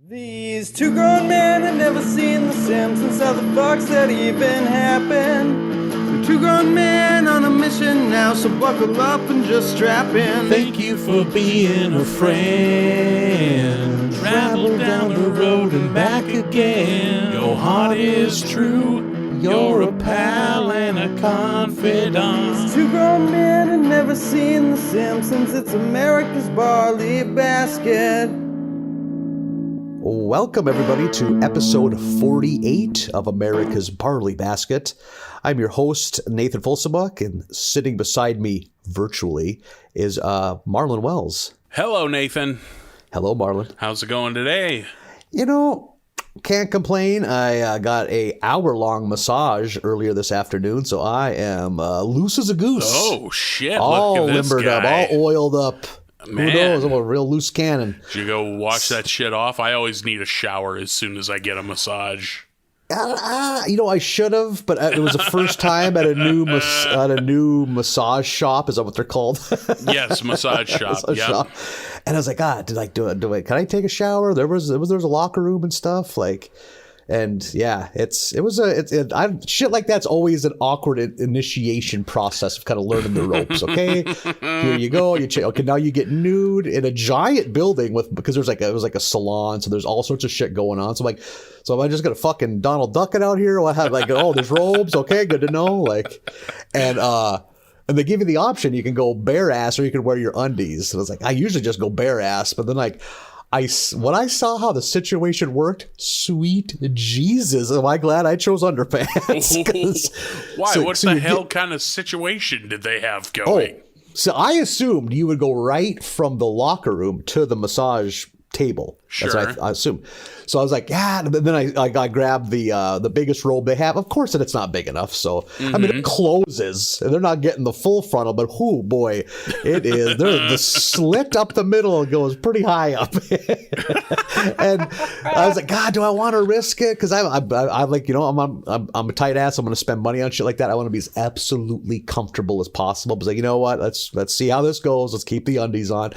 These two grown men had never seen The Simpsons. How the fuck's that even happen? We're two grown men on a mission now, so buckle up and just strap in. Thank you for being a friend. Travel down the road and back again. Your heart is true. You're a pal and a confidant. These two grown men had never seen The Simpsons. It's America's barley basket. Welcome, everybody, to episode 48 of America's Barley Basket. I'm your host, Nathan Folsebuck, and sitting beside me virtually is Marlin Wells. Hello, Nathan. Hello, Marlin. How's it going today? You know, can't complain. I got a hour-long massage earlier this afternoon, so I am loose as a goose. Oh, shit. All Look at this limbered guy. up, all oiled up. Man. Who knows? I'm a real loose cannon. Should you go wash that shit off? I always need a shower as soon as I get a massage. I should have, but it was the first time at a new massage shop. Is that what they're called? Yes, massage shop. Yep. And I was like, do it? Can I take a shower? There was a locker room and stuff, and yeah, shit like that's always an awkward initiation process of kind of learning the ropes. Okay, here you go. Okay, now you get nude in a giant building because it was like a salon, so there's all sorts of shit going on. So I'm like, am I just gonna fucking Donald Duck it out here? What have there's robes? Okay, good to know. And they give you the option. You can go bare ass or you can wear your undies. And I was like, I usually just go bare ass, but then when I saw how the situation worked, sweet Jesus, am I glad I chose underpants. Why? What the hell kind of situation did they have going? So I assumed you would go right from the locker room to the massage table. Sure. That's what I assumed. So I was like, yeah. But then I grabbed the biggest robe they have. Of course, it's not big enough. So I mean, it closes, and they're not getting the full frontal. But oh boy, it is. The slit up the middle goes pretty high up. And I was like, God, do I want to risk it? Because I'm a tight ass. I'm going to spend money on shit like that. I want to be as absolutely comfortable as possible. But like, you know what? Let's see how this goes. Let's keep the undies on.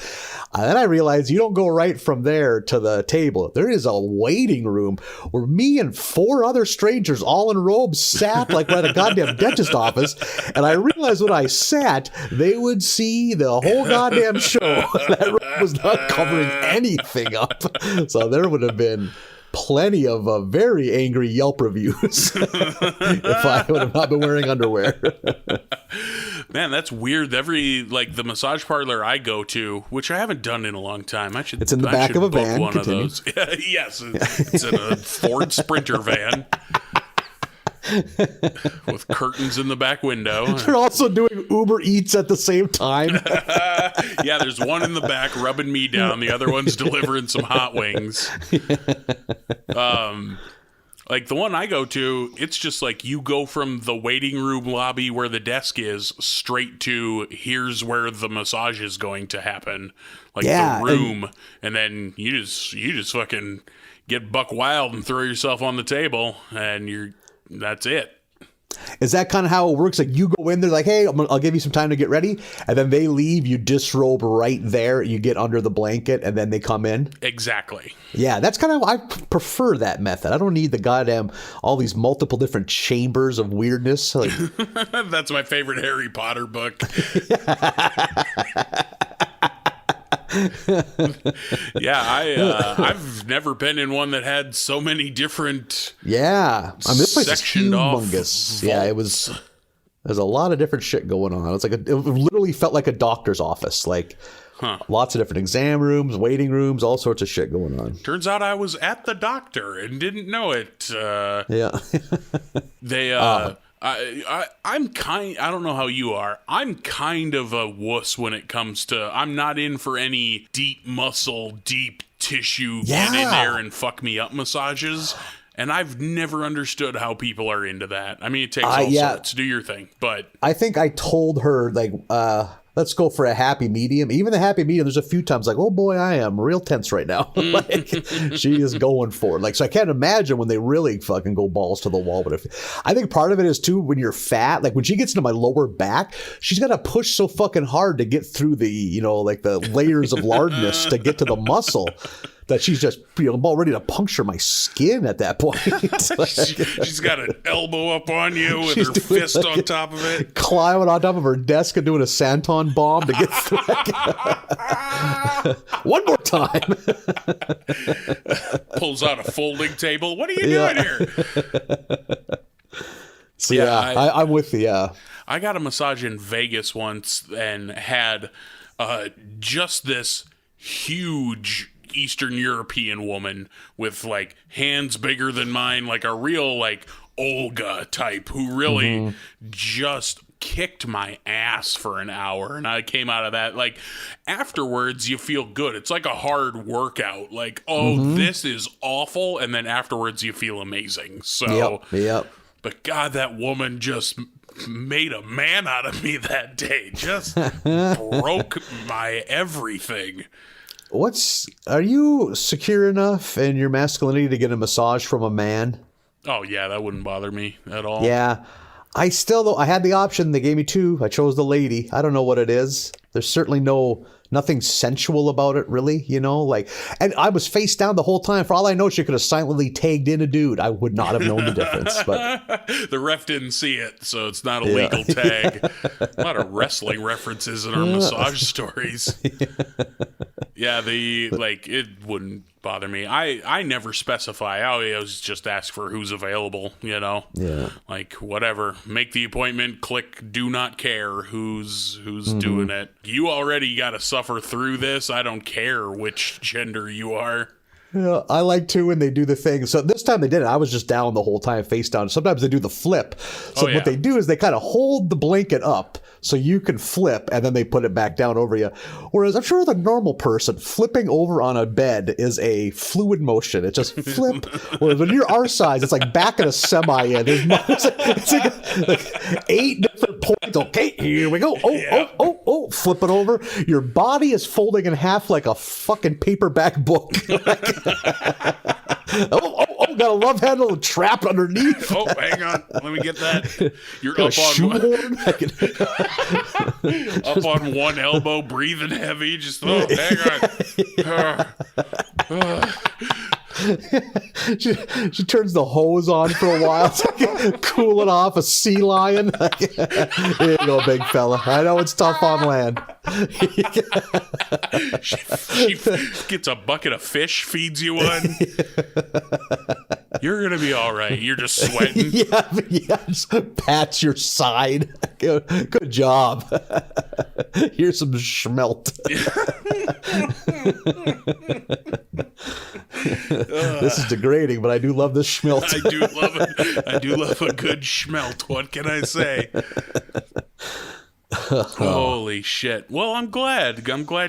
And then I realized you don't go right from there to the table. There is a waiting room where me and four other strangers all in robes sat like we're at a goddamn dentist office. And I realized when I sat, they would see the whole goddamn show. That robe was not covering anything up. So there would have been plenty of very angry Yelp reviews if I would have not been wearing underwear. Man, that's weird. The massage parlor I go to, which I haven't done in a long time. It's in the back of a van. One Continue. of those. Yes, it's in a Ford Sprinter van with curtains in the back window. They're also doing Uber Eats at the same time. Yeah, there's one in the back rubbing me down. The other one's delivering some hot wings. Like the one I go to, it's just like you go from the waiting room lobby where the desk is straight to here's where the massage is going to happen. The room. And then you just fucking get buck wild and throw yourself on the table and that's it. Is that kind of how it works? Like you go in there like, hey, I'll give you some time to get ready. And then they leave, you disrobe right there. You get under the blanket and then they come in. Exactly. Yeah, that's kind of, I prefer that method. I don't need the goddamn, all these multiple different chambers of weirdness. That's my favorite Harry Potter book. Yeah, I've never been in one that had so many different. Yeah, I mean, this place is humongous. Yeah, vaults. There's a lot of different shit going on. It literally felt like a doctor's office. Lots of different exam rooms, waiting rooms, all sorts of shit going on. Turns out I was at the doctor and didn't know it. Yeah. I don't know how you are. I'm kind of a wuss when it comes to, I'm not in for any deep muscle, deep tissue, get in there and fuck me up massages. And I've never understood how people are into that. I mean, it takes all sorts. Do your thing. But I think I told her, let's go for a happy medium. Even the happy medium, there's a few times like, oh boy, I am real tense right now. Like, she is going for it. Like, so I can't imagine when they really fucking go balls to the wall. But I think part of it is too, when you're fat, like when she gets into my lower back, she's got to push so fucking hard to get through the, you know, like the layers of lardness to get to the muscle, that she's just, you know, about ready to puncture my skin at that point. She's got an elbow up on you with her fist on top of it. Climbing on top of her desk and doing a Santon bomb to get through. One more time. Pulls out a folding table. What are you doing here? So yeah, I'm with you. Yeah. I got a massage in Vegas once and had just this huge Eastern European woman with like hands bigger than mine, like a real like Olga type who really just kicked my ass for an hour. And I came out of that, like, afterwards you feel good. It's like a hard workout, like, oh, this is awful, and then afterwards you feel amazing. So yep. But God, that woman just made a man out of me that day. Just broke my everything. Are you secure enough in your masculinity to get a massage from a man? Oh yeah, that wouldn't bother me at all. Yeah. I had the option. They gave me two. I chose the lady. I don't know what it is. There's certainly nothing sensual about it, really, you know, like, and I was face down the whole time. For all I know, she could have silently tagged in a dude. I would not have known the difference, but the ref didn't see it, so it's not a legal tag. A lot of wrestling references in our massage stories. Yeah, it wouldn't bother me. I never specify. I always just ask for who's available, you know? Yeah. Like, whatever. Make the appointment, click do not care who's doing it. You already got to suffer through this. I don't care which gender you are. Yeah, I like to when they do the thing. So this time they did it. I was just down the whole time, face down. Sometimes they do the flip. So what they do is they kind of hold the blanket up so you can flip, and then they put it back down over you. Whereas I'm sure the normal person flipping over on a bed is a fluid motion. It just flip. Whereas when you're our size, it's like back in a semi in. It's like 8 different points. Okay, here we go. Oh, flip it over. Your body is folding in half like a fucking paperback book. Got a love handle trapped underneath. Oh, hang on. Let me get that. You're up on one elbow, breathing heavy. Just, hang on. She turns the hose on for a while to cool it off. A sea lion. Here you go, big fella. I know it's tough on land. she gets a bucket of fish, feeds you one. You're gonna be all right. You're just sweating. Yeah. Just pats your side. Good job. Here's some schmelt. This is degrading, but I do love this schmelt. I do love it. I do love a good schmelt. What can I say? Holy shit. Well, I'm glad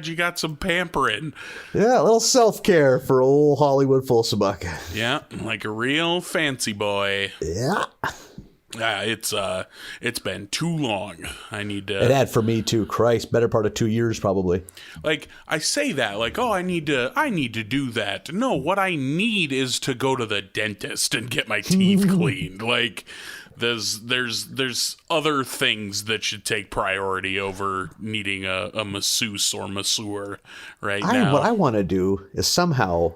you got some pampering. Yeah, a little self-care for old Hollywood Folsebuck. Yeah, like a real fancy boy. Yeah. It's been too long. I need to. It had for me too. Christ, better part of 2 years probably. Like, I say that like, oh, I need to do that. No, what I need is to go to the dentist and get my teeth cleaned. Like, there's other things that should take priority over needing a masseuse or masseur now. What I want to do is somehow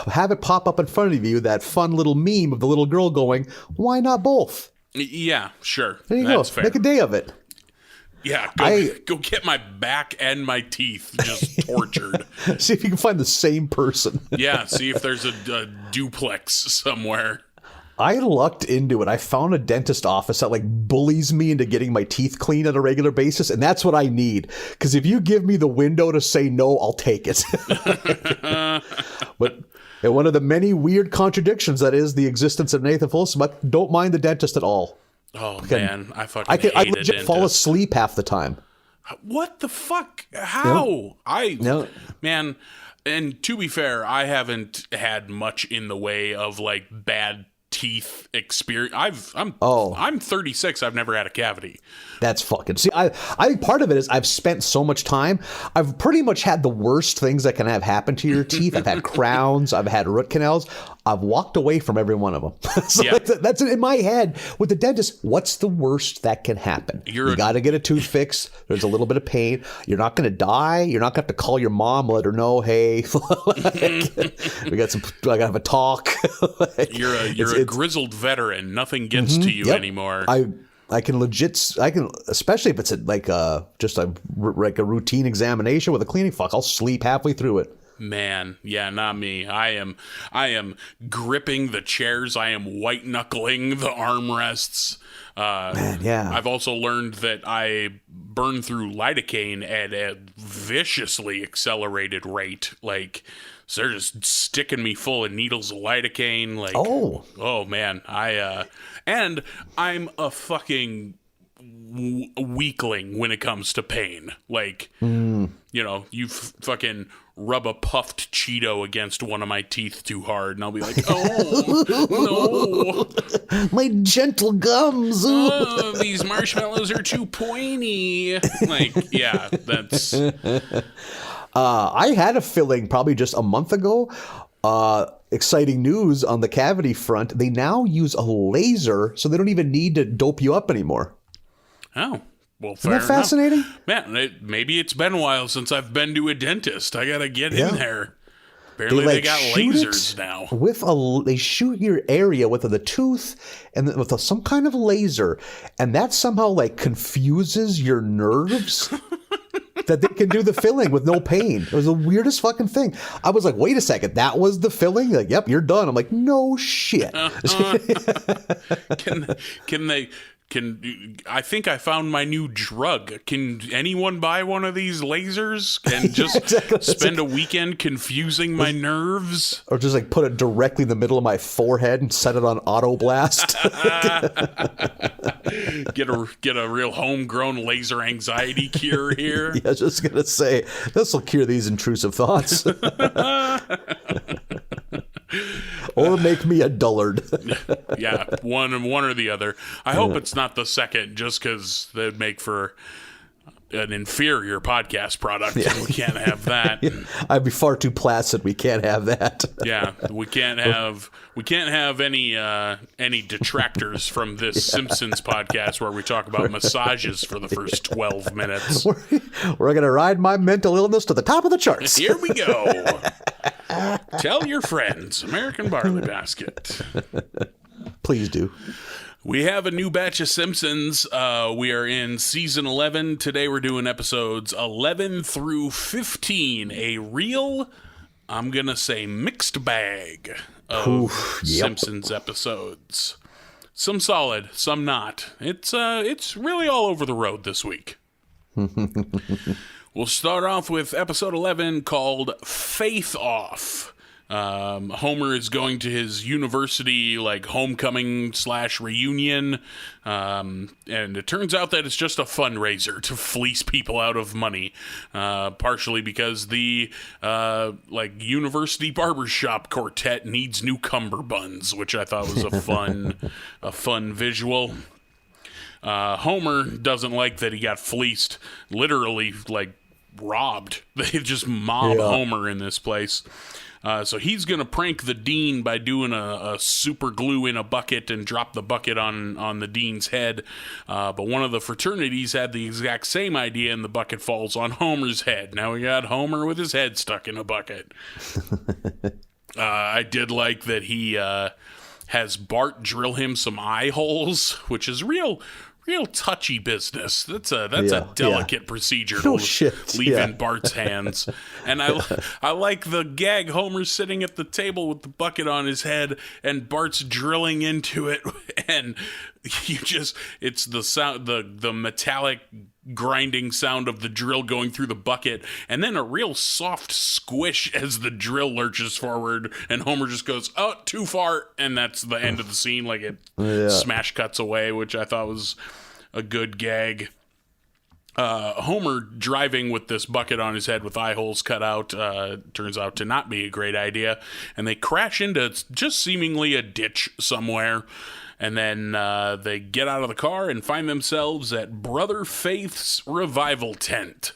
have it pop up in front of you, that fun little meme of the little girl going, why not both? Yeah, sure. There you go. Fair. Make a day of it. Yeah, go get my back and my teeth just tortured. See if you can find the same person. Yeah, see if there's a duplex somewhere. I lucked into it. I found a dentist office that like bullies me into getting my teeth cleaned on a regular basis, and that's what I need. Because if you give me the window to say no, I'll take it. But one of the many weird contradictions that is the existence of Nathan Folsom, but don't mind the dentist at all. Oh man, I legit fall asleep half the time. What the fuck? How? Man. And to be fair, I haven't had much in the way of like bad teeth experience. I'm 36. I've never had a cavity. That's fucking. See, I think part of it is I've spent so much time. I've pretty much had the worst things that can have happen to your teeth. I've had crowns. I've had root canals. I've walked away from every one of them. So that's in my head with the dentist. What's the worst that can happen? You got to get a tooth fixed. There's a little bit of pain. You're not going to die. You're not going to have to call your mom, let her know, hey, we got some. I got to have a talk. You're a grizzled veteran. Nothing gets to you anymore. I can, especially if it's just a routine examination with a cleaning. Fuck, I'll sleep halfway through it. Man, yeah, not me. I am gripping the chairs. I am white knuckling the armrests. Man, yeah. I've also learned that I burn through lidocaine at a viciously accelerated rate. Like, so they're just sticking me full of needles of lidocaine. Like, oh man, and I'm a fucking weakling when it comes to pain. Like, you fucking rub a puffed Cheeto against one of my teeth too hard, and I'll be like, oh, no. My gentle gums. Oh, these marshmallows are too pointy. Like, yeah, that's... I had a filling probably just a month ago. Exciting news on the cavity front. They now use a laser, so they don't even need to dope you up anymore. Oh, well, Isn't that fascinating? Man, maybe it's been a while since I've been to a dentist. I gotta get in there. Apparently they got lasers now. They shoot your area with the tooth and with some kind of laser, and that somehow confuses your nerves. That they can do the filling with no pain. It was the weirdest fucking thing. I was like, wait a second, that was the filling? Like, yep, you're done. I'm like, no shit. I think I found my new drug. Can anyone buy one of these lasers and just spend a weekend confusing my nerves? Or just put it directly in the middle of my forehead and set it on auto blast. Get a real homegrown laser anxiety cure here. Yeah, I was just gonna say this will cure these intrusive thoughts. Or make me a dullard. Yeah, one or the other. I hope it's not the second, just because they'd make for an inferior podcast product. Yeah. We can't have that. I'd be far too placid. We can't have that. Yeah, we can't have any detractors from this Simpsons podcast where we talk about massages for the first 12 minutes. We're gonna ride my mental illness to the top of the charts. Here we go. Tell your friends, American Barley Basket. Please do. We have a new batch of Simpsons. We are in season 11. Today we're doing episodes 11 through 15. A real, I'm going to say, mixed bag of Simpsons episodes. Some solid, some not. It's really all over the road this week. We'll start off with episode 11 called Faith Off. Homer is going to his university, homecoming / reunion. And it turns out that it's just a fundraiser to fleece people out of money. Partially because the, university barbershop quartet needs new cummerbunds, which I thought was a fun visual. Homer doesn't like that he got fleeced, literally, robbed. They just mob Homer in this place. So he's going to prank the dean by doing a super glue in a bucket and drop the bucket on the dean's head. But one of the fraternities had the exact same idea, and the bucket falls on Homer's head. Now we got Homer with his head stuck in a bucket. I did like that he has Bart drill him some eye holes, which is real touchy business. That's a delicate procedure to leave in Bart's hands. And I like the gag. Homer's sitting at the table with the bucket on his head, and Bart's drilling into it, and it's the sound, the metallic grinding sound of the drill going through the bucket, and then a real soft squish as the drill lurches forward, and Homer just goes, oh, too far, and that's the end of the scene. Smash cuts away, which I thought was a good gag. Homer driving with this bucket on his head with eye holes cut out turns out to not be a great idea, and they crash into just seemingly a ditch somewhere, and then they get out of the car and find themselves at Brother Faith's revival tent,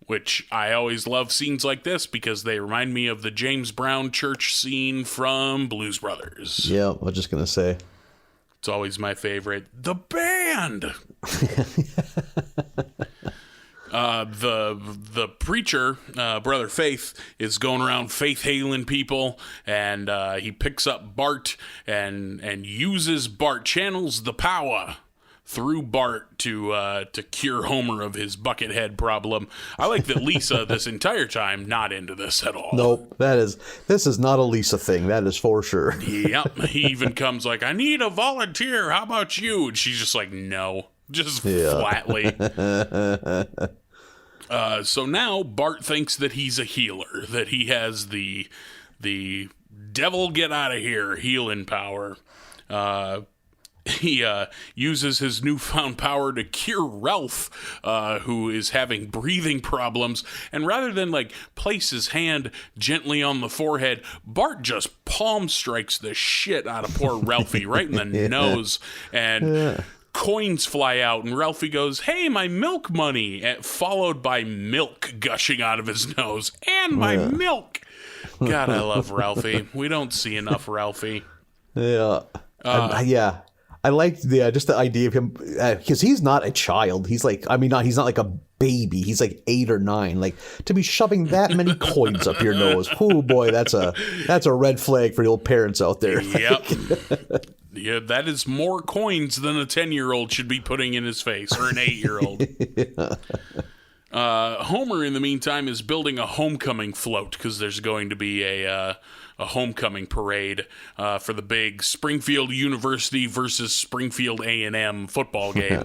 which I always love scenes like this because they remind me of the James Brown church scene from Blues Brothers. Yeah, I was just going to say. It's always my favorite. The band! The preacher, Brother Faith, is going around faith-hailing people, and he picks up Bart and uses Bart, channels the power through Bart to cure Homer of his buckethead problem. I like that Lisa, this entire time, not into this at all. Nope, this is not a Lisa thing, that is for sure. Yep, he even comes like, I need a volunteer, how about you? And she's just like, no, just flatly. So now Bart thinks that he's a healer, that he has the devil get out of here healing power. He uses his newfound power to cure Ralph, who is having breathing problems. And rather than, like, place his hand gently on the forehead, Bart just palm strikes the shit out of poor Ralphie right in the nose. And coins fly out, and Ralphie goes, hey, my milk money, followed by milk gushing out of his nose. And my milk! God, I love Ralphie. We don't see enough Ralphie. Yeah. I liked just the idea of him, because he's not a child. He's like, he's not like a baby. He's like 8 or 9. Like, to be shoving that many coins up your nose. Oh boy, that's a red flag for the old parents out there. Yep. Yeah, that is more coins than a 10-year-old should be putting in his face, or an 8-year-old. Homer, in the meantime, is building a homecoming float because there's going to be a homecoming parade for the big Springfield University versus Springfield A&M football game.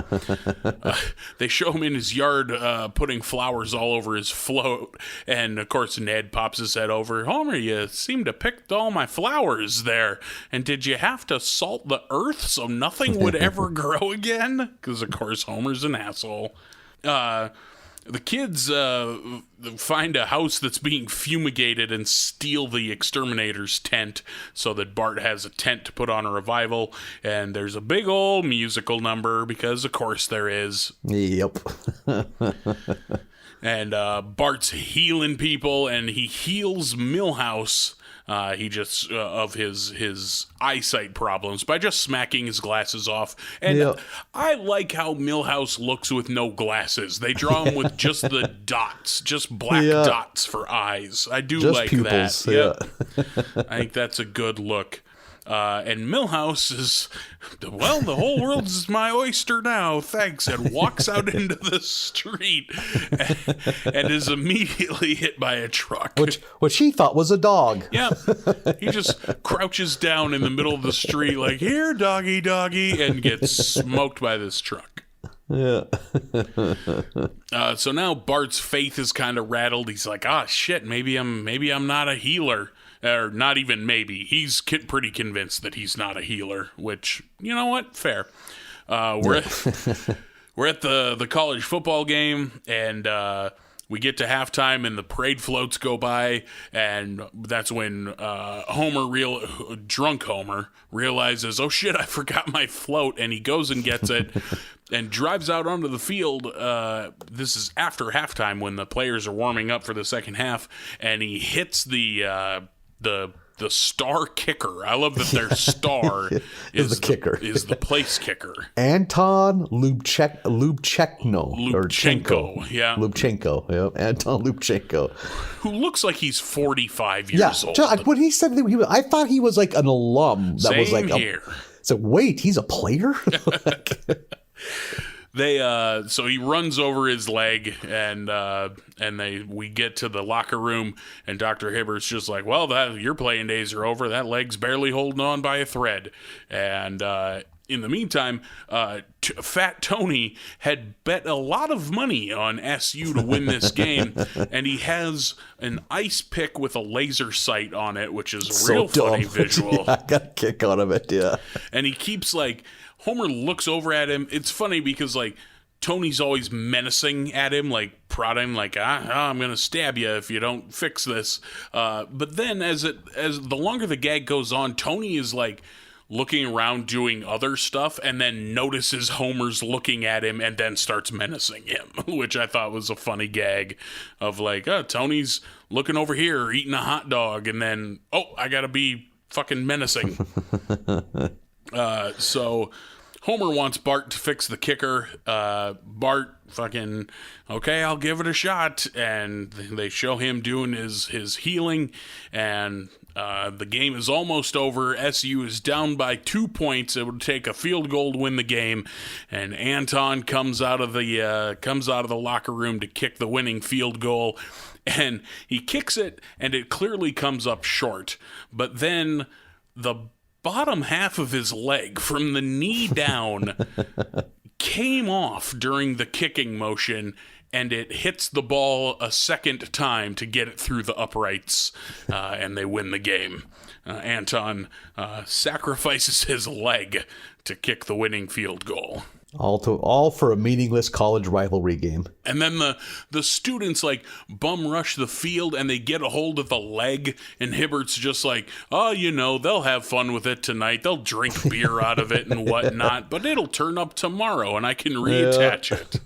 They show him in his yard putting flowers all over his float, and of course Ned pops his head over. Homer, you seem to pick all my flowers there, and did you have to salt the earth so nothing would ever grow again? Because of course Homer's an asshole. The kids find a house that's being fumigated and steal the exterminator's tent so that Bart has a tent to put on a revival. And there's a big old musical number because, of course, there is. Yep. And Bart's healing people, and he heals Milhouse. He just of his eyesight problems by just smacking his glasses off. And I like how Milhouse looks with no glasses. They draw him with just the dots, just black dots for eyes. I do just like pupils, that. Yep. I think that's a good look. And Milhouse is, well, the whole world's my oyster now, thanks, and walks out into the street and is immediately hit by a truck. Which he thought was a dog. Yeah. He just crouches down in the middle of the street like, here, doggy, doggy, and gets smoked by this truck. Yeah. So now Bart's faith is kind of rattled. He's like, shit, maybe I'm not a healer. Or not even maybe. He's pretty convinced that he's not a healer, which, you know what? Fair. We're at the college football game, and we get to halftime, and the parade floats go by, and that's when drunk Homer realizes, oh shit, I forgot my float, and he goes and gets it and drives out onto the field. This is after halftime when the players are warming up for the second half, and he hits the star kicker. I love that their star is the kicker. Is the place kicker. Anton Lubchenko. Yeah. Lubchenko. Yep. Anton Lubchenko. Who looks like he's 45 years old. When he said that, I thought he was like an alum. That was like here. So wait, he's a player? So he runs over his leg, and we get to the locker room, and Dr. Hibbert's just like, well, your playing days are over. That leg's barely holding on by a thread. And in the meantime, Fat Tony had bet a lot of money on SU to win this game, and he has an ice pick with a laser sight on it, which is a real funny visual. I got a kick out of it, yeah. And he keeps, like, Homer looks over at him. It's funny because, like, Tony's always menacing at him, like prodding, like I'm gonna stab you if you don't fix this. But then as the longer the gag goes on, Tony is like looking around doing other stuff, and then notices Homer's looking at him and then starts menacing him, which I thought was a funny gag of like, Tony's looking over here eating a hot dog, and then I gotta be fucking menacing. So Homer wants Bart to fix the kicker. Bart fucking, okay, I'll give it a shot. And they show him doing his healing. And the game is almost over. SU is down by 2 points. It would take a field goal to win the game. And Anton comes out of the locker room to kick the winning field goal. And he kicks it, and it clearly comes up short. But then the bottom half of his leg from the knee down came off during the kicking motion, and it hits the ball a second time to get it through the uprights, and they win the game. Anton sacrifices his leg to kick the winning field goal. All for a meaningless college rivalry game. And then the students like bum rush the field, and they get a hold of the leg, and Hibbert's just like, they'll have fun with it tonight. They'll drink beer out of it and whatnot, but it'll turn up tomorrow and I can reattach it.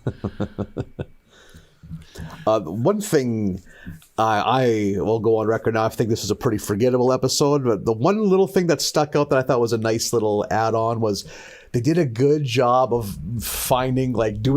One thing I will go on record now, I think this is a pretty forgettable episode, but the one little thing that stuck out that I thought was a nice little add-on was they did a good job of doing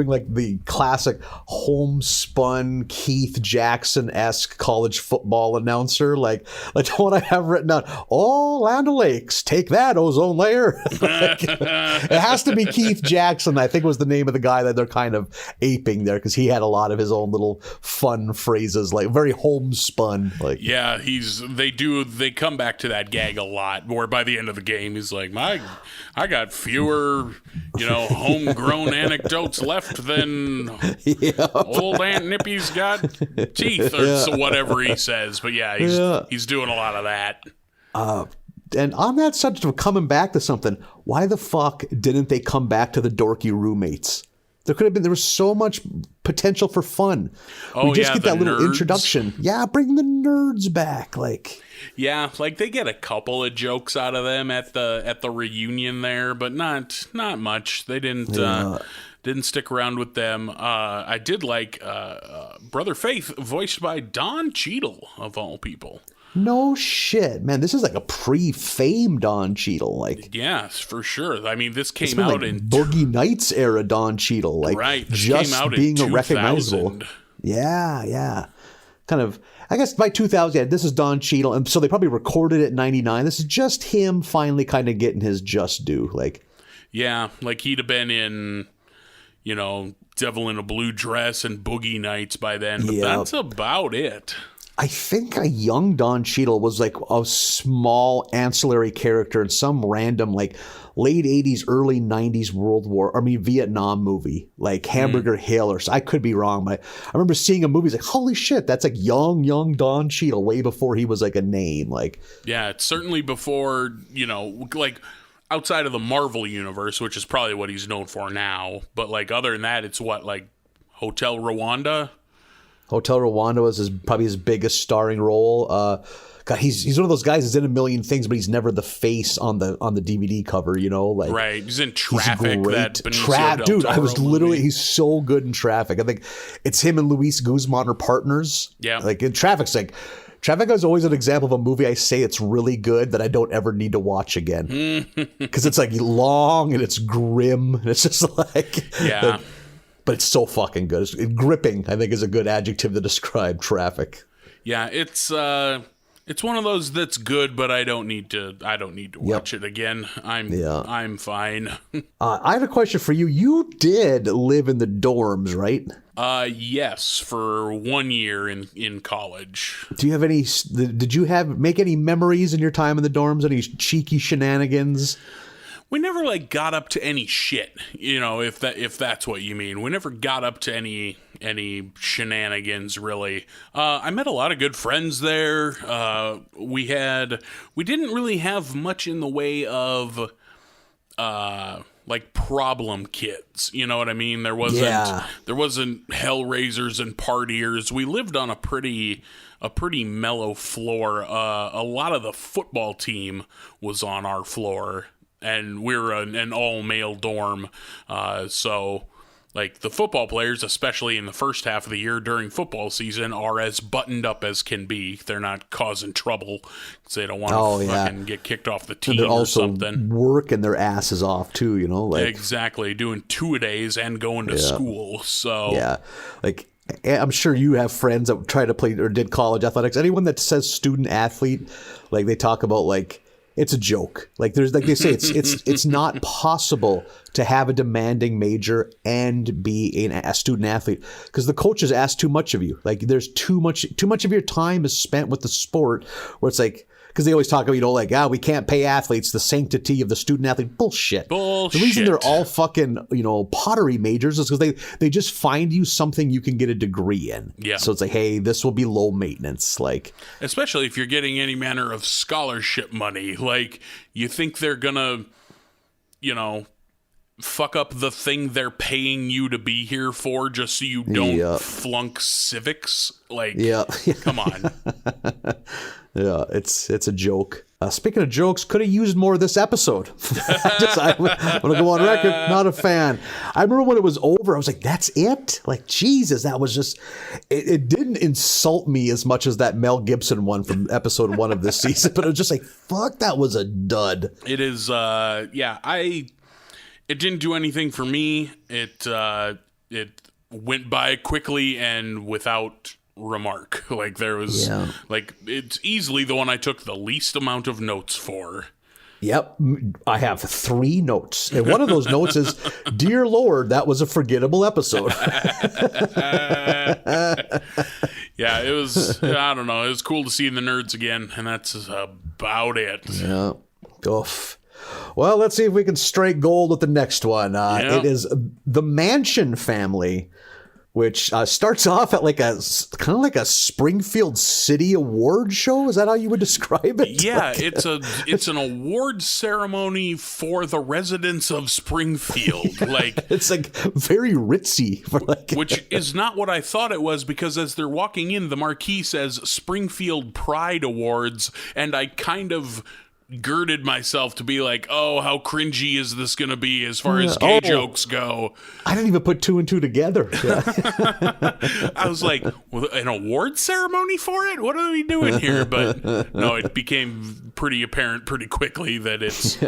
the classic homespun Keith Jackson-esque college football announcer, like the one I have written down. Oh, Land O'Lakes, take that, ozone layer. It has to be Keith Jackson, I think was the name of the guy that they're kind of aping there, because he had a lot of his own little fun phrases, like very homespun. Yeah, they come back to that gag a lot, where by the end of the game he's like, I got fewer homegrown anecdotes left than old Aunt Nippy's got teeth, or so whatever he says. But he's doing a lot of that. And on that subject of coming back to something, why the fuck didn't they come back to the dorky roommates? There was so much potential for fun. We just get that little introduction. Yeah, bring the nerds back. Yeah, they get a couple of jokes out of them at the reunion there, but not much. They didn't stick around with them. I did like Brother Faith, voiced by Don Cheadle, of all people. No shit, man. This is like a pre-fame Don Cheadle. Yes, for sure. I mean, this came out in Boogie Nights era Don Cheadle. Right. This just came out being in a recognizable. Yeah. Kind of, I guess by 2000, this is Don Cheadle. And so they probably recorded it in 99. This is just him finally kind of getting his just due. Yeah, he'd have been in, Devil in a Blue Dress and Boogie Nights by then. But that's about it. I think a young Don Cheadle was a small ancillary character in some random late 80s, early 90s Vietnam movie, Hamburger Hill, or I could be wrong, but I remember seeing a movie, holy shit, that's young Don Cheadle, way before he was a name. Yeah, it's certainly before, outside of the Marvel universe, which is probably what he's known for now. But other than that, it's Hotel Rwanda? Hotel Rwanda was probably his biggest starring role. God, he's one of those guys who's in a million things, but he's never the face on the DVD cover. Right. He's in Traffic. He's great. Dude, I was literally. He's so good in Traffic. I think it's him and Luis Guzman are partners. Yeah. In Traffic's Traffic is always an example of a movie I say it's really good that I don't ever need to watch again, because it's long and it's grim and it's just yeah. But it's so fucking good. Gripping, I think, is a good adjective to describe Traffic. Yeah, it's one of those that's good, but I don't need to watch it again. I'm fine. I have a question for you. You did live in the dorms, right? Yes, for 1 year in college. Do you have any? Did you make any memories in your time in the dorms? Any cheeky shenanigans? We never got up to any shit, if that's what you mean. We never got up to any shenanigans, really. I met a lot of good friends there. We didn't really have much in the way of like problem kids. You know what I mean? There wasn't hellraisers and partiers. We lived on a pretty mellow floor. A lot of the football team was on our floor, and we're an all-male dorm. So, like, the football players, especially in the first half of the year during football season, are as buttoned up as can be. They're not causing trouble because they don't want to fucking get kicked off the team or something. They're also working their asses off, too, you know? Like, exactly. Doing two-a-days and going to school. So yeah. Like, I'm sure you have friends that try to play or did college athletics. Anyone that says student athlete, like, they talk about, like, it's a joke. Like, there's, like they say, it's not possible to have a demanding major and be a student athlete because the coaches ask too much of you. Like, there's too much of your time is spent with the sport where it's like, because they always talk about, you know, like, we can't pay athletes, the sanctity of the student athlete. Bullshit. The reason they're all fucking, you know, pottery majors is because they just find you something you can get a degree in. Yeah. So it's like, hey, this will be low maintenance. Like, especially if you're getting any manner of scholarship money. Like, you think they're gonna, you know, fuck up the thing they're paying you to be here for just so you don't flunk civics? Like, come on. Yeah, it's a joke. Speaking of jokes, could have used more of this episode. I'm going to go on record, not a fan. I remember when it was over, I was like, that's it? Like, Jesus, that was just... It didn't insult me as much as that Mel Gibson one from episode 1 of this season, but it was just like, fuck, that was a dud. It is, it didn't do anything for me. It went by quickly and without remark. Like, there was like, it's easily the one I took the least amount of notes for. Yep, I have 3 notes, and one of those notes is, dear Lord, that was a forgettable episode. Yeah, it was, I don't know, it was cool to see the nerds again, and that's about it. Yeah. Oof. Well, let's see if we can strike gold with the next one. It is The Mansion Family, which starts off at like a kind of like a Springfield City award show. Is that how you would describe it? Yeah, it's an award ceremony for the residents of Springfield. Like, it's like very ritzy for like, which is not what I thought it was, because as they're walking in, the marquee says Springfield Pride Awards, and I kind of girded myself to be like, oh, how cringy is this going to be as far as gay jokes go? I didn't even put 2 and 2 together. Yeah. I was like, well, an award ceremony for it? What are we doing here? But no, it became pretty apparent pretty quickly that it's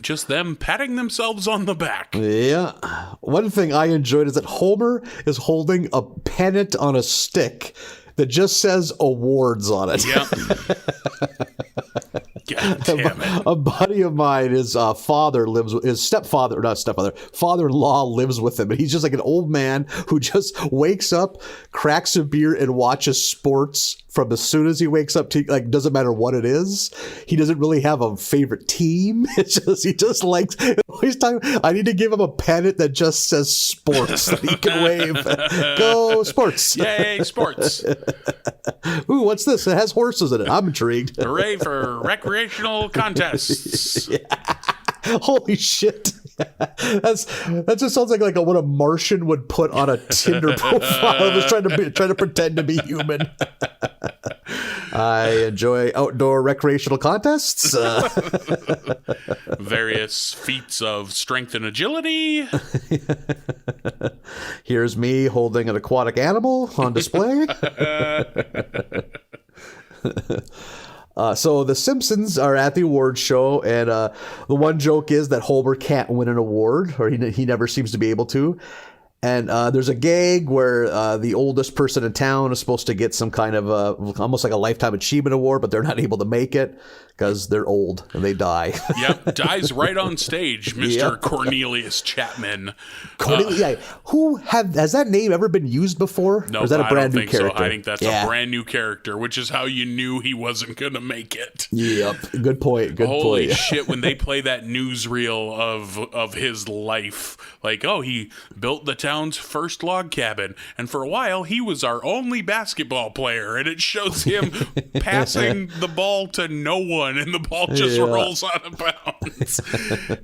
just them patting themselves on the back. Yeah. One thing I enjoyed is that Homer is holding a pennant on a stick that just says awards on it. Yep. God damn it. A buddy of mine, his father-in-law lives with him, and he's just like an old man who just wakes up, cracks a beer, and watches sports from as soon as he wakes up to, like, doesn't matter what it is. He doesn't really have a favorite team. It's just, he just likes, always talking, I need to give him a pennant that just says sports that he can wave. Go sports. Yay, sports. Ooh, what's this? It has horses in it. I'm intrigued. Hooray for recreational contests. Yeah. Holy shit. That just sounds like what a Martian would put on a Tinder profile. I was trying to pretend to be human. I enjoy outdoor recreational contests. Various feats of strength and agility. Here's me holding an aquatic animal on display. So the Simpsons are at the award show, and the one joke is that Homer can't win an award, or he never seems to be able to. And there's a gag where the oldest person in town is supposed to get some kind of almost like a lifetime achievement award, but they're not able to make it because they're old and they die. Yep, dies right on stage, Mr. Cornelius Chapman. Has that name ever been used before? No, or is that a brand new character? So. I think that's a brand new character, which is how you knew he wasn't going to make it. Yep, good point. Holy shit! When they play that newsreel of his life, like, oh, he built the town's first log cabin, and for a while he was our only basketball player, and it shows him passing the ball to no one, and the ball just rolls out of bounds.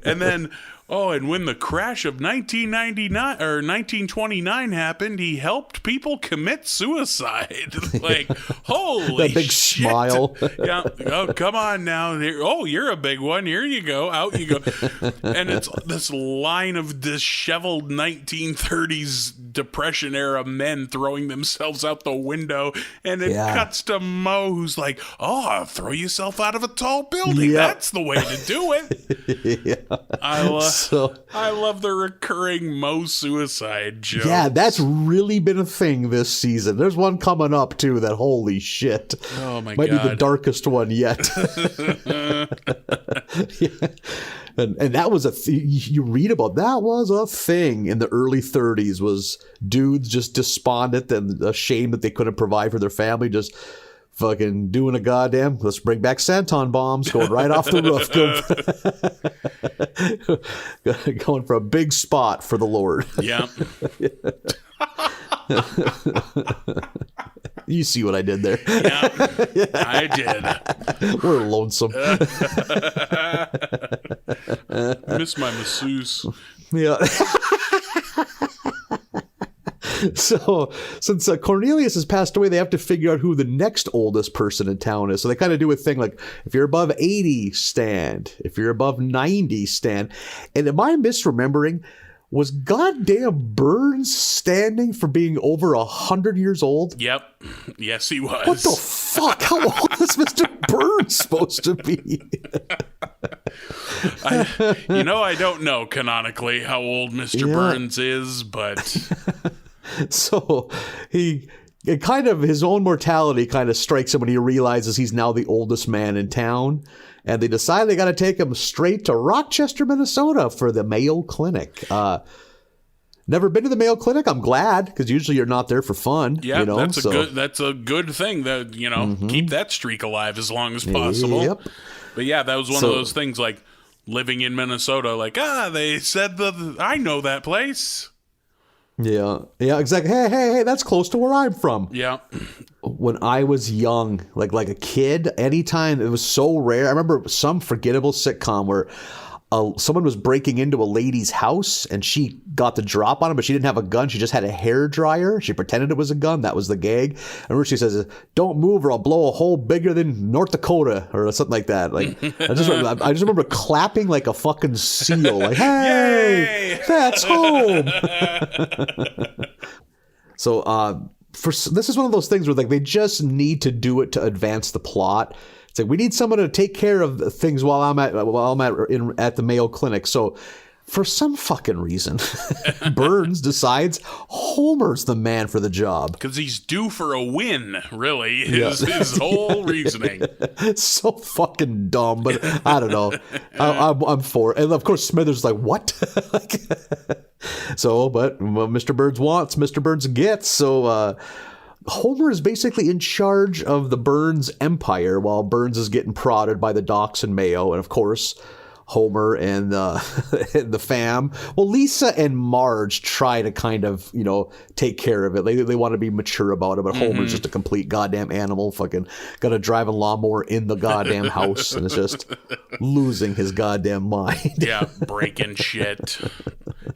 And then Oh, and when the crash of 1999 or 1929 happened, he helped people commit suicide. Like, holy that big shit. smile. Yeah. Oh, come on now. Oh, you're a big one. Here you go. Out you go. And it's this line of disheveled 1930s Depression era men throwing themselves out the window, and it cuts to Mo, who's like, "Oh, throw yourself out of a tall building. That's the way to do it." I love the recurring Mo suicide joke. Yeah, that's really been a thing this season. There's one coming up too that, holy shit. Oh my Might God. be the darkest one yet. And that was you read about that was a thing in the early 30s, was dudes just despondent and ashamed that they couldn't provide for their family, just fucking doing a goddamn, let's bring back Santon bombs, going right off the roof, going for a big spot for the Lord. Yeah. You see what I did there? Yeah, I did. We're lonesome. Miss my masseuse. Yeah. So since Cornelius has passed away, they have to figure out who the next oldest person in town is. So they kind of do a thing like, if you're above 80, stand. If you're above 90, stand. And am I misremembering? Was goddamn Burns standing for being over 100 years old? Yep. Yes, he was. What the fuck? How old is Mr. Burns supposed to be? I don't know canonically how old Mr. Burns is, but... So his own mortality kind of strikes him when he realizes he's now the oldest man in town. And they decide they got to take him straight to Rochester, Minnesota for the Mayo Clinic. Never been to the Mayo Clinic. I'm glad, because usually you're not there for fun. Yeah, that's a good thing that, keep that streak alive as long as possible. Yep. But yeah, that was one of those things like living in Minnesota, like, they said I know that place. Yeah, exactly. Hey, that's close to where I'm from. Yeah. When I was young, like a kid, anytime, it was so rare. I remember some forgettable sitcom where someone was breaking into a lady's house and she got the drop on him, but she didn't have a gun. She just had a hair dryer. She pretended it was a gun. That was the gag. I remember she says, "Don't move or I'll blow a hole bigger than North Dakota," or something like that. Like I just remember clapping like a fucking seal. Like, hey, yay! That's home. So this is one of those things where like they just need to do it to advance the plot. It's like, we need someone to take care of things while I'm at the Mayo Clinic. So for some fucking reason, Burns decides Homer's the man for the job. Because he's due for a win, really, his whole reasoning. It's so fucking dumb, but I don't know. I'm for it. And of course, Smithers is like, what? But Mr. Burns wants, Mr. Burns gets. So Homer is basically in charge of the Burns empire while Burns is getting prodded by the Docs and Mayo. And of course, Homer and the fam. Well, Lisa and Marge try to kind of, take care of it. They want to be mature about it, but Homer's just a complete goddamn animal. Fucking got to drive a lawnmower in the goddamn house and is just losing his goddamn mind. Yeah, breaking shit.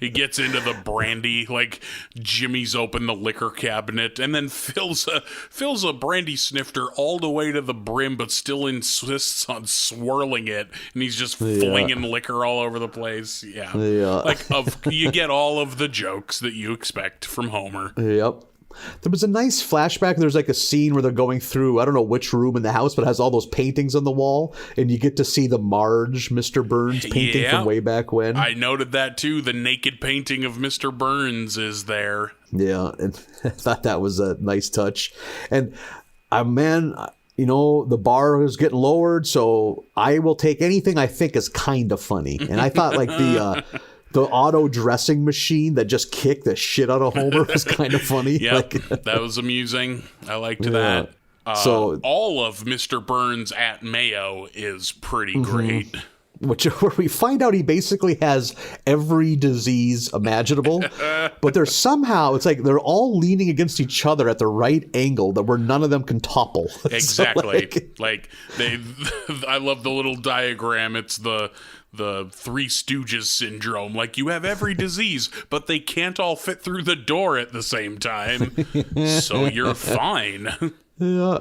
He gets into the brandy, like Jimmy's opened the liquor cabinet and then fills a brandy snifter all the way to the brim, but still insists on swirling it, and he's just flinging liquor all over the place. Yeah. You get all of the jokes that you expect from Homer. Yep. There was a nice flashback. There's like a scene where they're going through, I don't know which room in the house, but it has all those paintings on the wall. And you get to see the Marge, Mr. Burns painting from way back when. I noted that too. The naked painting of Mr. Burns is there. Yeah. And I thought that was a nice touch. And the bar is getting lowered, so I will take anything I think is kind of funny. And I thought like the auto dressing machine that just kicked the shit out of Homer was kind of funny. Yeah, that was amusing. I liked that. So all of Mr. Burns at Mayo is pretty great. where we find out he basically has every disease imaginable, but they're somehow, it's like they're all leaning against each other at the right angle that where none of them can topple. Exactly. So like they, I love the little diagram. It's the Three Stooges syndrome. Like, you have every disease, but they can't all fit through the door at the same time. So you're fine. Yeah.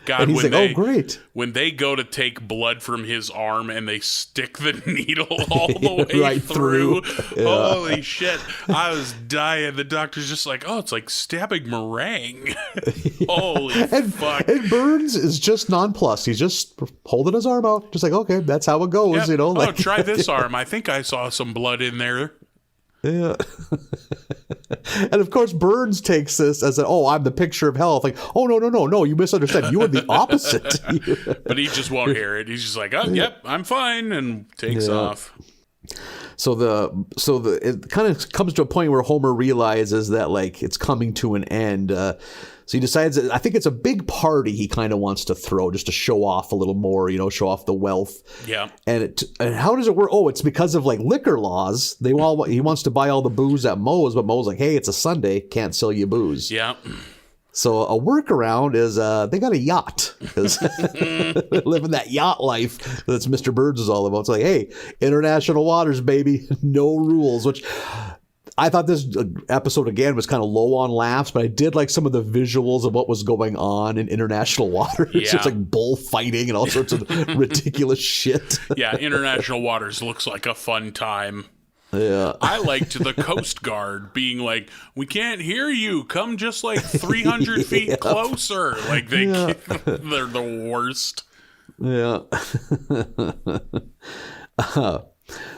God, and he's like, oh, great. When they go to take blood from his arm and they stick the needle all the way right through. Yeah. Holy shit. I was dying. The doctor's just like, oh, it's like stabbing meringue. Holy fuck. And Burns is just nonplussed. He's just holding his arm out. Just like, okay, that's how it goes, Yep. you know. Like, oh, try this arm. I think I saw some blood in there. Yeah. And of course, Burns takes this as I'm the picture of health. Like, oh, no, you misunderstand. You are the opposite. But he just won't hear it. He's just like, oh, yep, I'm fine, and takes off. So it kind of comes to a point where Homer realizes that, like, it's coming to an end. So he decides that, I think it's a big party he kind of wants to throw just to show off a little more, show off the wealth. Yeah. And how does it work? Oh, it's because of like liquor laws. He wants to buy all the booze at Moe's, but Moe's like, hey, it's a Sunday, can't sell you booze. Yeah. So a workaround is they got a yacht because living that yacht life that's Mr. Burns is all about. It's like, hey, international waters, baby, no rules, which I thought this episode, again, was kind of low on laughs, but I did like some of the visuals of what was going on in international waters. Yeah. It's like bullfighting and all sorts of ridiculous shit. Yeah, international waters looks like a fun time. Yeah. I liked the Coast Guard being like, we can't hear you. Come just like 300 feet closer. Like, they're the worst. Yeah.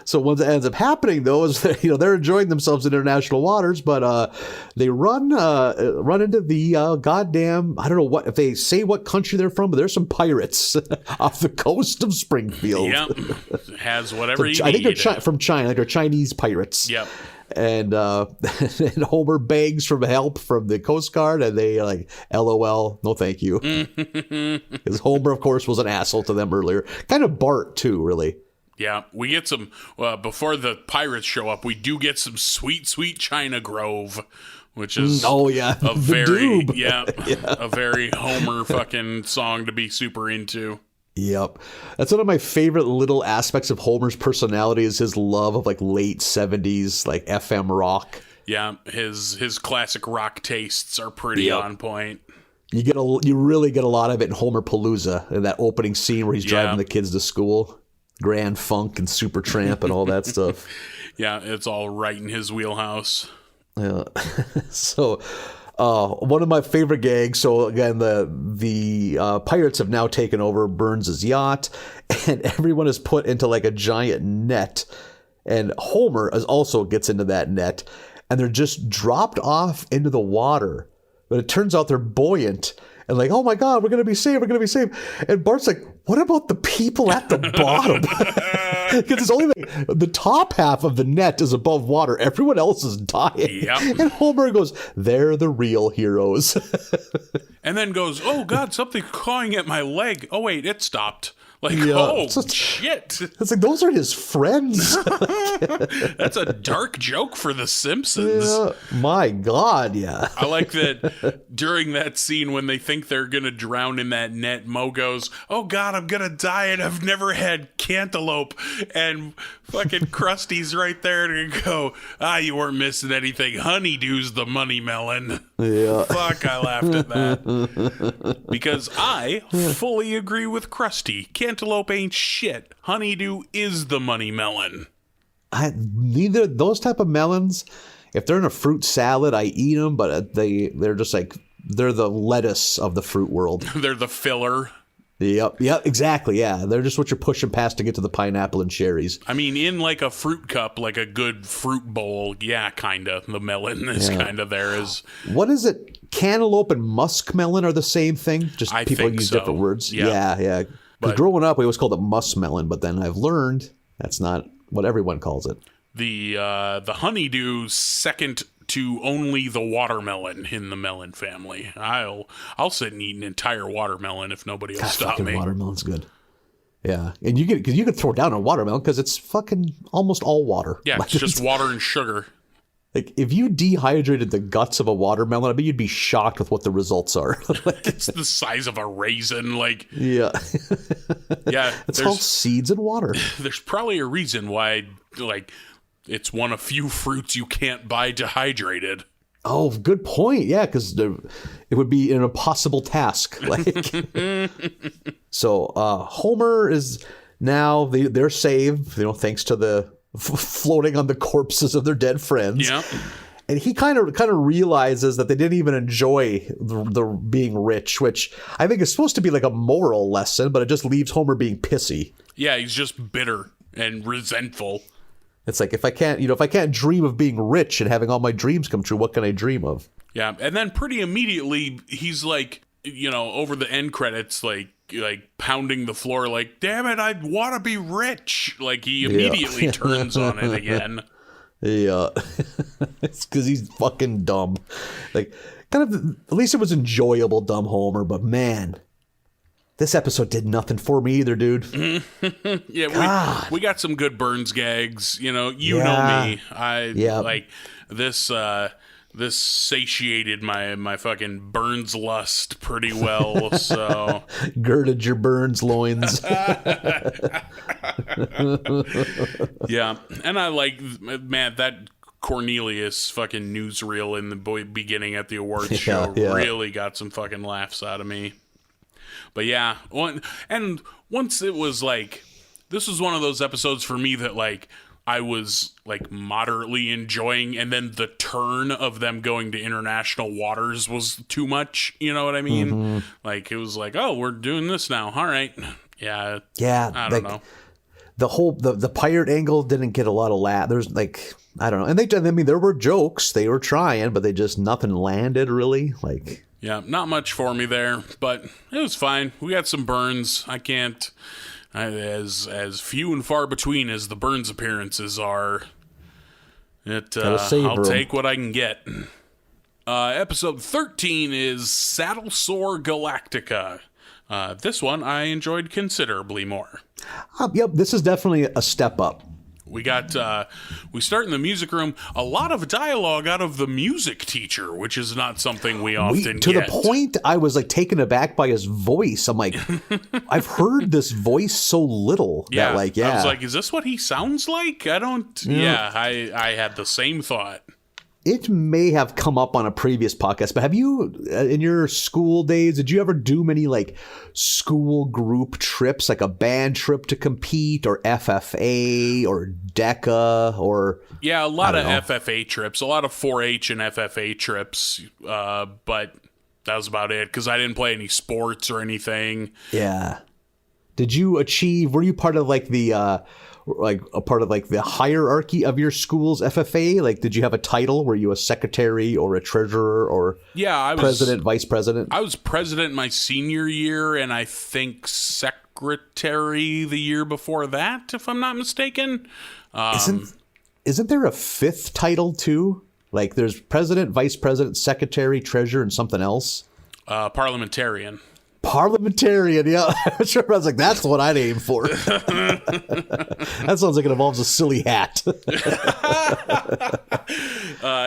So what ends up happening, though, is that, they're enjoying themselves in international waters, but they run into the goddamn, I don't know what, if they say what country they're from, but there's some pirates off the coast of Springfield. Yep. Has whatever you need. I think they're from China. I think they're Chinese pirates. Yep. And, and Homer begs for help from the Coast Guard, and they like, LOL, no thank you. Because Homer, of course, was an asshole to them earlier. Kind of Bart, too, really. Yeah, we get some, before the pirates show up, we do get some sweet, sweet China Grove, which is a very, a very Homer fucking song to be super into. Yep. That's one of my favorite little aspects of Homer's personality is his love of like late 70s, like FM rock. Yeah, his classic rock tastes are pretty on point. You really get a lot of it in Homer Palooza, in that opening scene where he's driving the kids to school. Grand Funk and Supertramp and all that stuff. Yeah, it's all right in his wheelhouse. Yeah. So, one of my favorite gags. So again, the pirates have now taken over Burns's yacht, and everyone is put into like a giant net, and Homer also gets into that net, and they're just dropped off into the water. But it turns out they're buoyant. And like, oh my God, we're going to be saved. We're going to be saved. And Bart's like, what about the people at the bottom? Because it's only like the top half of the net is above water. Everyone else is dying. Yep. And Homer goes, they're the real heroes. And then goes, oh God, something's clawing at my leg. Oh wait, it stopped. Like, oh, shit. It's like, those are his friends. That's a dark joke for The Simpsons. Yeah, my God, yeah. I like that during that scene when they think they're going to drown in that net, Moe goes, oh God, I'm going to die and I've never had cantaloupe. And fucking Krusty's right there to go, you weren't missing anything. Honeydew's the money melon. Yeah. Fuck, I laughed at that. Because I fully agree with Krusty. Cantaloupe ain't shit. Honeydew is the money melon. Neither those type of melons, if they're in a fruit salad, I eat them, but they're just like, they're the lettuce of the fruit world. They're the filler. Yep, exactly, yeah. They're just what you're pushing past to get to the pineapple and cherries. I mean, in like a fruit cup, like a good fruit bowl, yeah, kind of. The melon is kind of there. What is it? Cantaloupe and muskmelon are the same thing? Just I people think use so. different words? Yeah. Yeah. Because growing up, we always called it muskmelon, but then I've learned that's not what everyone calls it. The honeydew second to only the watermelon in the melon family. I'll sit and eat an entire watermelon if nobody will stop me. Watermelon's good. Yeah, and you could throw down a watermelon because it's fucking almost all water. Yeah, Like, it's just water and sugar. Like, if you dehydrated the guts of a watermelon, I bet you'd be shocked with what the results are. Like, It's the size of a raisin. Like, yeah. yeah, It's all seeds and water. there's probably a reason why, like, it's one of few fruits you can't buy dehydrated. Oh, good point. Yeah, because it would be an impossible task. Like, so Homer is now they're saved, thanks to the floating on the corpses of their dead friends. Yeah. And he kind of realizes that they didn't even enjoy the being rich, which I think is supposed to be like a moral lesson, but it just leaves Homer being pissy. Yeah, he's just bitter and resentful. It's like, if I can't dream of being rich and having all my dreams come true, what can I dream of? Yeah, and then pretty immediately he's like, over the end credits, like pounding the floor, like, damn it, I want to be rich. Like, he immediately turns on it again. Yeah, it's because he's fucking dumb. Like, kind of, at least it was enjoyable, dumb Homer. But man, this episode did nothing for me either, dude. Yeah, we got some good Burns gags. You know me. Like this. This satiated my fucking Burns lust pretty well. So girded your Burns loins. Yeah, and I like, man, that Cornelius fucking newsreel in the beginning at the awards show really got some fucking laughs out of me. But yeah, and once it was like, this was one of those episodes for me that like I was like moderately enjoying, and then the turn of them going to international waters was too much. You know what I mean? Mm-hmm. Like, it was like, oh, we're doing this now. All right. Yeah. I don't know. The whole the pirate angle didn't get a lot of laugh. There's like, I don't know. And there were jokes. They were trying, but nothing landed really. Like, yeah, not much for me there, but it was fine. We got some Burns. I can't. As few and far between as the Burns appearances are, I'll take what I can get. Episode 13 is Saddle Sore Galactica. This one I enjoyed considerably more. Yep, this is definitely a step up. We start in the music room. A lot of dialogue out of the music teacher, which is not something we often get. To the point I was like taken aback by his voice. I'm like, I've heard this voice so little. Yeah. I was like, is this what he sounds like? I don't. Yeah, I had the same thought. It may have come up on a previous podcast, but have you, in your school days, did you ever do many like school group trips, like a band trip to compete, or FFA or DECA, or? Yeah, a lot of FFA trips, a lot of 4-H and FFA trips, but that was about it because I didn't play any sports or anything. Yeah. Did you were you part of like the the hierarchy of your school's FFA? Like, did you have a title? Were you a secretary or a treasurer or I was president, vice president? I was president my senior year, and I think secretary the year before that, if I'm not mistaken. Isn't there a fifth title too? Like, there's president, vice president, secretary, treasurer, and something else? Parliamentarian. Parliamentarian, yeah. I was like, that's what I'd aim for. That sounds like it involves a silly hat.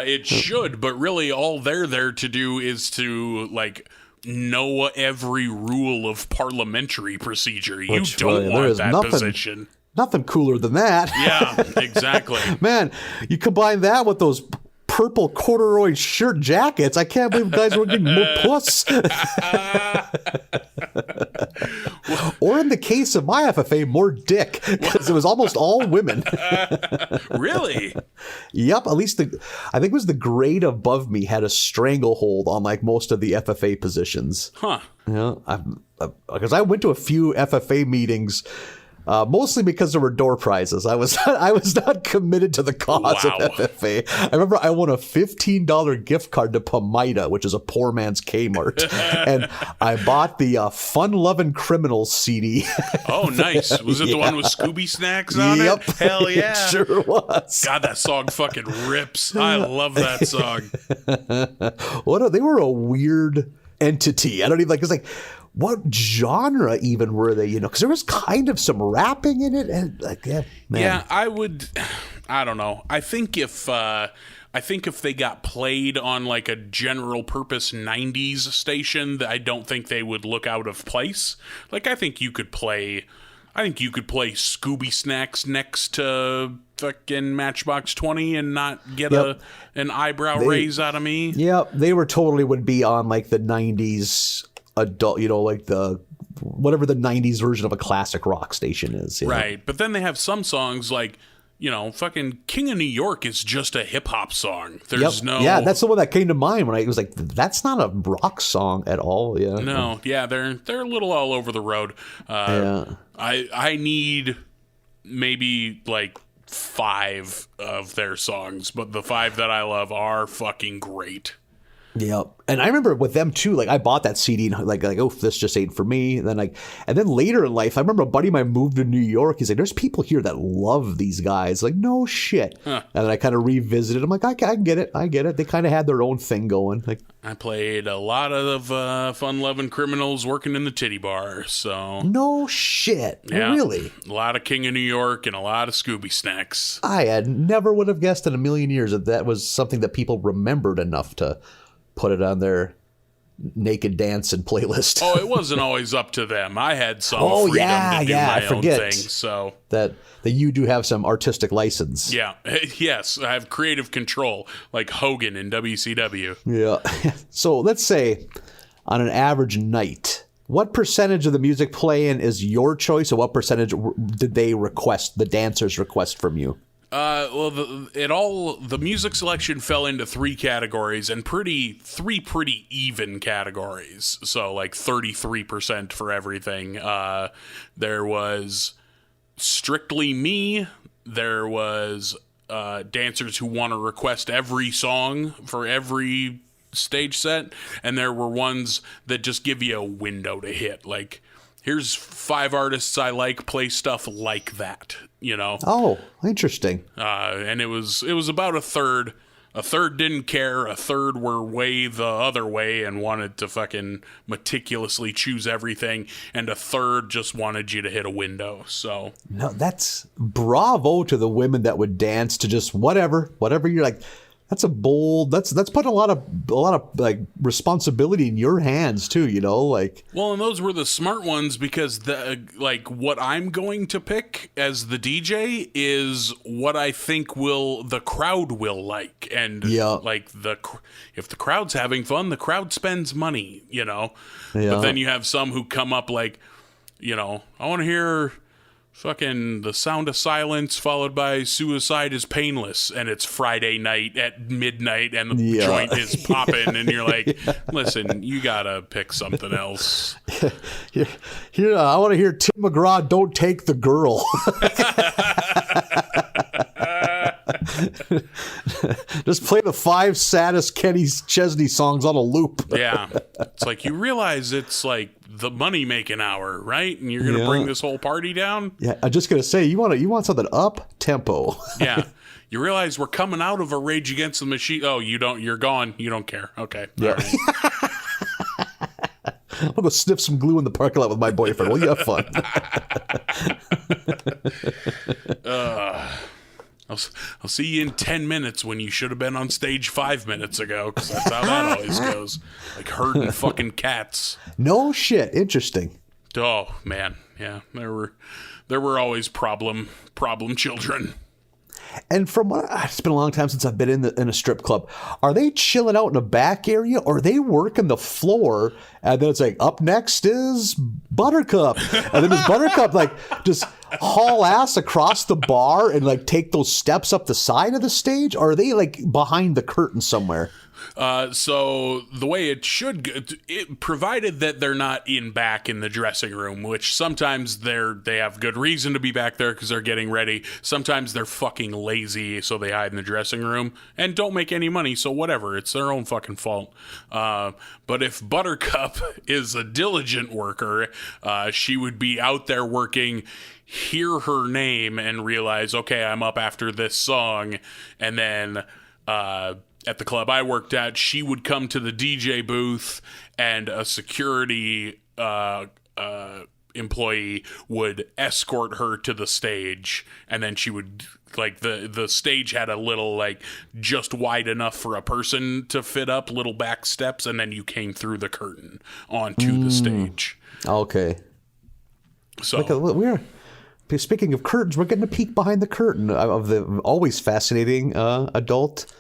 It should, but really all they're there to do is to, like, know every rule of parliamentary procedure. You don't want that position. Nothing cooler than that. Yeah, exactly. Man, you combine that with those purple corduroy shirt jackets. I can't believe guys were getting more puss. Or in the case of my FFA, more dick, because it was almost all women. Really? Yep. At least I think it was the grade above me had a stranglehold on like most of the FFA positions. Huh. Yeah. Because I went to a few FFA meetings. Mostly because there were door prizes. I was not committed to the cause of FFA. I remember I won a $15 gift card to Pomida, which is a poor man's Kmart, and I bought the Fun Lovin' Criminals CD. Oh, nice! Was it the one with Scooby Snacks on it? Hell yeah! It sure was. God, that song fucking rips. I love that song. They were a weird entity. I don't even it's like, what genre even were they? Because there was kind of some rapping in it, and man. Yeah, I don't know. I think if they got played on like a general purpose 90s station, I don't think they would look out of place. Like, I think you could play Scooby Snacks next to fucking Matchbox 20 and not get an eyebrow raise out of me. Yeah, they would be on like the 90s adult, like the whatever the 90s version of a classic rock station is. Right, but then they have some songs like, fucking King of New York is just a hip hop song. There's no... Yeah, that's the one that came to mind when I was like, that's not a rock song at all. Yeah. No, yeah, they're a little all over the road. I need maybe like 5 of their songs, but the 5 that I love are fucking great. Yep. And I remember with them too, like I bought that CD and like, oh, this just ain't for me. And then later in life, I remember a buddy of mine moved to New York. He's like, there's people here that love these guys. Like, no shit. Huh. And then I kind of revisited. I'm like, I get it. They kind of had their own thing going. Like, I played a lot of fun-loving criminals working in the titty bar. So no shit. Yeah, really? A lot of King of New York and a lot of Scooby Snacks. I had never would have guessed in a million years that was something that people remembered enough to put it on their naked dancing playlist. Oh, it wasn't always up to them. I had some freedom to do my own thing. So that you do have some artistic license. Yeah. Yes, I have creative control, like Hogan in WCW. Yeah. So let's say on an average night, what percentage of the music playing is your choice, or what percentage did the dancers request from you? Well, the music selection fell into 3 categories, and three pretty even categories. So like 33% for everything. There was strictly me. There was dancers who want to request every song for every stage set, and there were ones that just give you a window to hit. Like, here's 5 artists I like, play stuff like that, Oh, interesting. And it was about a third. A third didn't care. A third were way the other way and wanted to fucking meticulously choose everything. And a third just wanted you to hit a window. So no, that's bravo to the women that would dance to just whatever you're like. That's a bold. That's putting a lot of like responsibility in your hands too. Like. Well, and those were the smart ones, because what I'm going to pick as the DJ is what I think the crowd will like, and like if the crowd's having fun, the crowd spends money. Yeah. But then you have some who come up like, I want to hear fucking The Sound of Silence followed by Suicide is Painless, and it's Friday night at midnight and the joint is popping, and you're like, listen, you gotta pick something else. Here, I want to hear Tim McGraw, Don't Take the Girl. Just play the 5 saddest Kenny Chesney songs on a loop. Yeah. It's like, you realize it's like the money making hour, right? And you're gonna bring this whole party down. Yeah, I'm just gonna say, you want something up tempo. Yeah. You realize we're coming out of a Rage Against the Machine. Oh, you don't. You're gone. You don't care. Okay. Yeah. Right. I'll go sniff some glue in the parking lot with my boyfriend. Well, you have fun. I'll see you in 10 minutes when you should have been on stage 5 minutes ago, because that's how that always goes. Like herding fucking cats. No shit. Interesting. Oh, man. Yeah. There were always problem children. And from what it's been a long time since I've been in a strip club. Are they chilling out in the back area, or are they working the floor? And then it's like, up next is Buttercup, and then does Buttercup like just haul ass across the bar and like take those steps up the side of the stage, or are they like behind the curtain somewhere? So the way it should go, provided that they're not back in the dressing room, which sometimes they have good reason to be back there because they're getting ready. Sometimes they're fucking lazy, so they hide in the dressing room and don't make any money. So whatever, it's their own fucking fault. But if Buttercup is a diligent worker, she would be out there working, hear her name and realize, okay, I'm up after this song, and then at the club I worked at, she would come to the DJ booth, and a security employee would escort her to the stage, and then she would, like, the stage had a little, like, just wide enough for a person to fit up, little back steps, and then you came through the curtain onto the stage. Okay. So we're speaking of curtains, we're getting a peek behind the curtain of the always fascinating adult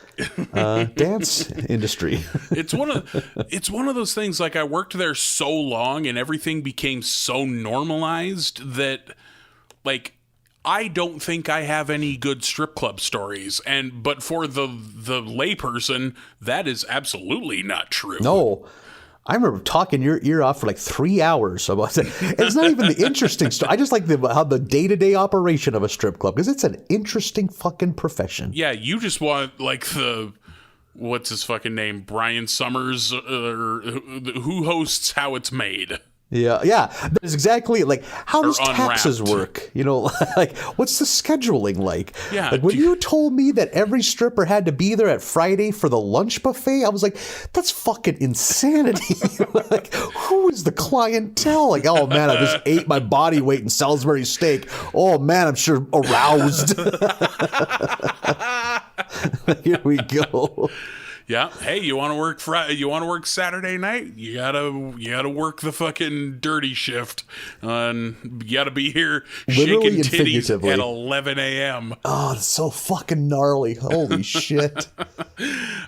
dance industry. It's one of those things, like, I worked there so long and everything became so normalized that, like, I don't think I have any good strip club stories, but for the layperson, that is absolutely not true. No. I remember talking your ear off for like 3 hours about it. It's not even the interesting story. I just like how the day-to-day operation of a strip club, because it's an interesting fucking profession. Yeah, you just want, like, what's his fucking name? Brian Summers, or who hosts How It's Made. Yeah, that's exactly it. Like, how does Unwrapped. taxes work? You know, like, what's the scheduling like? Yeah, like, when you told me that every stripper had to be there at Friday for the lunch buffet, I was like, that's fucking insanity. Like, who is the clientele? Like, oh man, I just ate my body weight in Salisbury steak. Oh man, I'm sure aroused. Here we go. Yeah. Hey, you want to work Friday? You want to work Saturday night? You gotta work the fucking dirty shift. You gotta be here Literally shaking and titties figuratively. at 11 a.m. Oh, that's so fucking gnarly. Holy shit.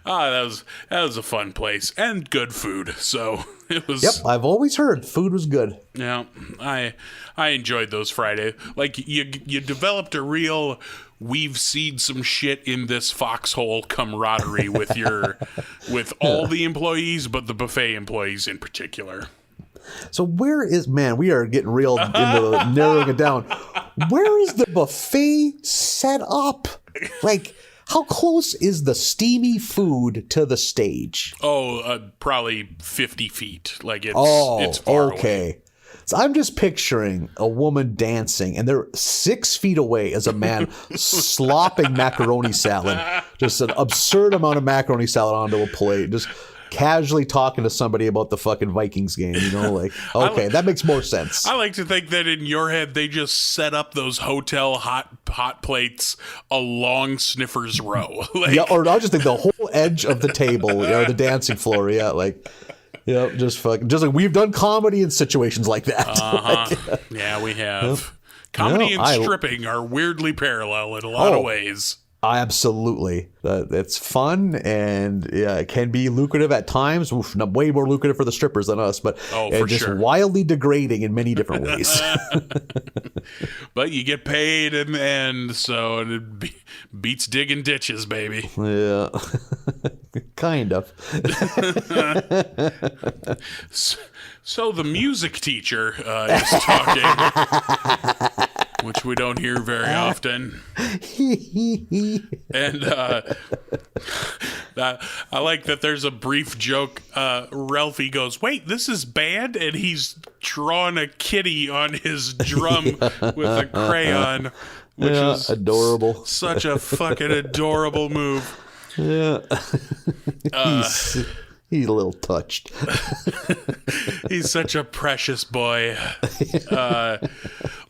That was a fun place and good food. So it was. Yep, I've always heard food was good. Yeah, I enjoyed those Friday. Like, you developed a real, we've seen some shit in this foxhole camaraderie with all the employees, but the buffet employees in particular. So we are getting real into narrowing it down. Where is the buffet set up? Like, how close is the steamy food to the stage? Oh, probably 50 feet. Like, it's far away. So I'm just picturing a woman dancing, and they're 6 feet away as a man slopping macaroni salad, just an absurd amount of macaroni salad onto a plate, just casually talking to somebody about the fucking Vikings game, you know, like, okay, that makes more sense. I like to think that in your head, they just set up those hotel hot plates along Sniffer's Row. Like, yeah, or I'll just think the whole edge of the table or the dancing floor, yeah, like... Yep, just like we've done comedy in situations like that. Uh-huh. Yeah, we have. Comedy and stripping are weirdly parallel in a lot of ways. Absolutely. It's fun, and yeah, it can be lucrative at times. Oof, way more lucrative for the strippers than us, but just wildly degrading in many different ways. But you get paid, and so it beats digging ditches, baby. Yeah. Kind of. So the music teacher is talking, which we don't hear very often. And I like that there's a brief joke. Ralphie goes, "Wait, this is band?" And he's drawing a kitty on his drum with a crayon, which is adorable. Such a fucking adorable move. Yeah. He's a little touched. He's such a precious boy.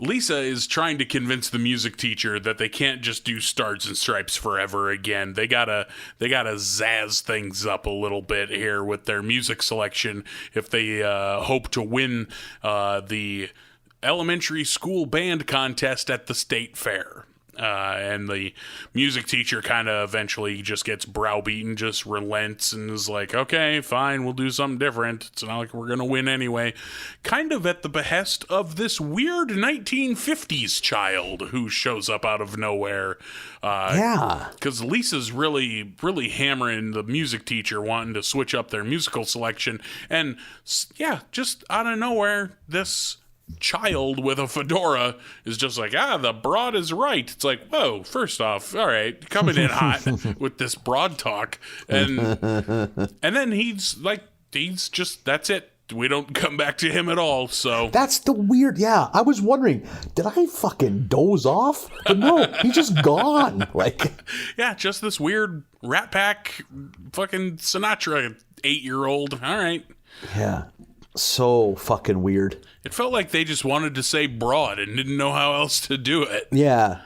Lisa is trying to convince the music teacher that they can't just do Stars and Stripes forever again. They gotta zazz things up a little bit here with their music selection if they hope to win the elementary school band contest at the state fair. And the music teacher kind of eventually just gets browbeaten, just relents, and is like, okay, fine, we'll do something different. It's not like we're going to win anyway. Kind of at the behest of this weird 1950s child who shows up out of nowhere. Yeah. Because Lisa's really, really hammering the music teacher, wanting to switch up their musical selection. And yeah, just out of nowhere, this child with a fedora is just like, the broad is right. It's like, whoa, first off, all right, coming in hot with this broad talk, and then he's just, that's it. we don't come back to him at all. So that's the weird. Yeah, I was wondering, did I fucking doze off? But no, he's just gone. Like, yeah, just this weird Rat Pack, fucking Sinatra 8-year-old. All right. Yeah, so fucking weird. It felt like they just wanted to say broad and didn't know how else to do it. Yeah.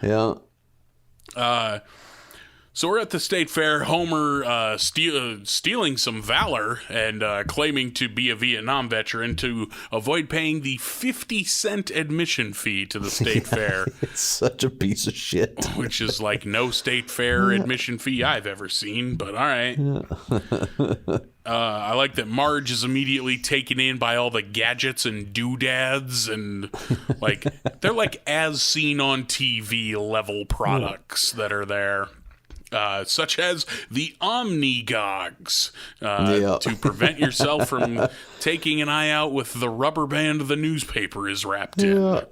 So we're at the state fair. Homer stealing some valor and claiming to be a Vietnam veteran to avoid paying the 50-cent admission fee to the state fair. It's such a piece of shit. Which is like no state fair admission fee I've ever seen, but all right. I like that Marge is immediately taken in by all the gadgets and doodads and like they're like as seen on TV level products that are there. Such as the Omnigogs, to prevent yourself from taking an eye out with the rubber band the newspaper is wrapped in. That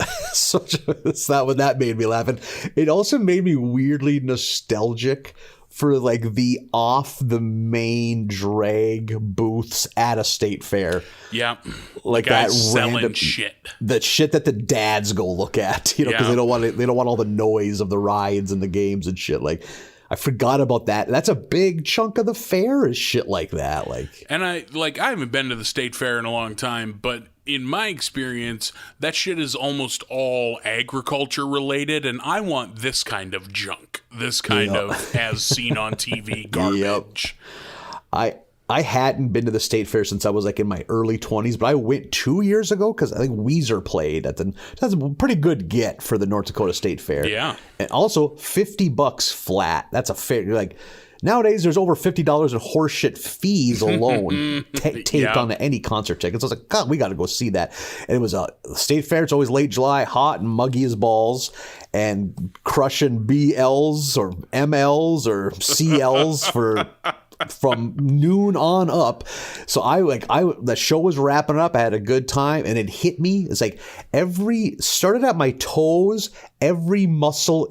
made me laugh. And it also made me weirdly nostalgic for like the off the main drag booths at a state fair. Yeah. Like guys that selling random shit. That shit that the dads go look at, because they don't want all the noise of the rides and the games and shit. Like, I forgot about that. That's a big chunk of the fair is shit like that. And I haven't been to the state fair in a long time, but in my experience, that shit is almost all agriculture related, and I want this kind of junk. This kind of as seen on TV garbage. I hadn't been to the state fair since I was like in my early 20s, but I went 2 years ago because I think Weezer played that's a pretty good get for the North Dakota State Fair. Yeah. And also $50 flat. That's a fair. Like nowadays there's over $50 in horseshit fees alone taped onto any concert tickets. I was like, God, we got to go see that. And it was a state fair. It's always late July, hot and muggy as balls, and crushing BLs or MLs or CLs from noon on up. So the show was wrapping up. I had a good time, and it hit me. It's like started at my toes, every muscle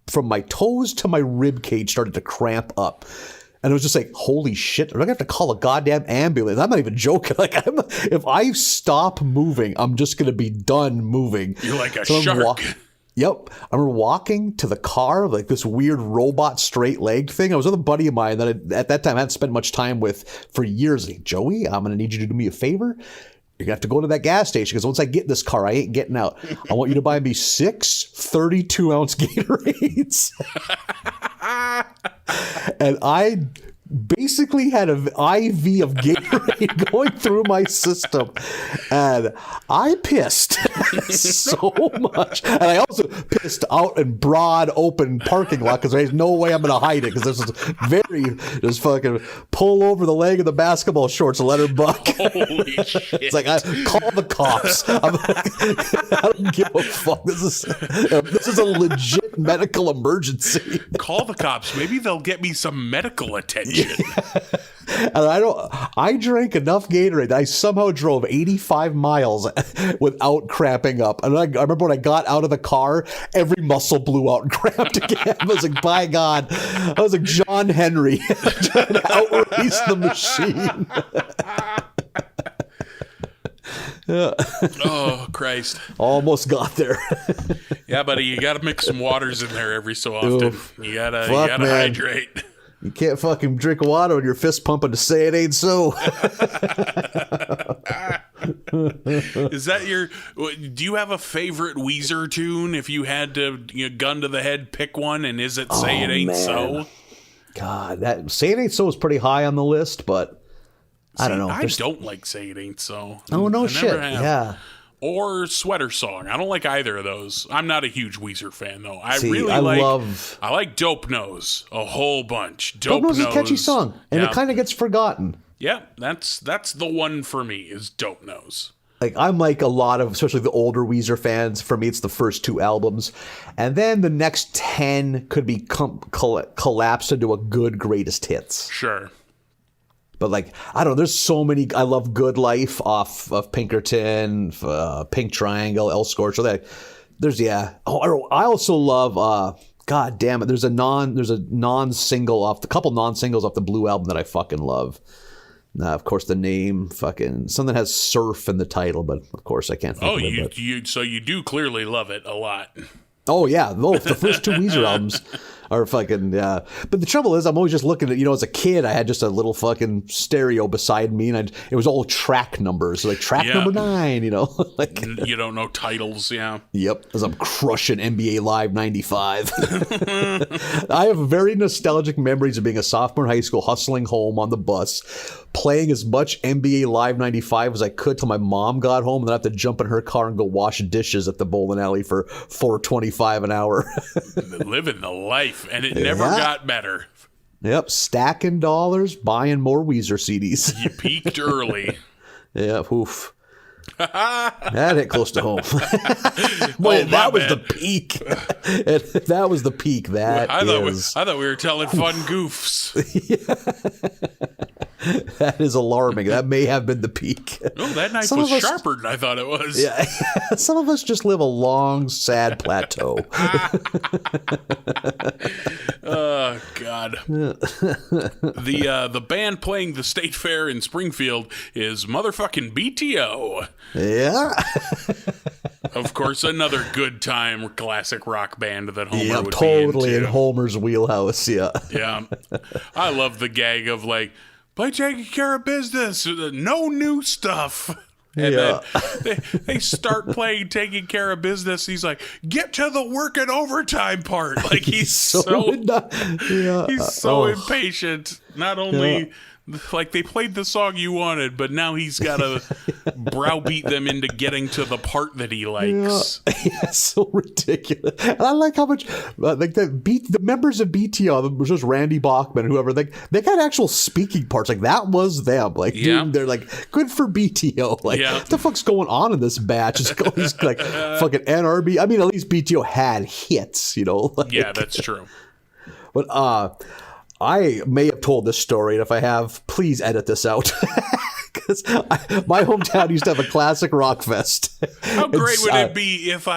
from my toes to my rib cage started to cramp up. And it was just like, holy shit, I'm gonna have to call a goddamn ambulance. I'm not even joking. Like, if I stop moving, I'm just gonna be done moving. You're like a shark. Yep. I remember walking to the car, like this weird robot straight-legged thing. I was with a buddy of mine that at that time I hadn't spent much time with for years. Like, Joey, I'm going to need you to do me a favor. You're going to have to go to that gas station because once I get in this car, I ain't getting out. I want you to buy me 6 32-ounce Gatorades. And I basically had an IV of Gatorade going through my system, and I pissed so much. And I also pissed out in broad open parking lot because there's no way I'm going to hide it because just fucking pull over the leg of the basketball shorts and let her buck. Holy shit. It's like, call the cops. I don't give a fuck. This is a legit medical emergency. Call the cops. Maybe they'll get me some medical attention. And I drank enough Gatorade that I somehow drove 85 miles without cramping up. And I remember when I got out of the car, every muscle blew out and cramped again. I was like, by God, I was like John Henry trying to outrace the machine. Oh, Christ. Almost got there. Yeah, buddy, you got to mix some waters in there every so often. Oof. You gotta man. hydrate. You can't fucking drink water when your fist pumping to say it ain't so. Is that do you have a favorite Weezer tune? If you had to, gun to the head, pick one, and is it Say It Ain't So? God, that Say It Ain't So is pretty high on the list, but I don't know. I don't like Say It Ain't So. Oh, no shit. Have. Yeah. Or Sweater Song. I don't like either of those. I'm not a huge Weezer fan, though. I like Dope Nose a whole bunch. Dope Nose is a catchy song, and it kind of gets forgotten. Yeah, that's the one for me is Dope Nose. Like, I'm like a lot of, especially the older Weezer fans. For me, it's the first 2 albums, and then the next 10 could be collapsed into a good greatest hits. Sure. But like, I don't know, there's so many. I love Good Life off of Pinkerton, Pink Triangle, El Scorcho. I also love, God damn it, there's a non-single off, the couple non-singles off the Blue album that I fucking love. Of course, the name fucking something has surf in the title, but of course I can't think of it. So you do clearly love it a lot. Oh yeah, the first 2 Weezer albums are fucking yeah. But the trouble is, I'm always just looking at, as a kid, I had just a little fucking stereo beside me, and it was all track numbers, like track number 9, like you don't know titles, yeah. Yep, as I'm crushing NBA Live '95. I have very nostalgic memories of being a sophomore in high school, hustling home on the bus, playing as much NBA Live '95 as I could till my mom got home, and then I have to jump in her car and go wash dishes at the bowling alley for $4.25 an hour. Living the life, and it never got better. Yep, stacking dollars, buying more Weezer CDs. You peaked early. Yeah, oof. That hit close to home. Boy, that was the peak. That was the peak. I thought we were telling fun goofs. That is alarming. That may have been the peak. Oh, that knife was sharper than I thought it was. Yeah, some of us just live a long, sad plateau. Oh God. The band playing the state fair in Springfield is motherfucking BTO. Yeah. Of course, another good time classic rock band that Homer would totally be into. In Homer's wheelhouse. Yeah. Yeah. I love the gag of like, by taking care of business, no new stuff. And then they start playing Taking Care of Business. He's like, get to the work and overtime part. Like he's so impatient. Not only like they played the song you wanted, but now he's got to browbeat them into getting to the part that he likes. Yeah, so ridiculous. And I like how much like the members of BTO, which was Randy Bachman, whoever, they got actual speaking parts. Like that was them. Like dude, they're like, good for BTO. Like what the fuck's going on in this batch? It's like fucking NRB. I mean, at least BTO had hits, Like, yeah, that's true. But I may have told this story, and if I have, please edit this out. Because my hometown used to have a classic rock fest. How great would it be if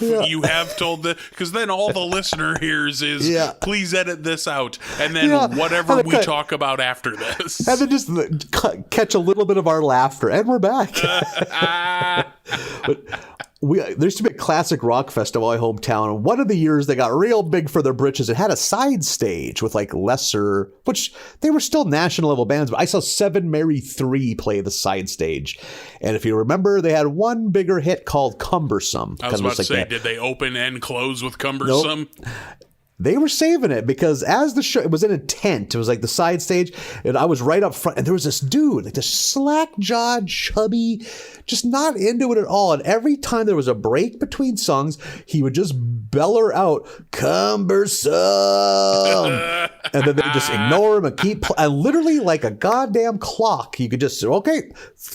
you have told the, because then all the listener hears is, please edit this out, and then whatever we talk about after this. And then just catch a little bit of our laughter, and we're back. But there used to be a classic rock festival in my hometown, and one of the years they got real big for their britches. It had a side stage with like lesser, which they were still national level bands, but I saw Seven Mary 3 play the side stage. And if you remember, they had one bigger hit called Cumbersome. I was about to say, did they open and close with Cumbersome? Nope. They were saving it because as the show, it was in a tent. It was like the side stage, and I was right up front. And there was this dude, like this slack-jawed, chubby, just not into it at all. And every time there was a break between songs, he would just beller out, "Cumbersome," and then they just ignore him and keep. And literally, like a goddamn clock, you could just okay,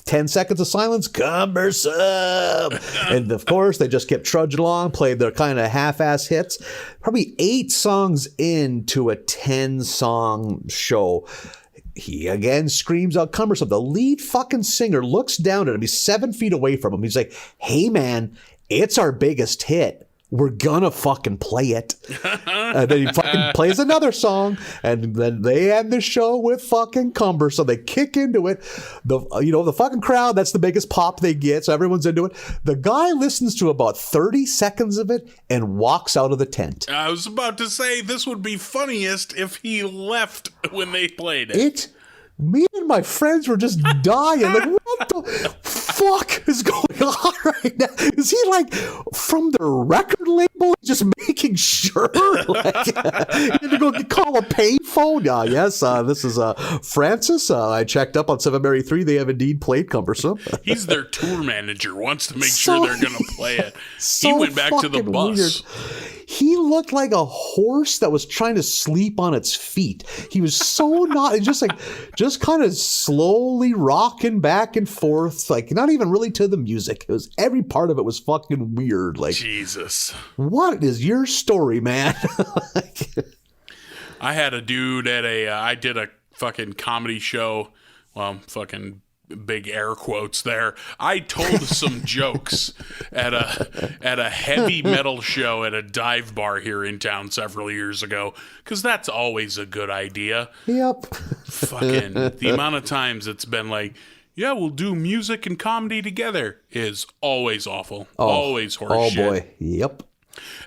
10 seconds of silence, "Cumbersome," and of course they just kept trudging along, played their kind of half-ass hits. Probably 8 songs into a 10-song show, he again screams out "Cumbersome." The lead fucking singer looks down at him. He's 7 feet away from him. He's like, "Hey man, it's our biggest hit. We're gonna fucking play it." And then he fucking plays another song, and then they end the show with fucking "Cumbersome." They kick into it. The fucking crowd, that's the biggest pop they get, so everyone's into it. The guy listens to about 30 seconds of it and walks out of the tent. I was about to say this would be funniest if he left when they played it. Me and my friends were just dying. Like, what the fuck is going on right now? Is he like from the record label just making sure? Like, you had to go call a payphone? Yes, this is Francis. I checked up on Seven Mary 3. They have indeed played Cumbersome. He's their tour manager, wants to make sure they're going to play it. He went back to the bus. Weird. He looked like a horse that was trying to sleep on its feet. He was so just kind of slowly rocking back and forth, like not even really to the music. It was every part of it was fucking weird. Like, Jesus, what is your story, man? I had a dude at I did a fucking comedy show. Well, fucking big air quotes there. I told some jokes at a heavy metal show at a dive bar here in town several years ago, because that's always a good idea. Yep. Fucking the amount of times it's been like, yeah, we'll do music and comedy together is always awful. Always horseshit. Oh boy. Yep.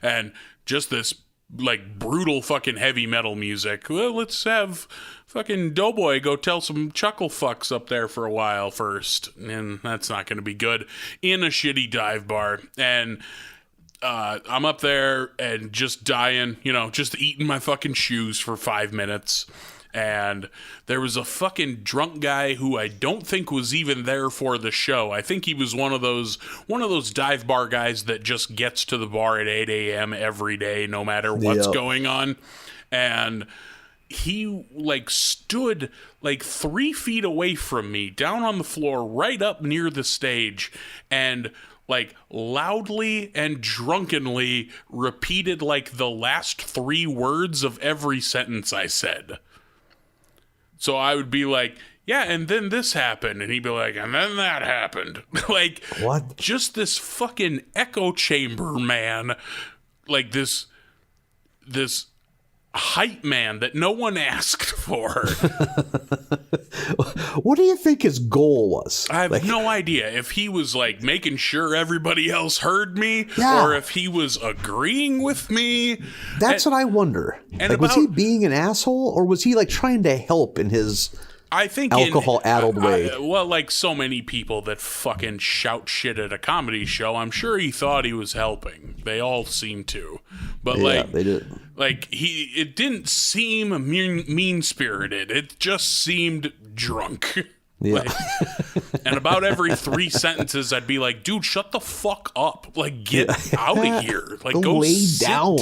And just this like brutal fucking heavy metal music. Well, let's have fucking Doughboy go tell some chuckle fucks up there for a while first. And that's not going to be good in a shitty dive bar. And I'm up there and just dying, just eating my fucking shoes for 5 minutes. And there was a fucking drunk guy who I don't think was even there for the show. I think he was one of those dive bar guys that just gets to the bar at 8 a.m. every day, no matter what's going on. And he stood 3 feet away from me, down on the floor, right up near the stage, and loudly and drunkenly repeated the last 3 words of every sentence I said. So I would be like, yeah, and then this happened. And he'd be like, and then that happened. What? Just this fucking echo chamber, man. This hype man that no one asked for. What do you think his goal was? I have no idea if he was making sure everybody else heard me, or if he was agreeing with me. That's what I wonder. And was he being an asshole, or was he trying to help in his alcohol-addled way? Like so many people that fucking shout shit at a comedy show, I'm sure he thought he was helping. They all seem to. But they did. It didn't seem mean-spirited. It just seemed drunk. Yeah. And about every 3 sentences, I'd be like, dude, shut the fuck up. Get out of here. Go lay sit down.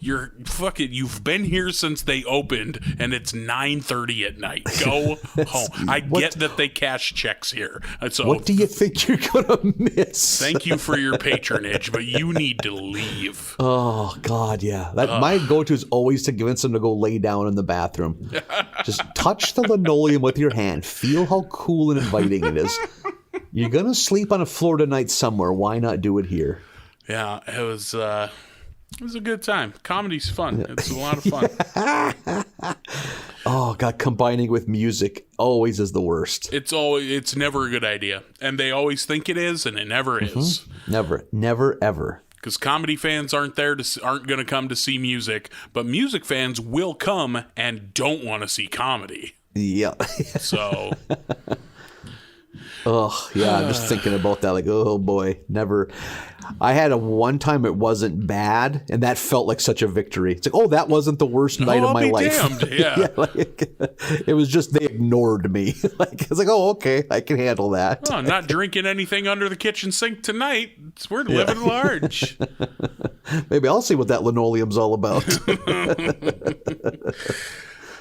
You've been here since they opened, and it's 9:30 at night. Go home. I get that they cash checks here. So what do you think you're going to miss? Thank you for your patronage, but you need to leave. Oh, God, yeah. My go-to is always to convince them to go lay down in the bathroom. Just touch the linoleum with your hand. Feel how cool and inviting it is. You're going to sleep on a Florida night somewhere. Why not do it here? Yeah, it was a good time. Comedy's fun. It's a lot of fun. Oh, God, combining with music always is the worst. It's never a good idea. And they always think it is, and it never is. Never, ever. Because comedy fans aren't going to come to see music, but music fans will come and don't want to see comedy. Yeah. So. Oh, yeah. I'm just thinking about that. Oh, boy. Never. I had one time it wasn't bad, and that felt like such a victory. It's that wasn't the worst night of my life. Damned. Yeah. It was just they ignored me. It's okay, I can handle that. Oh, not drinking anything under the kitchen sink tonight. We're living large. Maybe I'll see what that linoleum's all about.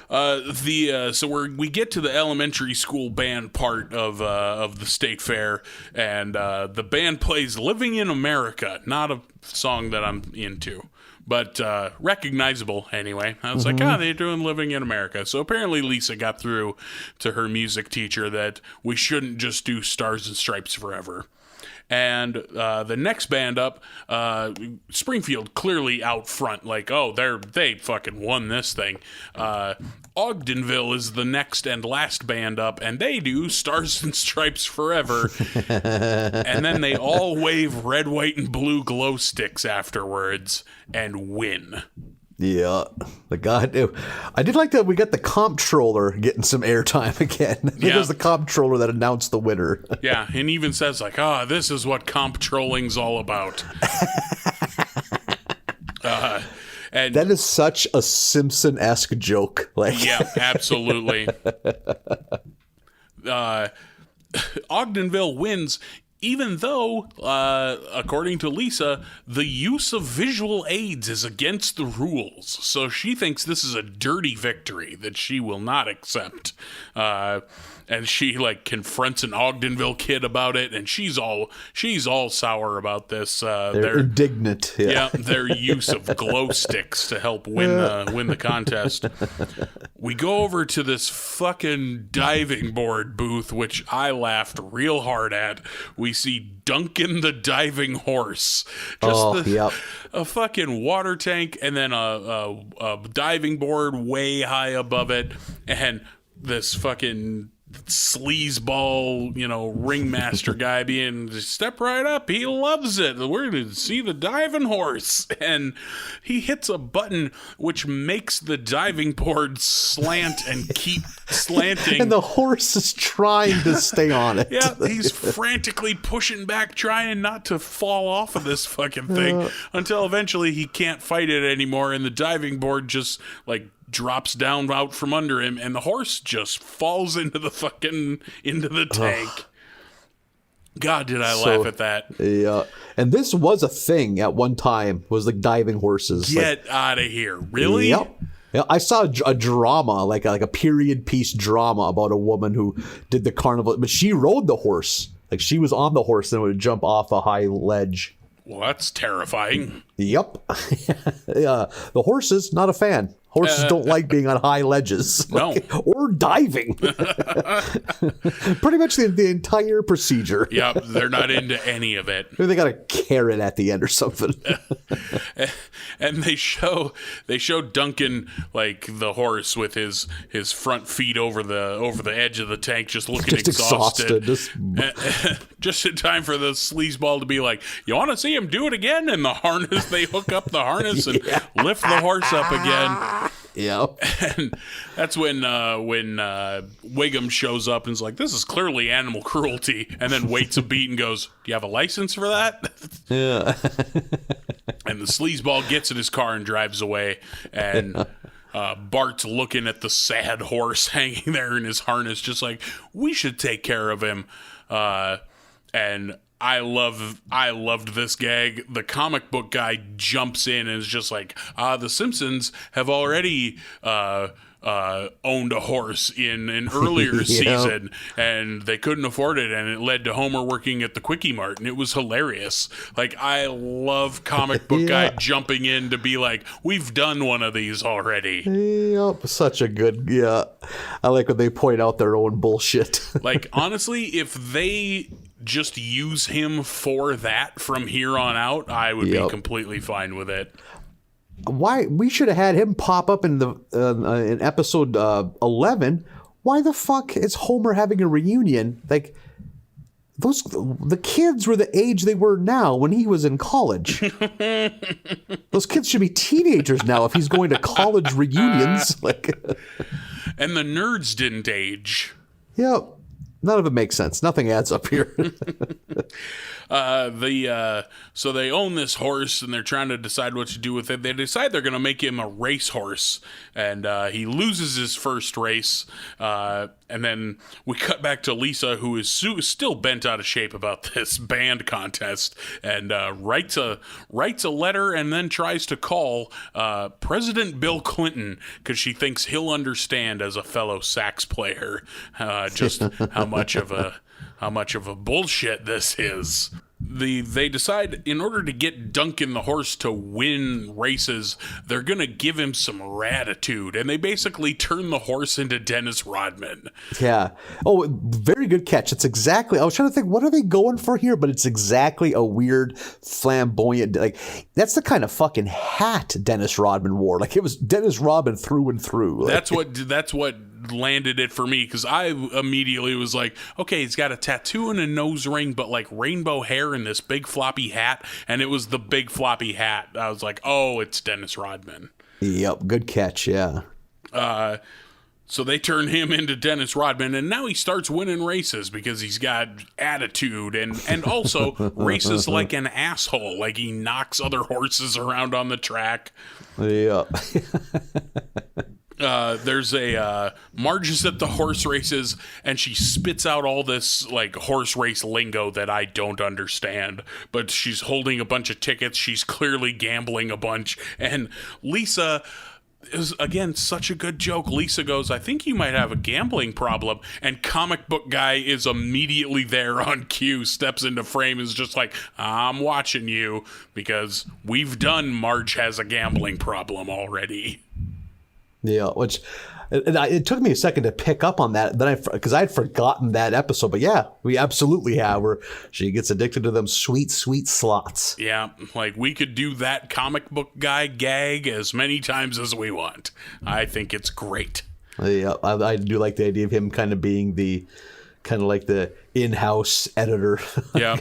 So we get to the elementary school band part of the state fair, and the band plays "Living in America," not a song that I'm into, but recognizable anyway. I was like, they're doing "Living in America." So apparently Lisa got through to her music teacher that we shouldn't just do "Stars and Stripes" forever. And the next band up, Springfield clearly out front, they fucking won this thing. Ogdenville is the next and last band up, and they do Stars and Stripes Forever. And then they all wave red, white, and blue glow sticks afterwards and win. Yeah, I did like that we got the comptroller getting some airtime again. I think it was the comptroller that announced the winner. Yeah, and even says this is what comptrolling's all about. And that is such a Simpson-esque joke. Yeah, absolutely. Ogdenville wins, even though, according to Lisa, the use of visual aids is against the rules. So she thinks this is a dirty victory that she will not accept. and she like confronts an Ogdenville kid about it, and she's all sour about this. They're indignant. Yeah, their use of glow sticks to help win the contest. We go over to this fucking diving board booth, which I laughed real hard at. We see Duncan the diving horse. A fucking water tank, and then a diving board way high above it, and this fucking sleazeball, ringmaster guy being, step right up, he loves it, we're going to see the diving horse, and he hits a button which makes the diving board slant and keep slanting, and the horse is trying to stay on it. Yeah, he's frantically pushing back, trying not to fall off of this fucking thing, until eventually he can't fight it anymore, and the diving board just like drops down out from under him, and the horse just falls into the tank. God, did I laugh at that. Yeah. And this was a thing at one time, was like diving horses. Get out of here. Really? Yep. Yeah, I saw a drama, like a period piece drama about a woman who did the carnival, but she rode the horse. Like she was on the horse and would jump off a high ledge. Well, that's terrifying. Yep. The horses, not a fan. Horses don't like being on high ledges. No. Or diving. Pretty much the entire procedure. Yep, they're not into any of it. Maybe they got a carrot at the end or something. And they show Duncan, like the horse, with his front feet over the edge of the tank, just looking exhausted. Just in time for the sleazeball to be like, you want to see him do it again? And the harness, they hook up the harness and lift the horse up again. Yeah. And that's when Wiggum shows up and is like, this is clearly animal cruelty, and then waits a beat and goes, do you have a license for that? Yeah. And the sleazeball gets in his car and drives away, and Bart's looking at the sad horse hanging there in his harness, just like, we should take care of him. And I loved this gag. The comic book guy jumps in and is just like, the Simpsons have already owned a horse in an earlier season, and they couldn't afford it, and it led to Homer working at the Quickie Mart, and it was hilarious. Like, I love comic book guy jumping in to be like, we've done one of these already. Yep, such a good, I like when they point out their own bullshit. Like, honestly, if they just use him for that from here on out, I would be completely fine with it. Why we should have had him pop up in the in episode 11. Why the fuck is Homer having a reunion? Like the kids were the age they were now when he was in college. Those kids should be teenagers now if he's going to college reunions. And the nerds didn't age. Yep. None of it makes sense. Nothing adds up here. So they own this horse, and they're trying to decide what to do with it. They decide they're going to make him a racehorse, and he loses his first race. And then we cut back to Lisa, who is still bent out of shape about this band contest, and writes a letter and then tries to call President Bill Clinton because she thinks he'll understand as a fellow sax player just how much of a bullshit this is. They decide, in order to get Duncan the horse to win races, they're going to give him some ratitude, and they basically turn the horse into Dennis Rodman. Yeah. Oh, very good catch. It's exactly, I was trying to think, what are they going for here? But it's exactly a weird, flamboyant, like, that's the kind of fucking hat Dennis Rodman wore. Like, it was Dennis Rodman through and through. Like, that's what landed it for me, because I immediately was like, okay, he's got a tattoo and a nose ring, but like rainbow hair and this big floppy hat, and it was the big floppy hat. I was like, oh, it's Dennis Rodman. Yep, good catch. Yeah. So they turn him into Dennis Rodman, and now he starts winning races because he's got attitude and also races like an asshole. Like, he knocks other horses around on the track. Yeah. There's Marge is at the horse races, and she spits out all this like horse race lingo that I don't understand, but she's holding a bunch of tickets. She's clearly gambling a bunch, and Lisa is, again, such a good joke. Lisa goes, I think you might have a gambling problem. And comic book guy is immediately there on cue, steps into frame, is just like, I'm watching you because we've done Marge has a gambling problem already. Yeah, which it took me a second to pick up on that, because I had forgotten that episode. But yeah, we absolutely have, where she gets addicted to them sweet, sweet slots. Yeah, like we could do that comic book guy gag as many times as we want. I think it's great. Yeah, I do like the idea of him kind of being the in-house editor. Yeah.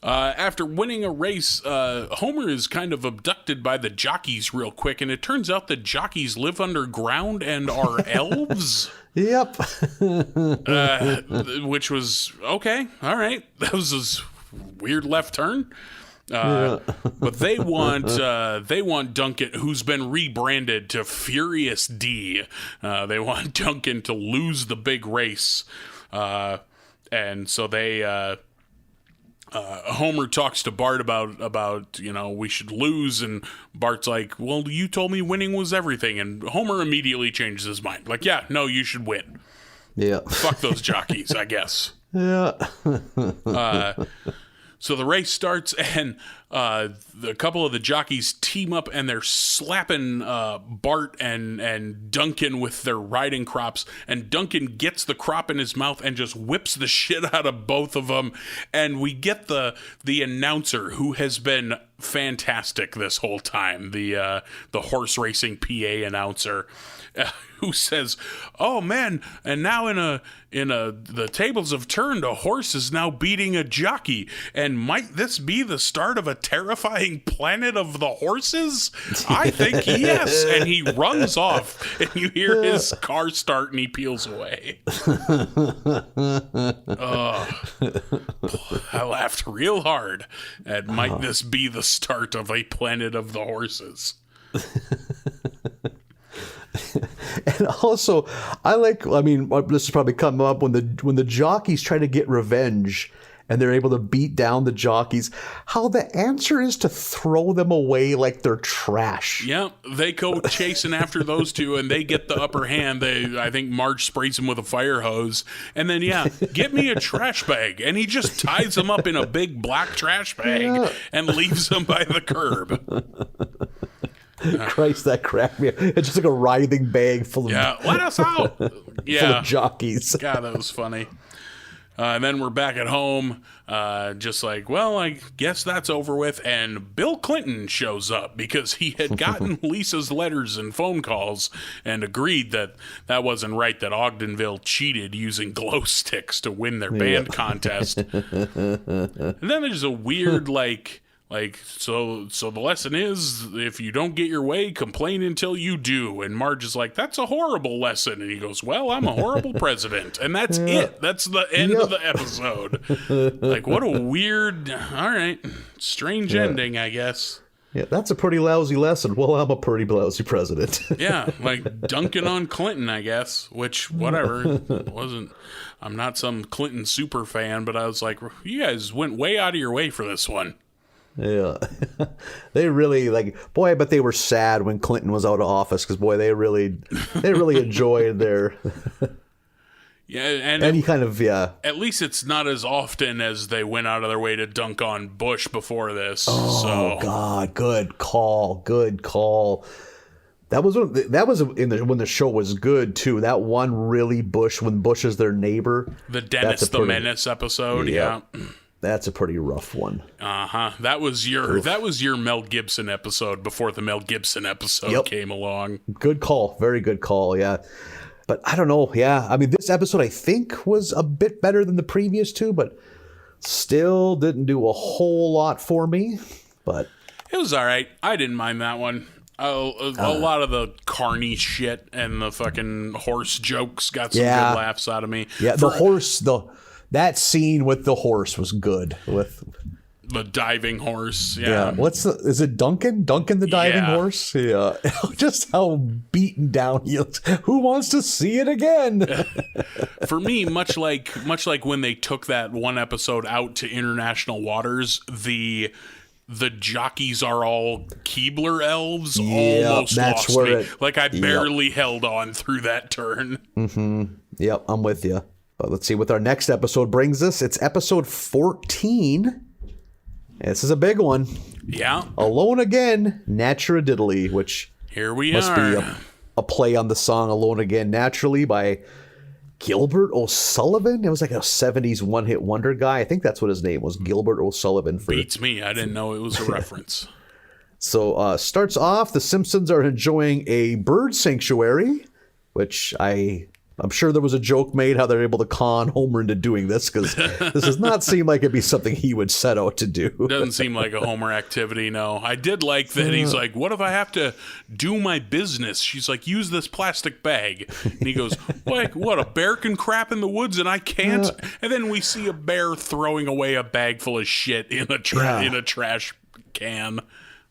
After winning a race, Homer is kind of abducted by the jockeys real quick, and it turns out the jockeys live underground and are elves. Yep. Which was, okay, all right. That was a weird left turn. But they want Duncan, who's been rebranded to Furious D. They want Duncan to lose the big race. And so they... Homer talks to Bart about we should lose, and Bart's like, well, you told me winning was everything, and Homer immediately changes his mind. Like, yeah, no, you should win. Yeah. Fuck those jockeys, I guess. Yeah. So the race starts, and a couple of the jockeys team up, and they're slapping Bart and Duncan with their riding crops, and Duncan gets the crop in his mouth and just whips the shit out of both of them, and we get the announcer, who has been fantastic this whole time, the horse racing PA announcer, who says, "Oh man, and now the tables have turned. A horse is now beating a jockey, and might this be the start of a terrifying planet of the horses? I think yes." And he runs off, and you hear his car start, and he peels away. I laughed real hard at might this be the start of a planet of the horses. And also, this has probably come up when the jockeys try to get revenge and they're able to beat down the jockeys, how the answer is to throw them away like they're trash. Yeah, they go chasing after those two, and they get the upper hand. I think Marge sprays them with a fire hose, and then, get me a trash bag. And he just ties them up in a big black trash bag and leaves them by the curb. Christ, that cracked me up. It's just like a writhing bag full of let us out. full of jockeys. God, that was funny. And then we're back at home, just like, well, I guess that's over with. And Bill Clinton shows up because he had gotten Lisa's letters and phone calls and agreed that wasn't right, that Ogdenville cheated using glow sticks to win their band contest. And then there's a weird, so the lesson is, if you don't get your way, complain until you do. And Marge is like, that's a horrible lesson. And he goes, well, I'm a horrible president. And that's it. That's the end of the episode. Like, what a weird, all right, strange ending, I guess. Yeah, that's a pretty lousy lesson. Well, I'm a pretty lousy president. Yeah, like dunking on Clinton, I guess, which, whatever, I'm not some Clinton super fan, but I was like, you guys went way out of your way for this one. Yeah, they really but they were sad when Clinton was out of office, because boy, they really enjoyed their. Yeah, and he kind of At least it's not as often as they went out of their way to dunk on Bush before this. Oh God, good call. That was when the show was good too. That one really when Bush is their neighbor. The Dennis the Menace episode. Yeah. That's a pretty rough one. That was your Mel Gibson episode before the Mel Gibson episode came along. Good call. Very good call. Yeah. But I don't know. Yeah. I mean, this episode I think was a bit better than the previous two, but still didn't do a whole lot for me. But it was all right. I didn't mind that one. A lot of the carny shit and the fucking horse jokes got some good laughs out of me. Yeah. That scene with the horse was good. With the diving horse. Yeah. Is it Duncan? Duncan the diving horse? Yeah. Just how beaten down he looks. Who wants to see it again? For me, much like when they took that one episode out to international waters, the the jockeys are all Keebler elves Yep, that's lost where me. Like I barely held on through that turn. Mm-hmm. Yep, I'm with you. But let's see what our next episode brings us. It's episode 14. This is a big one. Yeah. Alone Again, Naturally, which here we must are. be a play on the song Alone Again Naturally by Gilbert O'Sullivan. It was like a 70s one-hit wonder guy. I think that's what his name was, Gilbert O'Sullivan. Beats me. I didn't know it was a reference. So starts off, the Simpsons are enjoying a bird sanctuary, which I'm sure there was a joke made how they're able to con Homer into doing this, because this does not seem like it'd be something he would set out to do. Doesn't seem like a Homer activity, no. I did like that he's like, what if I have to do my business? She's like, use this plastic bag. And he goes, like, what, a bear can crap in the woods and I can't? And then we see a bear throwing away a bag full of shit in a trash can,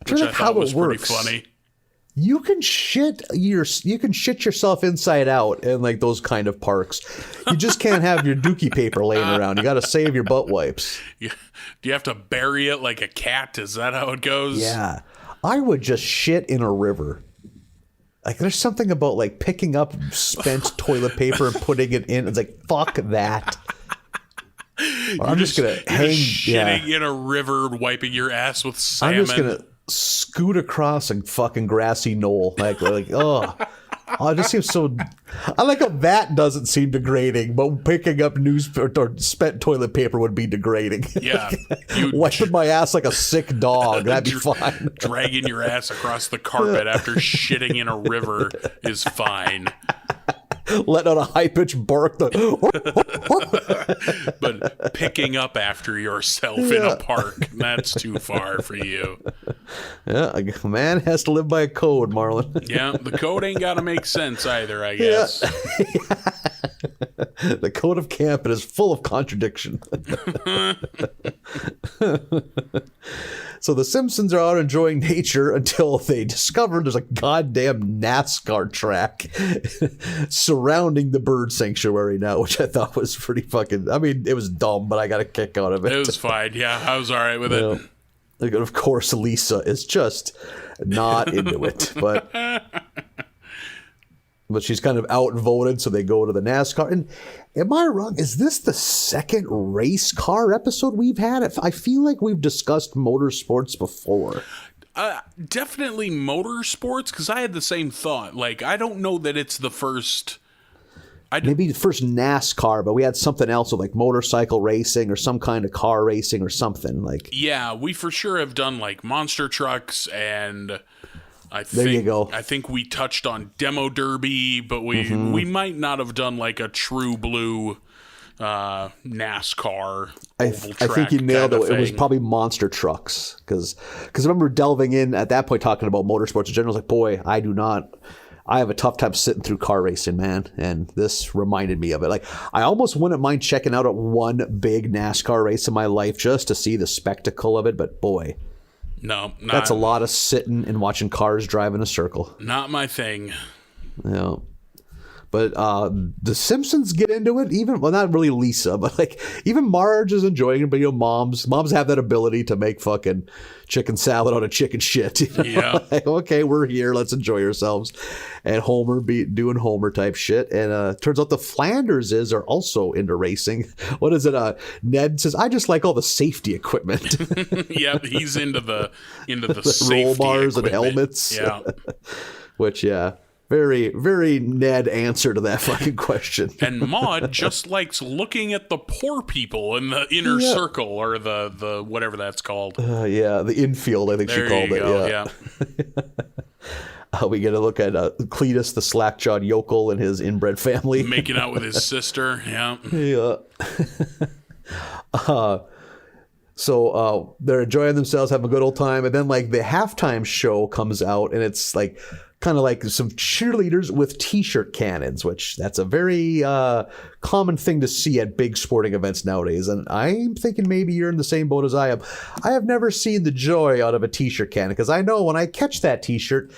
which I thought was pretty funny. You can shit yourself inside out in like those kind of parks. You just can't have your dookie paper laying around. You got to save your butt wipes. Do you have to bury it like a cat? Is that how it goes? Yeah. I would just shit in a river. Like there's something about like picking up spent toilet paper and putting it in. It's like, fuck that. I'm just going to hang. Shitting in a river, wiping your ass with salmon. I'm just going to scoot across a fucking grassy knoll. Like oh, it just seems so. I like how that doesn't seem degrading, but picking up or spent toilet paper would be degrading. Yeah, wiping my ass like a sick dog, that'd be fine. Dragging your ass across the carpet after shitting in a river is fine. Letting out a high-pitched bark. But picking up after yourself in a park, that's too far for you. Yeah, a man has to live by a code, Marlin. Yeah, the code ain't got to make sense either, I guess. The code of camp is full of contradiction. So the Simpsons are out enjoying nature until they discover there's a goddamn NASCAR track surrounding the bird sanctuary now, which I thought was pretty fucking... I mean, it was dumb, but I got a kick out of it. It was fine. Yeah, I was all right with it. Like, of course, Lisa is just not into it, but she's kind of outvoted, so they go to the NASCAR. And am I wrong? Is this the second race car episode we've had? I feel like we've discussed motorsports before. Definitely motorsports, because I had the same thought. Like, I don't know that it's the first... Maybe the first NASCAR, but we had something else with like motorcycle racing or some kind of car racing or something. Like, yeah, we for sure have done like monster trucks, and there you go. I think we touched on demo derby, but we might not have done like a true blue NASCAR oval track. I think you nailed it. It was probably monster trucks, because I remember delving in at that point talking about motorsports in general. I was like, boy, I have a tough time sitting through car racing, man. And this reminded me of it. Like, I almost wouldn't mind checking out one big NASCAR race in my life just to see the spectacle of it. But boy, that's a lot of sitting and watching cars drive in a circle. Not my thing. Yeah. But the Simpsons get into it. Not really Lisa, but like even Marge is enjoying it. But moms have that ability to make fucking chicken salad out of chicken shit. Yeah. Like, okay, we're here. Let's enjoy ourselves. And Homer doing Homer type shit. And turns out the Flanderses are also into racing. What is it? Ned says, "I just like all the safety equipment." Yeah, he's into the safety roll bars equipment. and helmets. Yeah. Which, yeah. Very, very Ned answer to that fucking question. And Maude just likes looking at the poor people in the inner circle, or the whatever that's called. The infield, I think she called it. Yeah. We get a look at Cletus, the slack-jawed yokel, and his inbred family. Making out with his sister, yeah. Yeah. So they're enjoying themselves, having a good old time. And then, like, the halftime show comes out, and it's, like, kind of like some cheerleaders with T-shirt cannons, which that's a very common thing to see at big sporting events nowadays. And I'm thinking maybe you're in the same boat as I am. I have never seen the joy out of a T-shirt cannon, because I know when I catch that T-shirt,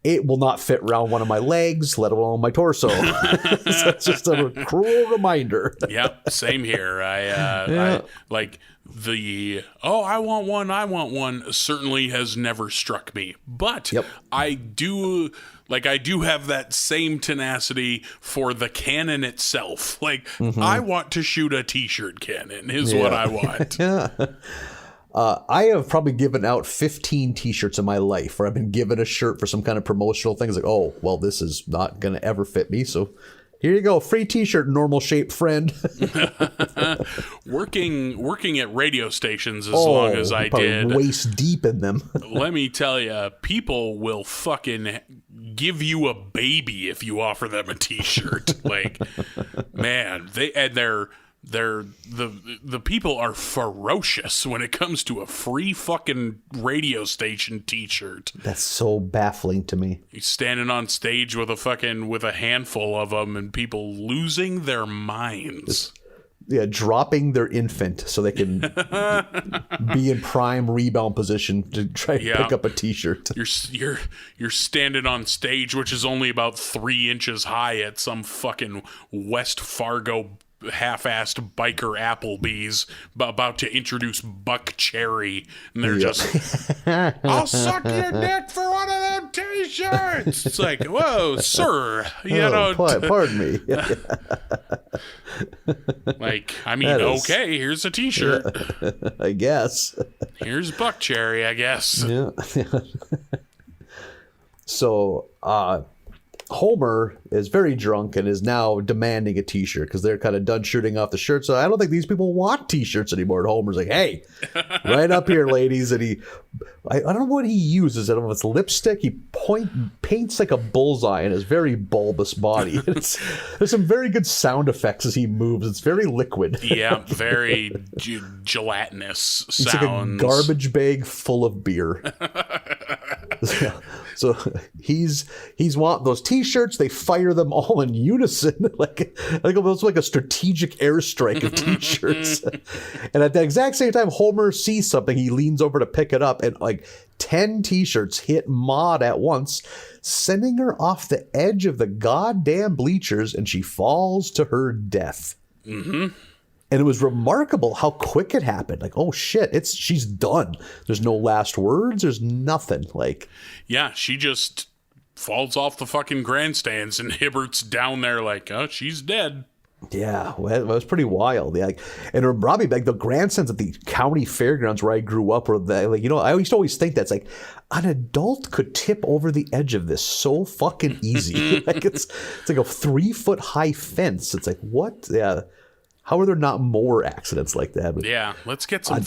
it will not fit around one of my legs, let alone my torso. So it's just a cruel reminder. Yep, same here. I like the I want one certainly has never struck me, but I do have that same tenacity for the cannon itself. Like I want to shoot a t-shirt cannon is what I want. I have probably given out 15 t-shirts in my life where I've been given a shirt for some kind of promotional thing. It's like, oh, well, this is not going to ever fit me. So here you go. Free t-shirt, normal shape friend. Working at radio stations as long as I did. Waist deep in them. Let me tell you, people will fucking give you a baby if you offer them a t-shirt. Like, man, the people are ferocious when it comes to a free fucking radio station t-shirt. That's so baffling to me. You're standing on stage with a handful of them and people losing their minds. Dropping their infant so they can be in prime rebound position to try to pick up a t-shirt. You're standing on stage, which is only about 3 inches high at some fucking West Fargo half-assed biker Applebee's about to introduce Buck Cherry, and they're just, I'll suck your dick for one of them t-shirts. It's like, whoa, sir, pardon me. Like, I mean, okay, here's a t-shirt. I guess. Here's Buck Cherry, I guess. Yeah. So, Homer is very drunk and is now demanding a t-shirt because they're kind of done shooting off the shirt. So I don't think these people want t-shirts anymore. And Homer's like, hey, right up here, ladies. And I don't know what he uses. I don't know if it's lipstick. He paints like a bullseye in his very bulbous body. There's some very good sound effects as he moves. It's very liquid. Yeah, very gelatinous sounds. It's like a garbage bag full of beer. So he's want those t-shirts. They fire them all in unison, like it was like a strategic airstrike of t-shirts. And at the exact same time, Homer sees something. He leans over to pick it up, and like 10 t-shirts hit Maude at once, sending her off the edge of the goddamn bleachers, and she falls to her death. Mm-hmm. And it was remarkable how quick it happened. Like, oh shit, she's done. There's no last words. There's nothing. Like, yeah, she just falls off the fucking grandstands, and Hibbert's down there like, oh, she's dead. Yeah, well, it was pretty wild. Yeah, and Robbie, like the grandstands at the county fairgrounds where I grew up, were I used to always think that's like an adult could tip over the edge of this so fucking easy. Like it's like a 3-foot high fence. It's like, what? Yeah. How are there not more accidents like that? Yeah, let's get some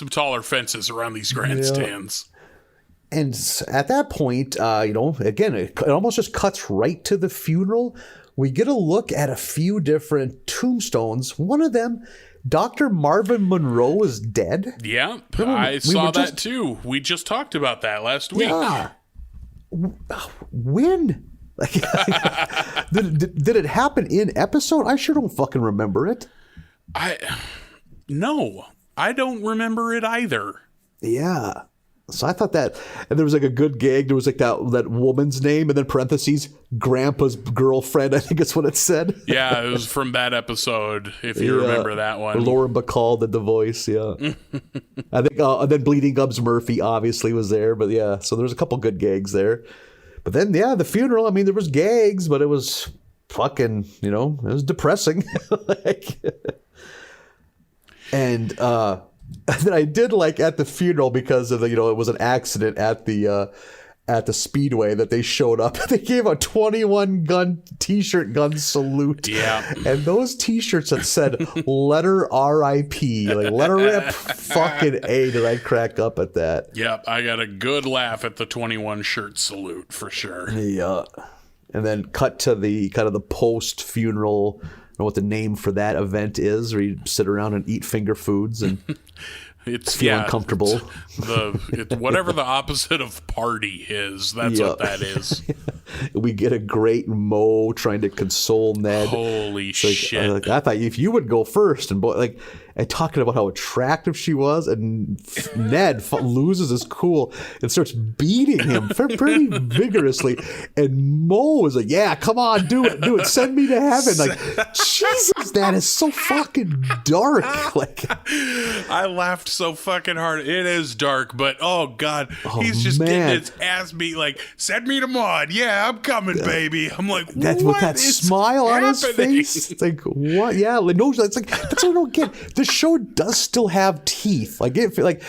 taller fences around these grandstands. Yeah. And at that point, again, it almost just cuts right to the funeral. We get a look at a few different tombstones. One of them, Dr. Marvin Monroe, is dead. Yeah, I saw that too. We just talked about that last week. Yeah. When? Like, did it happen in episode? I sure don't fucking remember it. No, I don't remember it either. Yeah. So I thought that, and there was like a good gag. There was like that woman's name, and then parentheses, Grandpa's girlfriend. I think that's what it said. Yeah, it was from that episode, if you remember that one. Lauren Bacall did the voice. Yeah, I think. And then Bleeding Gums Murphy obviously was there, but yeah. So there's a couple good gags there. But then, yeah, the funeral. I mean, there was gags, but it was fucking, it was depressing. And then I did like at the funeral because of it was an accident at the speedway that they showed up. They gave a 21 gun t-shirt gun salute. Yeah. And those t-shirts that said letter R.I.P. like letter rip fucking A, did I crack up at that. Yep, I got a good laugh at the 21 shirt salute for sure. Yeah. And then cut to the kind of the post funeral. I don't know what the name for that event is, where you sit around and eat finger foods and feel uncomfortable. It's whatever the opposite of party is. That's what that is. We get a great Maude trying to console Ned. Holy shit. I thought if you would go first, and talking about how attractive she was, and Ned loses his cool and starts beating him pretty vigorously, and Mo is like, yeah, come on, do it, send me to heaven. Like, Jesus, that is so fucking dark. Like, I laughed so fucking hard. It is dark, but oh god, he's just getting his ass beat. Like, send me to Maude. Yeah, I'm coming, baby. I'm like, that's with that smile on his face. It's like, what? Yeah, no, it's like, that's what I don't get. The show does still have teeth. Like, it's like,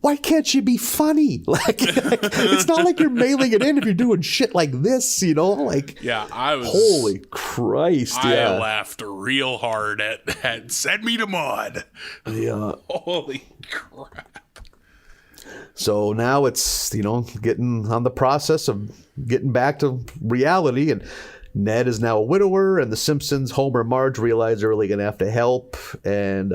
why can't you be funny? Like, it's not like you're mailing it in if you're doing shit like this, you know? Like, yeah, holy Christ, yeah. I laughed real hard at send me to Maude. Yeah. Holy crap. So now it's, getting on the process of getting back to reality, and Ned is now a widower, and the Simpsons, Homer and Marge, realize they're really going to have to help. And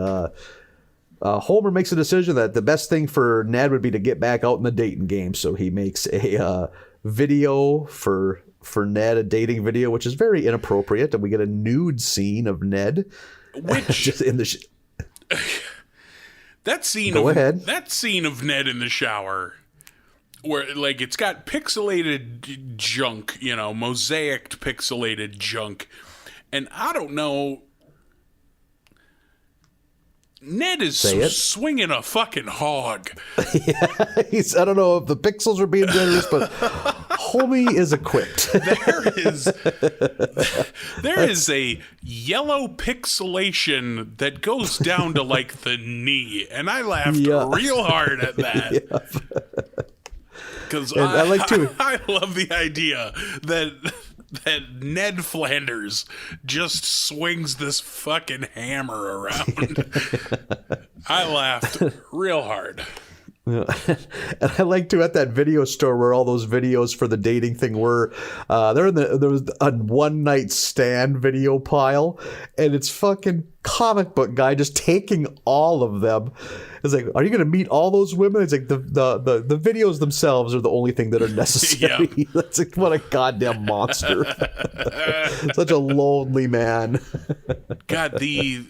Homer makes a decision that the best thing for Ned would be to get back out in the dating game. So he makes a video for Ned, a dating video, which is very inappropriate. And we get a nude scene of Ned. Which just in the that scene of Ned in the shower, where like it's got pixelated junk, mosaiced pixelated junk, and I don't know, Ned is swinging a fucking hog. Yeah, I don't know if the pixels are being generous, but homie is equipped. There is a yellow pixelation that goes down to like the knee, and I laughed real hard at that. Because I love the idea that Ned Flanders just swings this fucking hammer around. I laughed real hard. Yeah. And I like to, at that video store where all those videos for the dating thing were, there was a one night stand video pile, and it's fucking comic book guy just taking all of them. It's like, are you going to meet all those women? It's like the videos themselves are the only thing that are necessary. Yep. That's like, what a goddamn monster. Such a lonely man. God, the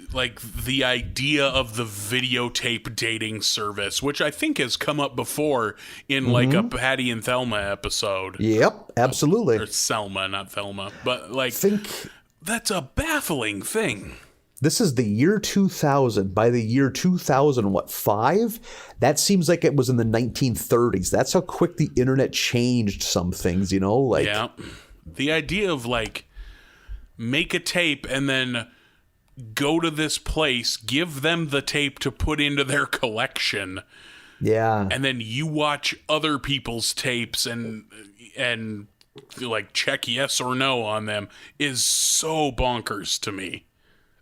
idea of the videotape dating service, which I think has come up before in like a Patty and Thelma episode. Yep, absolutely. Or Selma, not Thelma. But like, that's a baffling thing. This is the year 2000. By the year 2005, that seems like it was in the 1930s. That's how quick the internet changed some things, Like, yeah, the idea of like make a tape and then go to this place, give them the tape to put into their collection. Yeah, and then you watch other people's tapes and like check yes or no on them is so bonkers to me.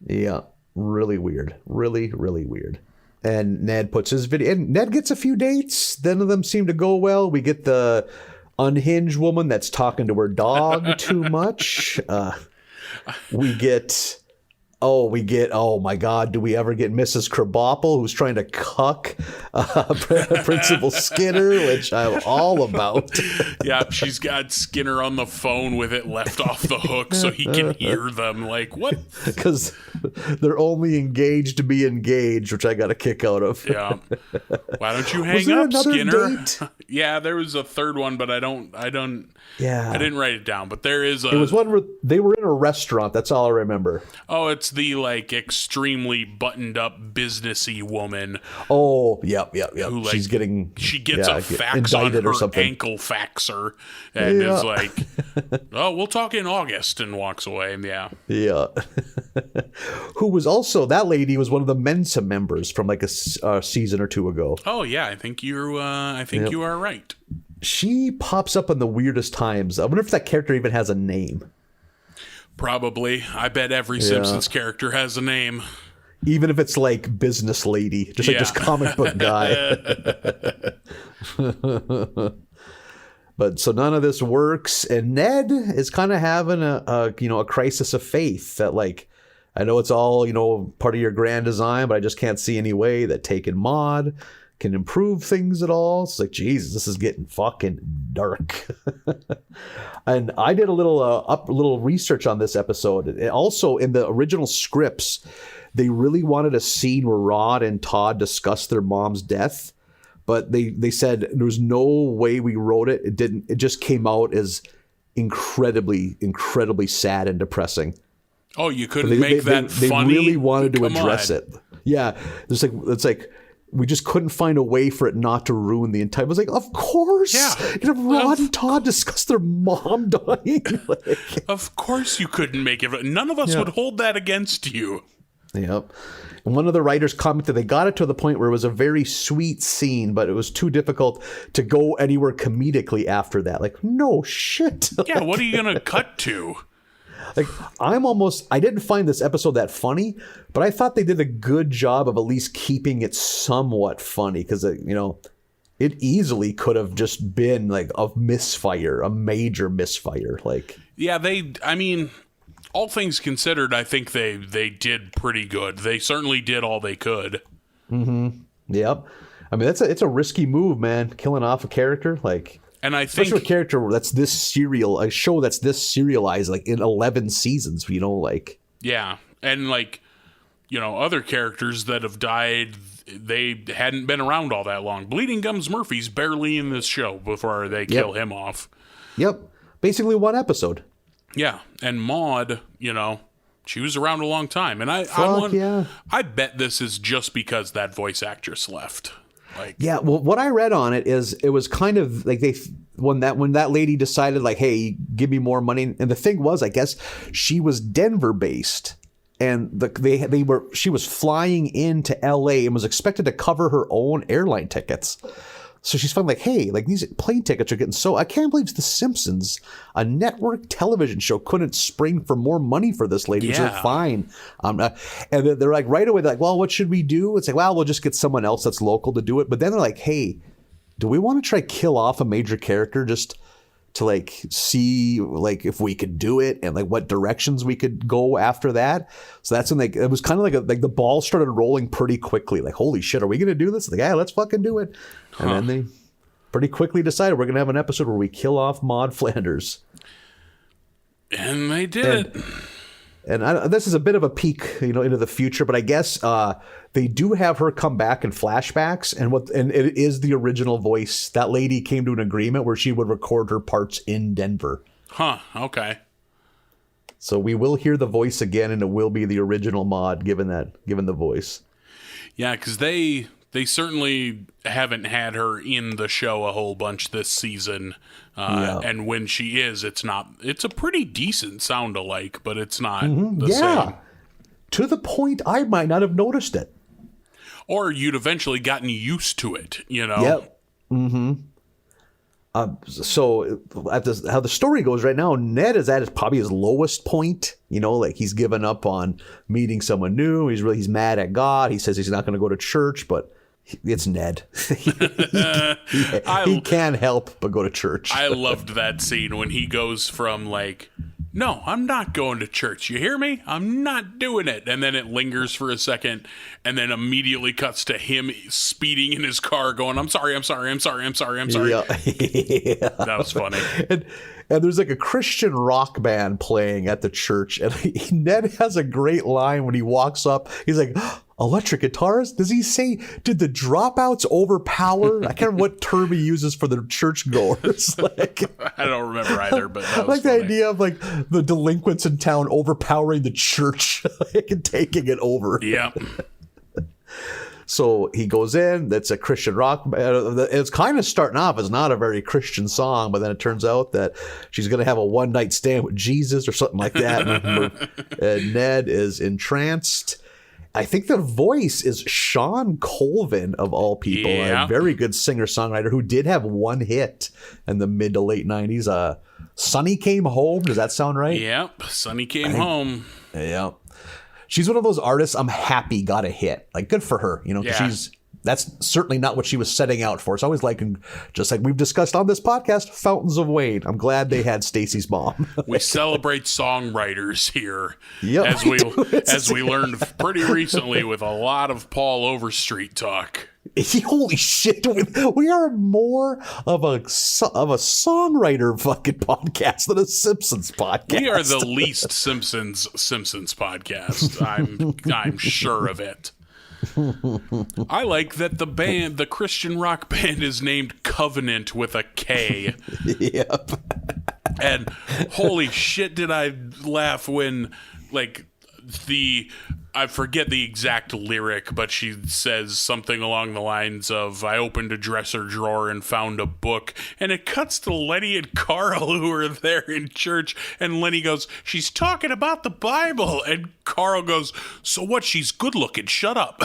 Yeah, really weird. Really, really weird. And Ned puts his video, and Ned gets a few dates. None of them seem to go well. We get the unhinged woman that's talking to her dog too much. Oh my God, do we ever get Mrs. Krabappel, who's trying to cuck Principal Skinner, which I'm all about. Yeah, she's got Skinner on the phone with it left off the hook so he can hear them. Like, what? Because they're only engaged to be engaged, which I got a kick out of. Yeah. Why don't you hang up, Skinner? Yeah, there was a third one, but I didn't write it down, but there is a... It was one where they were in a restaurant, that's all I remember. Oh, it's the like extremely buttoned up businessy woman. Oh, yep. Who, like, she gets a fax on her ankle faxer and is like, "Oh, we'll talk in August," and walks away. Yeah. Who was also, that lady was one of the Mensa members from like a season or two ago. Oh yeah, I think you are right. She pops up in the weirdest times. I wonder if that character even has a name. Probably. I bet every Simpsons character has a name. Even if it's like business lady, just like this comic book guy. But so none of this works, and Ned is kind of having a crisis of faith that, like, I know it's all, part of your grand design, but I just can't see any way that taking Maude can improve things at all. It's like, Jesus, this is getting fucking dark. And I did a little research on this episode. Also, in the original scripts, they really wanted a scene where Rod and Todd discuss their mom's death, but they said there was no way we wrote it. It just came out as incredibly sad and depressing. Oh, you couldn't make that funny? They really wanted to address it. Yeah, it's like we just couldn't find a way for it not to ruin the entire. I was like, of course. Yeah. Rod and Todd discuss their mom dying. Of course you couldn't make it. None of us would hold that against you. Yep. And one of the writers commented they got it to the point where it was a very sweet scene, but it was too difficult to go anywhere comedically after that. Like, no shit. Yeah, what are you going to cut to? Like, I didn't find this episode that funny, but I thought they did a good job of at least keeping it somewhat funny because, it easily could have just been like a major misfire. Like, yeah, all things considered, I think they did pretty good. They certainly did all they could. Mm-hmm. Yep. I mean, it's a risky move, man. Killing off a character, like. And I think especially a character that's a show that's this serialized, like in 11 seasons, like. Yeah. And other characters that have died, they hadn't been around all that long. Bleeding Gums Murphy's barely in this show before they kill him off. Yep. Basically one episode. Yeah. And Maude, she was around a long time. And I bet this is just because that voice actress left. Yeah, well, what I read on it is it was kind of like when that lady decided like, hey, give me more money, and the thing was, I guess she was Denver based, and she was flying into LA and was expected to cover her own airline tickets. So she's finally like, hey, like these plane tickets are getting I can't believe The Simpsons, a network television show, couldn't spring for more money for this lady. Yeah. So fine. And they're like right away, they're like, well, what should we do? It's like, well, we'll just get someone else that's local to do it. But then they're like, hey, do we want to try kill off a major character just to like see like if we could do it and like what directions we could go after that? So that's when it was kind of like the ball started rolling pretty quickly. Like, holy shit, are we going to do this? Like, yeah, let's fucking do it. And then they pretty quickly decided we're going to have an episode where we kill off Maude Flanders. And they did it. And this is a bit of a peek, into the future, but I guess they do have her come back in flashbacks, and it is the original voice. That lady came to an agreement where she would record her parts in Denver. Huh, okay. So we will hear the voice again, and it will be the original Maude given the voice. Yeah, because they certainly haven't had her in the show a whole bunch this season. And when she is, it's a pretty decent sound alike, but it's not the same. To the point I might not have noticed it. Or you'd eventually gotten used to it, Yep. Mm-hmm. So how the story goes right now, Ned is at probably his lowest point. Like he's given up on meeting someone new. He's mad at God. He says he's not going to go to church, but it's Ned. he can't help but go to church. I loved that scene when he goes from like, no, I'm not going to church. You hear me? I'm not doing it. And then it lingers for a second and then immediately cuts to him speeding in his car going, I'm sorry. Yeah. That was funny. And there's like a Christian rock band playing at the church. And Ned has a great line when he walks up. He's like, electric guitars? Does he say, did the dropouts overpower? I can't remember what term he uses for the churchgoers. Like, I don't remember either, but that was like funny. The idea of like the delinquents in town overpowering the church and taking it over. Yeah. So he goes in, that's a Christian rock. It's kind of starting off as not a very Christian song, but then it turns out that she's going to have a one-night stand with Jesus or something like that. And Ned is entranced. I think the voice is Sean Colvin, of all people, a very good singer-songwriter who did have one hit in the mid to late 90s. Sonny Came Home. Does that sound right? Yep. Sonny Came Home. Yeah. She's one of those artists I'm happy got a hit. Like, good for her. That's certainly not what she was setting out for. It's always like, just like we've discussed on this podcast, Fountains of Wayne. I'm glad they had Stacy's mom. We celebrate songwriters here, as we learned pretty recently with a lot of Paul Overstreet talk. Holy shit! We are more of a songwriter fucking podcast than a Simpsons podcast. We are the least Simpsons podcast. I'm sure of it. I like that the Christian rock band is named Covenant with a K. Yep. And holy shit, did I laugh when, like, I forget the exact lyric, but she says something along the lines of, I opened a dresser drawer and found a book, and it cuts to Lenny and Carl who are there in church, and Lenny goes, she's talking about the Bible, and Carl goes, so what, she's good looking, shut up.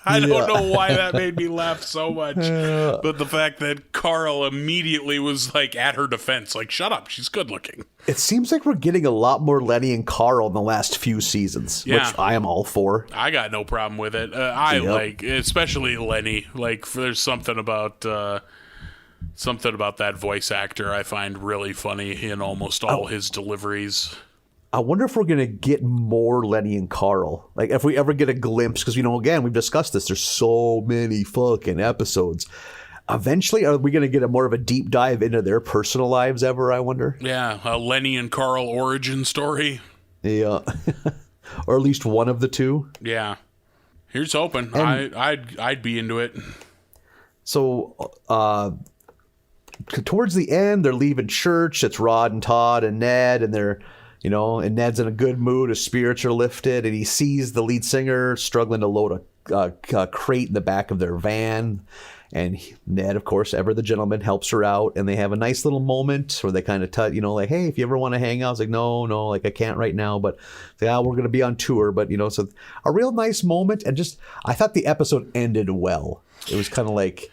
I don't know why that made me laugh so much, but the fact that Carl immediately was like at her defense, like, shut up, she's good looking. It seems like we're getting a lot more Lenny and Carl in the last few seasons, which I am all for. I got no problem with it. Like, especially Lenny. Like, there's something about that voice actor I find really funny in almost all his deliveries. I wonder if we're going to get more Lenny and Carl. Like, if we ever get a glimpse, because, again, we've discussed this. There's so many fucking episodes. Eventually, are we going to get more of a deep dive into their personal lives ever, I wonder? Yeah, a Lenny and Carl origin story. Yeah. Or at least one of the two. Yeah. Here's hoping. I'd be into it. So, towards the end, they're leaving church. It's Rod and Todd and Ned, and they're... and Ned's in a good mood, his spirits are lifted, and he sees the lead singer struggling to load a crate in the back of their van. And Ned, of course, ever the gentleman, helps her out, and they have a nice little moment where they kind of touch, like, hey, if you ever want to hang out, I was like, no, like, I can't right now, but we're going to be on tour. But, so a real nice moment, and just, I thought the episode ended well. It was kind of like...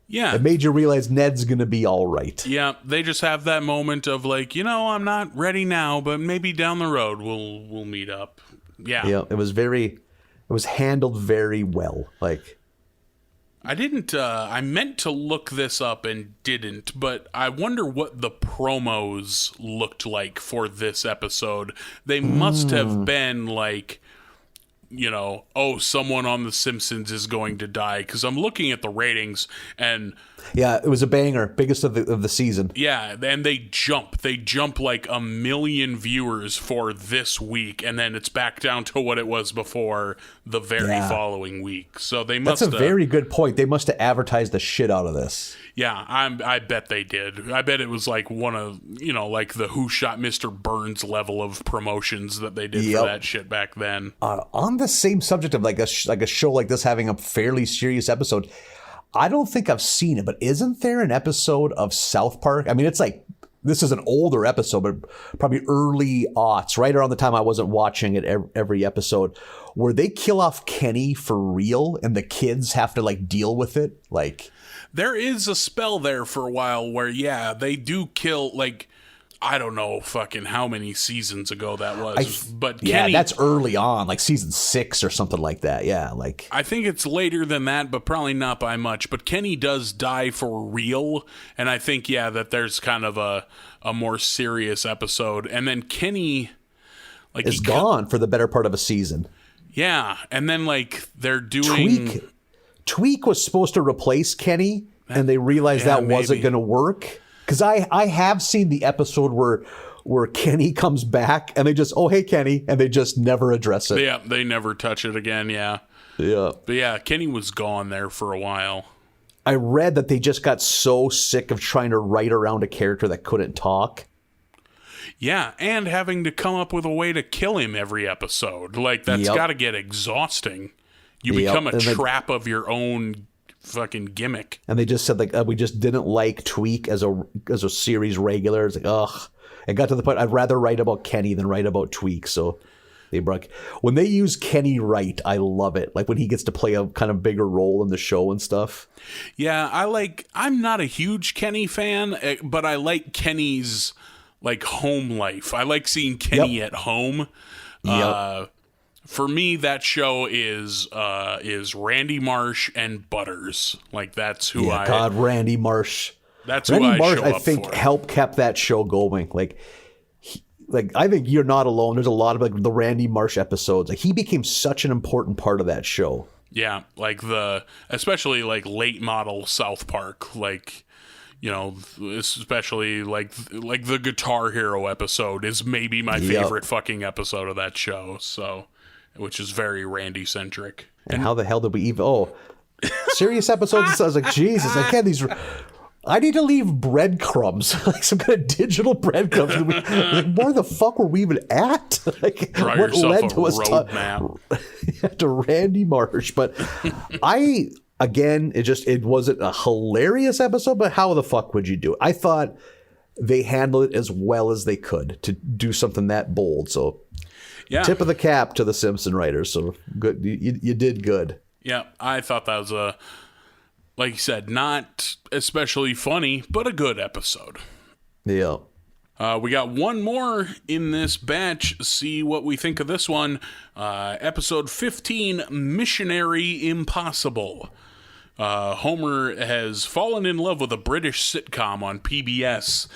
Yeah. It made you realize Ned's going to be all right. Yeah, they just have that moment of like, I'm not ready now, but maybe down the road we'll meet up. Yeah. Yeah, it was handled very well. Like, I meant to look this up and didn't, but I wonder what the promos looked like for this episode. They must have been like, someone on The Simpsons is going to die, because I'm looking at the ratings, and yeah, it was a banger, biggest of the season. Yeah, and they jump like 1 million viewers for this week, and then it's back down to what it was before the very following week. So they must. That's a very good point. They must have advertised the shit out of this. Yeah, I bet they did. I bet it was like one of, like the Who Shot Mr. Burns level of promotions that they did for that shit back then. On the same subject of like a show like this having a fairly serious episode, I don't think I've seen it, but isn't there an episode of South Park? I mean, it's like, this is an older episode, but probably early aughts, right around the time I wasn't watching it every episode, where they kill off Kenny for real and the kids have to like deal with it. Like, there is a spell there for a while where, they do kill, like, I don't know fucking how many seasons ago that was, but Kenny, that's early on, like season 6 or something like that. Yeah, like I think it's later than that, but probably not by much. But Kenny does die for real, and I think that there's kind of a more serious episode, and then Kenny is gone for the better part of a season. Yeah, and then like they're doing Tweak was supposed to replace Kenny, and they realized that wasn't going to work. Because I have seen the episode where Kenny comes back and they just, oh, hey, Kenny, and they just never address it. Yeah, they never touch it again, yeah. Yeah. But Kenny was gone there for a while. I read that they just got so sick of trying to write around a character that couldn't talk. Yeah, and having to come up with a way to kill him every episode. Like, that's got to get exhausting. You become a trap of your own fucking gimmick. And they just said like we just didn't like Tweak as a series regular. It's like, ugh. It got to the point I'd rather write about Kenny than write about Tweak. So they broke. When they use Kenny right, I love it. Like when he gets to play a kind of bigger role in the show and stuff. Yeah, I'm not a huge Kenny fan, but I like Kenny's like home life. I like seeing Kenny at home. For me, that show is Randy Marsh and Butters. Like that's who Randy Marsh. That's Randy who I Marsh, show I up think, for. helped kept that show going. Like I think you're not alone. There's a lot of like the Randy Marsh episodes. Like he became such an important part of that show. Yeah, like especially like late model South Park, like, you know, especially like the Guitar Hero episode is maybe my favorite fucking episode of that show. So, which is very Randy centric. And how the hell did we even? Serious episodes. I was like, Jesus, I can't these. I need to leave breadcrumbs, like some kind of digital breadcrumbs. Like, where the fuck were we even at? Like, draw what yourself led a to us roadmap. to Randy Marsh? But it wasn't a hilarious episode. But how the fuck would you do it? I thought they handled it as well as they could to do something that bold. So, tip of the cap to the Simpson writers. So good, you did good. Yeah, I thought that was like you said, not especially funny, but a good episode. Yeah. We got one more in this batch. See what we think of this one. Episode 15, Missionary Impossible. Homer has fallen in love with a British sitcom on PBS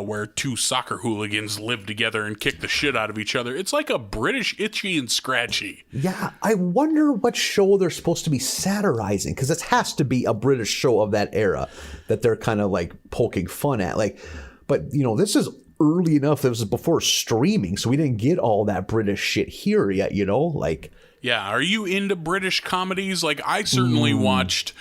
where two soccer hooligans live together and kick the shit out of each other. It's like a British Itchy and Scratchy. Yeah, I wonder what show they're supposed to be satirizing, because it has to be a British show of that era that they're kind of like poking fun at. Like, but you know, this is early enough. This was before streaming, so we didn't get all that British shit here yet. You know, like. Yeah, are you into British comedies? Like, I certainly watched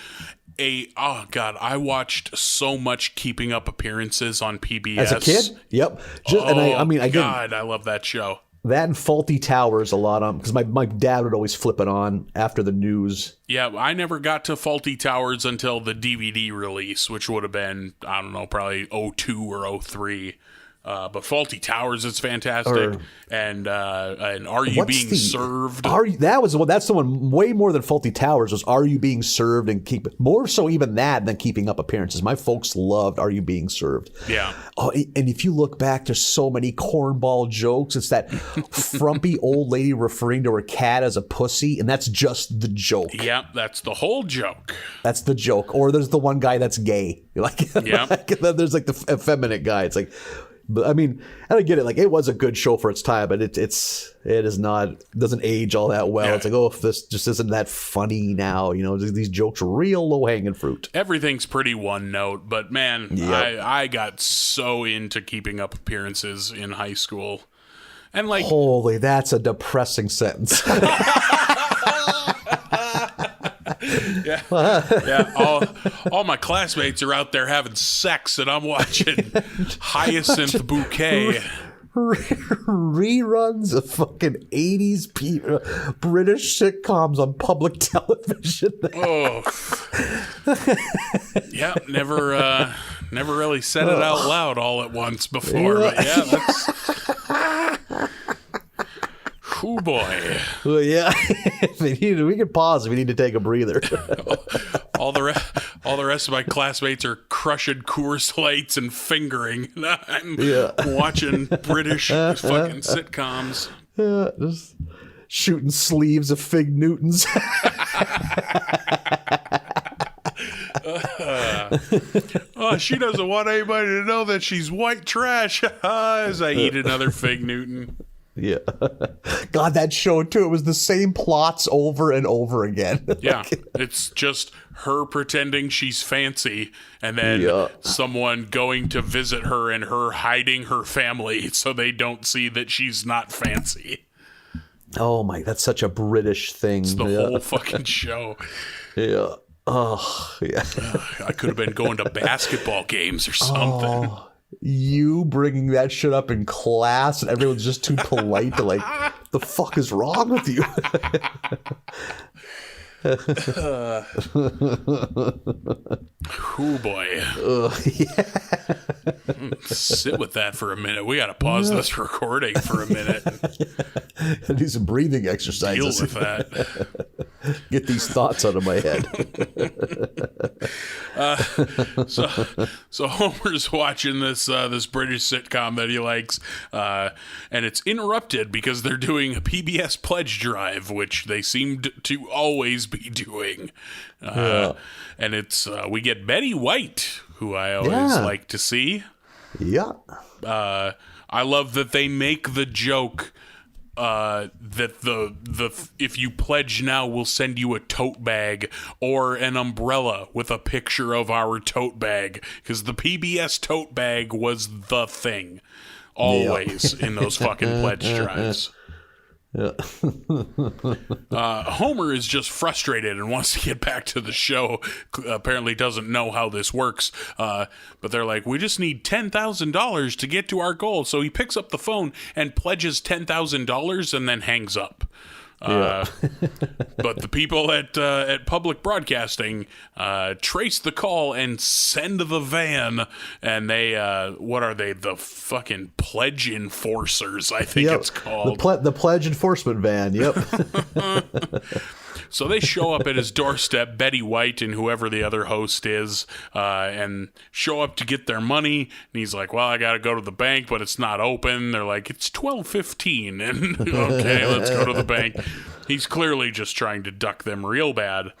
I watched so much Keeping Up Appearances on PBS. As a kid? Yep. I love that show. That and Faulty Towers a lot on, because my dad would always flip it on after the news. Yeah, I never got to Faulty Towers until the DVD release, which would have been, I don't know, probably 02 or 03. But Faulty Towers is fantastic, and Are You Being Served? That's the one way more than Faulty Towers was Are You Being Served, and more so even that than Keeping Up Appearances. My folks loved Are You Being Served? Yeah. Oh, and if you look back, there's so many cornball jokes. It's that frumpy old lady referring to her cat as a pussy, and that's just the joke. Yeah, that's the whole joke. That's the joke. Or there's the one guy that's gay. Then there's like the effeminate guy. It's like. But I mean, and I get it. Like, it was a good show for its time, but it is not, doesn't age all that well. Yeah. It's like, oh, if this just isn't that funny now, you know, these jokes are real low hanging fruit. Everything's pretty one note, but man, yep. I got so into Keeping Up Appearances in high school, and like, holy, that's a depressing sentence. Yeah. All my classmates are out there having sex, and I'm watching Hyacinth Bouquet. Reruns of fucking 80s British sitcoms on public television. Oh. Yeah, never really said it out loud all at once before, but yeah, that's... Oh boy. Well, yeah. We can pause if we need to take a breather. all the rest of my classmates are crushing Coors Lights and fingering. I'm watching British fucking sitcoms. Yeah, just shooting sleeves of Fig Newtons. She doesn't want anybody to know that she's white trash as I eat another Fig Newton. Yeah. God, that show too. It was the same plots over and over again. Yeah. It's just her pretending she's fancy and then someone going to visit her and her hiding her family so they don't see that she's not fancy. Oh my, that's such a British thing. It's the whole fucking show. Yeah. Oh, yeah. I could have been going to basketball games or something. Oh. You bringing that shit up in class and everyone's just too polite to like, the fuck is wrong with you? Oh boy. Sit with that for a minute. We got to pause this recording for a minute. Do some breathing exercises. Deal with that. Get these thoughts out of my head. So Homer's watching this British sitcom that he likes, and it's interrupted because they're doing a PBS pledge drive, which they seemed to always be doing. And it's we get Betty White, who I always like to see. Yeah. I love that they make the joke that the if you pledge now, we'll send you a tote bag or an umbrella with a picture of our tote bag, because the PBS tote bag was the thing always in those fucking pledge drives. Yeah. Homer is just frustrated and wants to get back to the show. Apparently doesn't know how this works. But they're like, we just need $10,000 to get to our goal. So he picks up the phone and pledges $10,000 and then hangs up. But the people at public broadcasting trace the call and send the van, and they what are they, the fucking pledge enforcers, I think it's called, the pledge enforcement van. Yep. So they show up at his doorstep, Betty White and whoever the other host is, and show up to get their money. And he's like, well, I got to go to the bank, but it's not open. They're like, it's 12:15. And okay, let's go to the bank. He's clearly just trying to duck them real bad.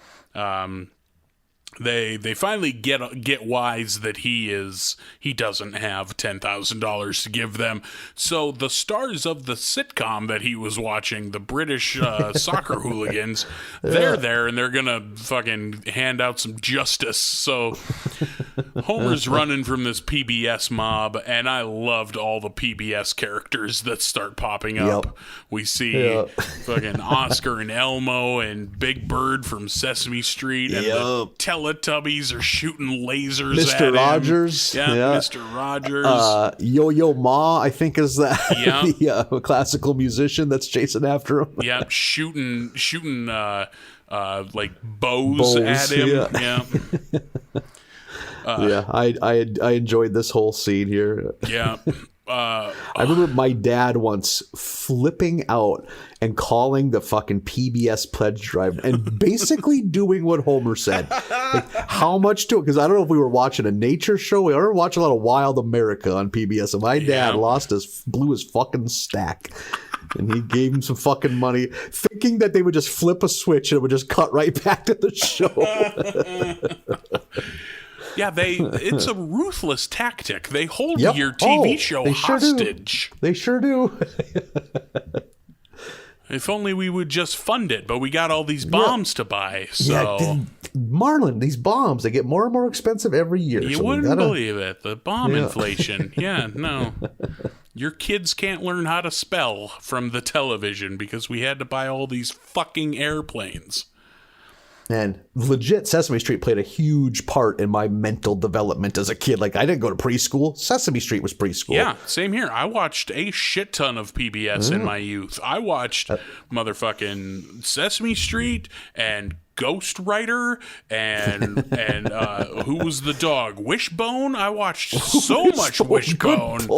They finally get wise that he doesn't have $10,000 to give them. So the stars of the sitcom that he was watching, the British soccer hooligans, they're there and they're gonna fucking hand out some justice. So Homer's running from this PBS mob, and I loved all the PBS characters that start popping up. Yep. We see fucking Oscar and Elmo and Big Bird from Sesame Street, and the Teletubbies are shooting lasers at him. Mr. Rogers. Yeah, Mr. Rogers. Yo-Yo Ma, I think, is the classical musician that's chasing after him. Yeah, shooting like bows at him. Yeah. I enjoyed this whole scene here. Yeah. I remember my dad once flipping out and calling the fucking PBS pledge drive and basically doing what Homer said. Like, how much to it? Because I don't know if we were watching a nature show. We were watching a lot of Wild America on PBS, and my dad blew his fucking stack. And he gave him some fucking money, thinking that they would just flip a switch and it would just cut right back to the show. Yeah, it's a ruthless tactic. They hold your TV show hostage. They sure do. If only we would just fund it, but we got all these bombs to buy. So Marlin, these bombs, they get more and more expensive every year. You wouldn't believe it. The bomb inflation. Yeah, no. Your kids can't learn how to spell from the television because we had to buy all these fucking airplanes. And legit, Sesame Street played a huge part in my mental development as a kid. Like, I didn't go to preschool. Sesame Street was preschool. Yeah, same here. I watched a shit ton of PBS in my youth. I watched motherfucking Sesame Street and Ghost Rider and who was the dog? Wishbone? I watched so much Wishbone.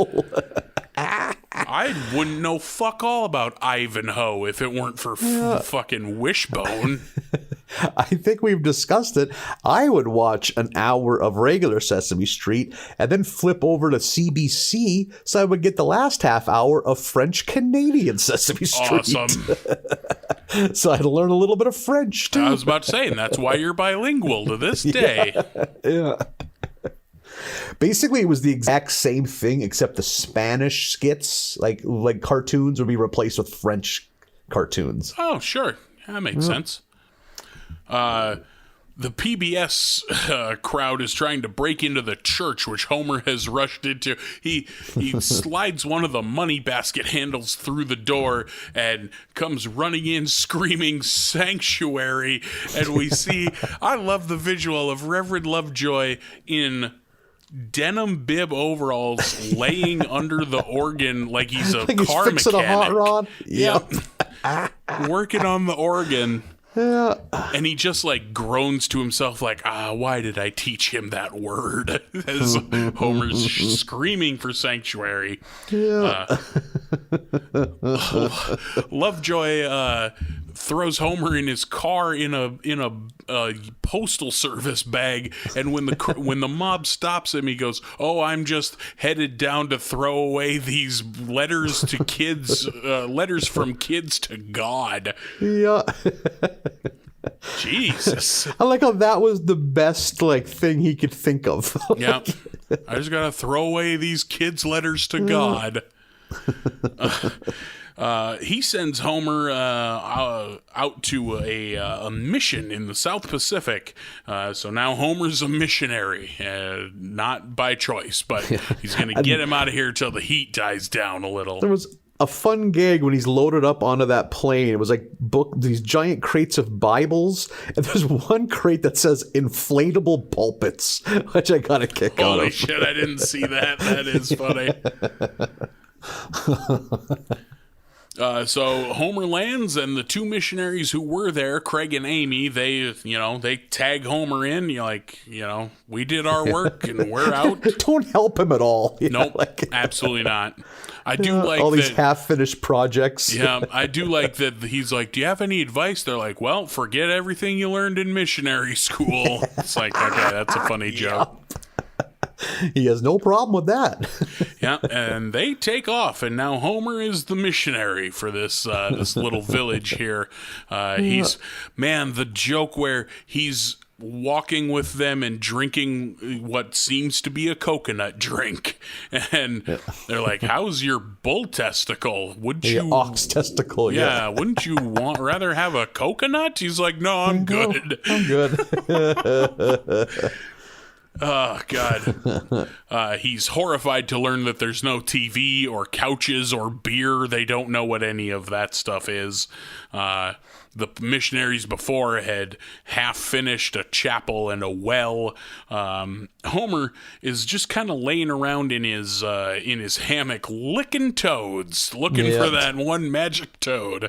I wouldn't know fuck all about Ivanhoe if it weren't for fucking Wishbone. I think we've discussed it. I would watch an hour of regular Sesame Street and then flip over to CBC so I would get the last half hour of French Canadian Sesame Street. Awesome. So I'd learn a little bit of French too. I was about to say, and that's why you're bilingual to this day. Yeah. Basically, it was the exact same thing, except the Spanish skits, like cartoons, would be replaced with French cartoons. Oh, sure. That makes sense. The PBS crowd is trying to break into the church, which Homer has rushed into. He slides one of the money basket handles through the door and comes running in screaming sanctuary. And we see, I love the visual of Reverend Lovejoy in denim bib overalls laying under the organ like he's a car fixing mechanic. A hot rod. Yep. Working on the organ. Yeah. And he just like groans to himself like, why did I teach him that word? As Homer's screaming for sanctuary. Yeah. Lovejoy throws Homer in his car in a postal service bag, and when the mob stops him, he goes, "Oh, I'm just headed down to throw away these letters to kids, letters from kids to God." Yeah. Jesus. I like how that was the best thing he could think of. Yeah. I just gotta throw away these kids' letters to God. He sends Homer out to a mission in the South Pacific. So now Homer's a missionary, not by choice, but he's going to get him out of here till the heat dies down a little. There was a fun gag when he's loaded up onto that plane. It was like these giant crates of Bibles, and there's one crate that says inflatable pulpits, which I got a kick out of. Holy shit, I didn't see that. That is funny. So Homer lands, and the two missionaries who were there, Craig and Amy, they tag Homer in. You're like, we did our work and we're out. Don't help him at all. Nope, absolutely not. I do like all these half-finished projects. Yeah, I do like that. He's like, do you have any advice? They're like, well, forget everything you learned in missionary school. It's like, okay, that's a funny joke. He has no problem with that. Yeah, and they take off, and now Homer is the missionary for this little village here. The joke where he's walking with them and drinking what seems to be a coconut drink, and they're like, "How's your bull testicle? Would you ox testicle? Yeah, wouldn't you rather have a coconut?" He's like, "No, I'm good. I'm good." Oh, God. He's horrified to learn that there's no TV or couches or beer. They don't know what any of that stuff is. The missionaries before had half finished a chapel and a well. Homer is just kind of laying around in his hammock licking toads, looking for that one magic toad,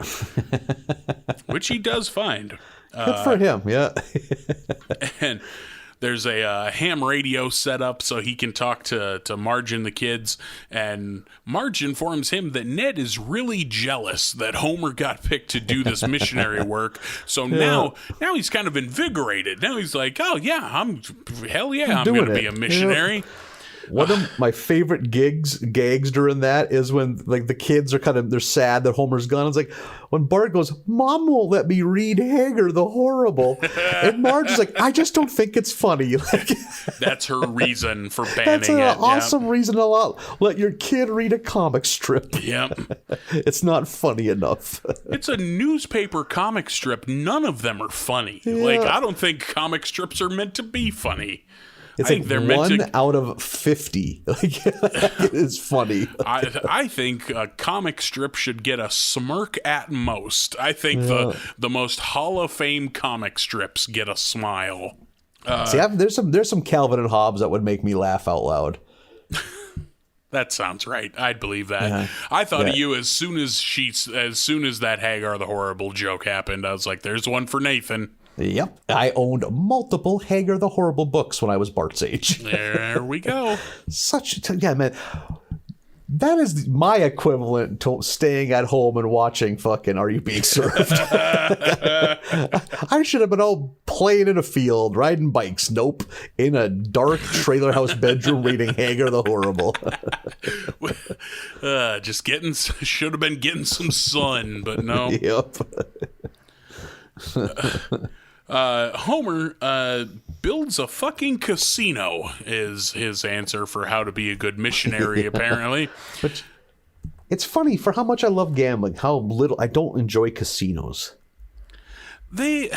which he does find. Good for him, yeah. And there's a ham radio set up so he can talk to Marge and the kids, and Marge informs him that Ned is really jealous that Homer got picked to do this missionary work. So now he's kind of invigorated. Now he's like, oh yeah, I'm going to be a missionary. Yeah. One of my favorite gags during that is when like the kids are they're sad that Homer's gone. It's like when Bart goes, "Mom won't let me read Hager the Horrible," and Marge is like, "I just don't think it's funny." Like, that's her reason for banning that's an it. awesome reason to let your kid read a comic strip. Yep. It's not funny enough. It's a newspaper comic strip. None of them are funny. Yeah. Like, I don't think comic strips are meant to be funny. It's like they're 1 out of 50. Like, it is funny. I think a comic strip should get a smirk at most. I think the most Hall of Fame comic strips get a smile. There's some Calvin and Hobbes that would make me laugh out loud. That sounds right. I'd believe that. Yeah. I thought of you as soon as that Hagar the Horrible joke happened. I was like, "There's one for Nathan." Yep. I owned multiple Hagar the Horrible books when I was Bart's age. There we go. Man. That is my equivalent to staying at home and watching fucking Are You Being Served? I should have been all playing in a field, riding bikes. Nope. In a dark trailer house bedroom reading Hagar the Horrible. Should have been getting some sun, but no. Yep. Homer builds a fucking casino is his answer for how to be a good missionary, apparently. But it's funny, for how much I love gambling, how little I don't enjoy casinos. I'm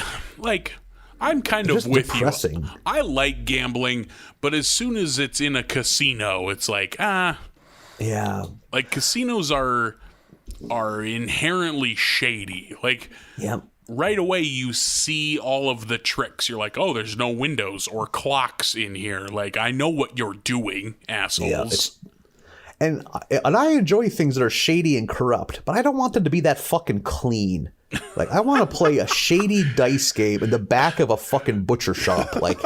kind of with depressing. You. I like gambling, but as soon as it's in a casino, it's like, yeah. Like, casinos are inherently shady. Like, yep. Right away, you see all of the tricks. You're like, oh, there's no windows or clocks in here. Like, I know what you're doing, assholes. Yeah, and I enjoy things that are shady and corrupt, but I don't want them to be that fucking clean. Like, I want to play a shady dice game in the back of a fucking butcher shop. Like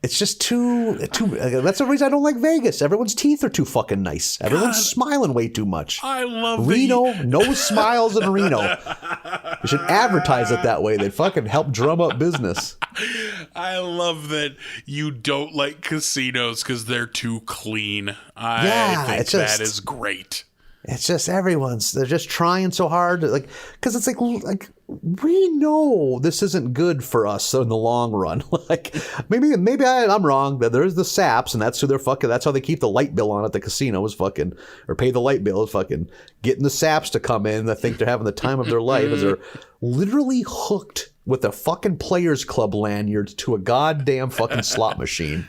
it's just too. That's the reason I don't like Vegas. Everyone's teeth are too fucking nice. Everyone's smiling way too much. I love Reno. No smiles in Reno. You should advertise it that way. They'd fucking help drum up business. I love that you don't like casinos because they're too clean. I think that is great. It's just they're just trying so hard. Like, because it's like we know this isn't good for us in the long run. Like, maybe I'm wrong, that there's the saps, and that's who they're fucking, that's how they keep the light bill on at the casino, is fucking, or pay the light bill, is fucking getting the saps to come in. I think they're having the time of their life, as they're literally hooked with a fucking Players Club lanyard to a goddamn fucking slot machine.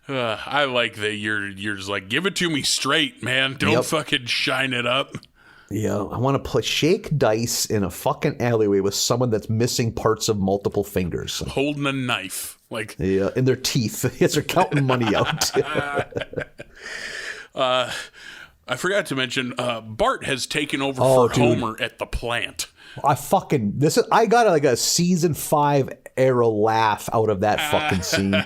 I like that you're just like, give it to me straight, man. Don't fucking shine it up. Yeah, I want to shake dice in a fucking alleyway with someone that's missing parts of multiple fingers. Holding a knife. Like, yeah, in their teeth. Yes, they're counting money out. I forgot to mention, Bart has taken over for Homer at the plant. I got like a season 5 era laugh out of that fucking scene.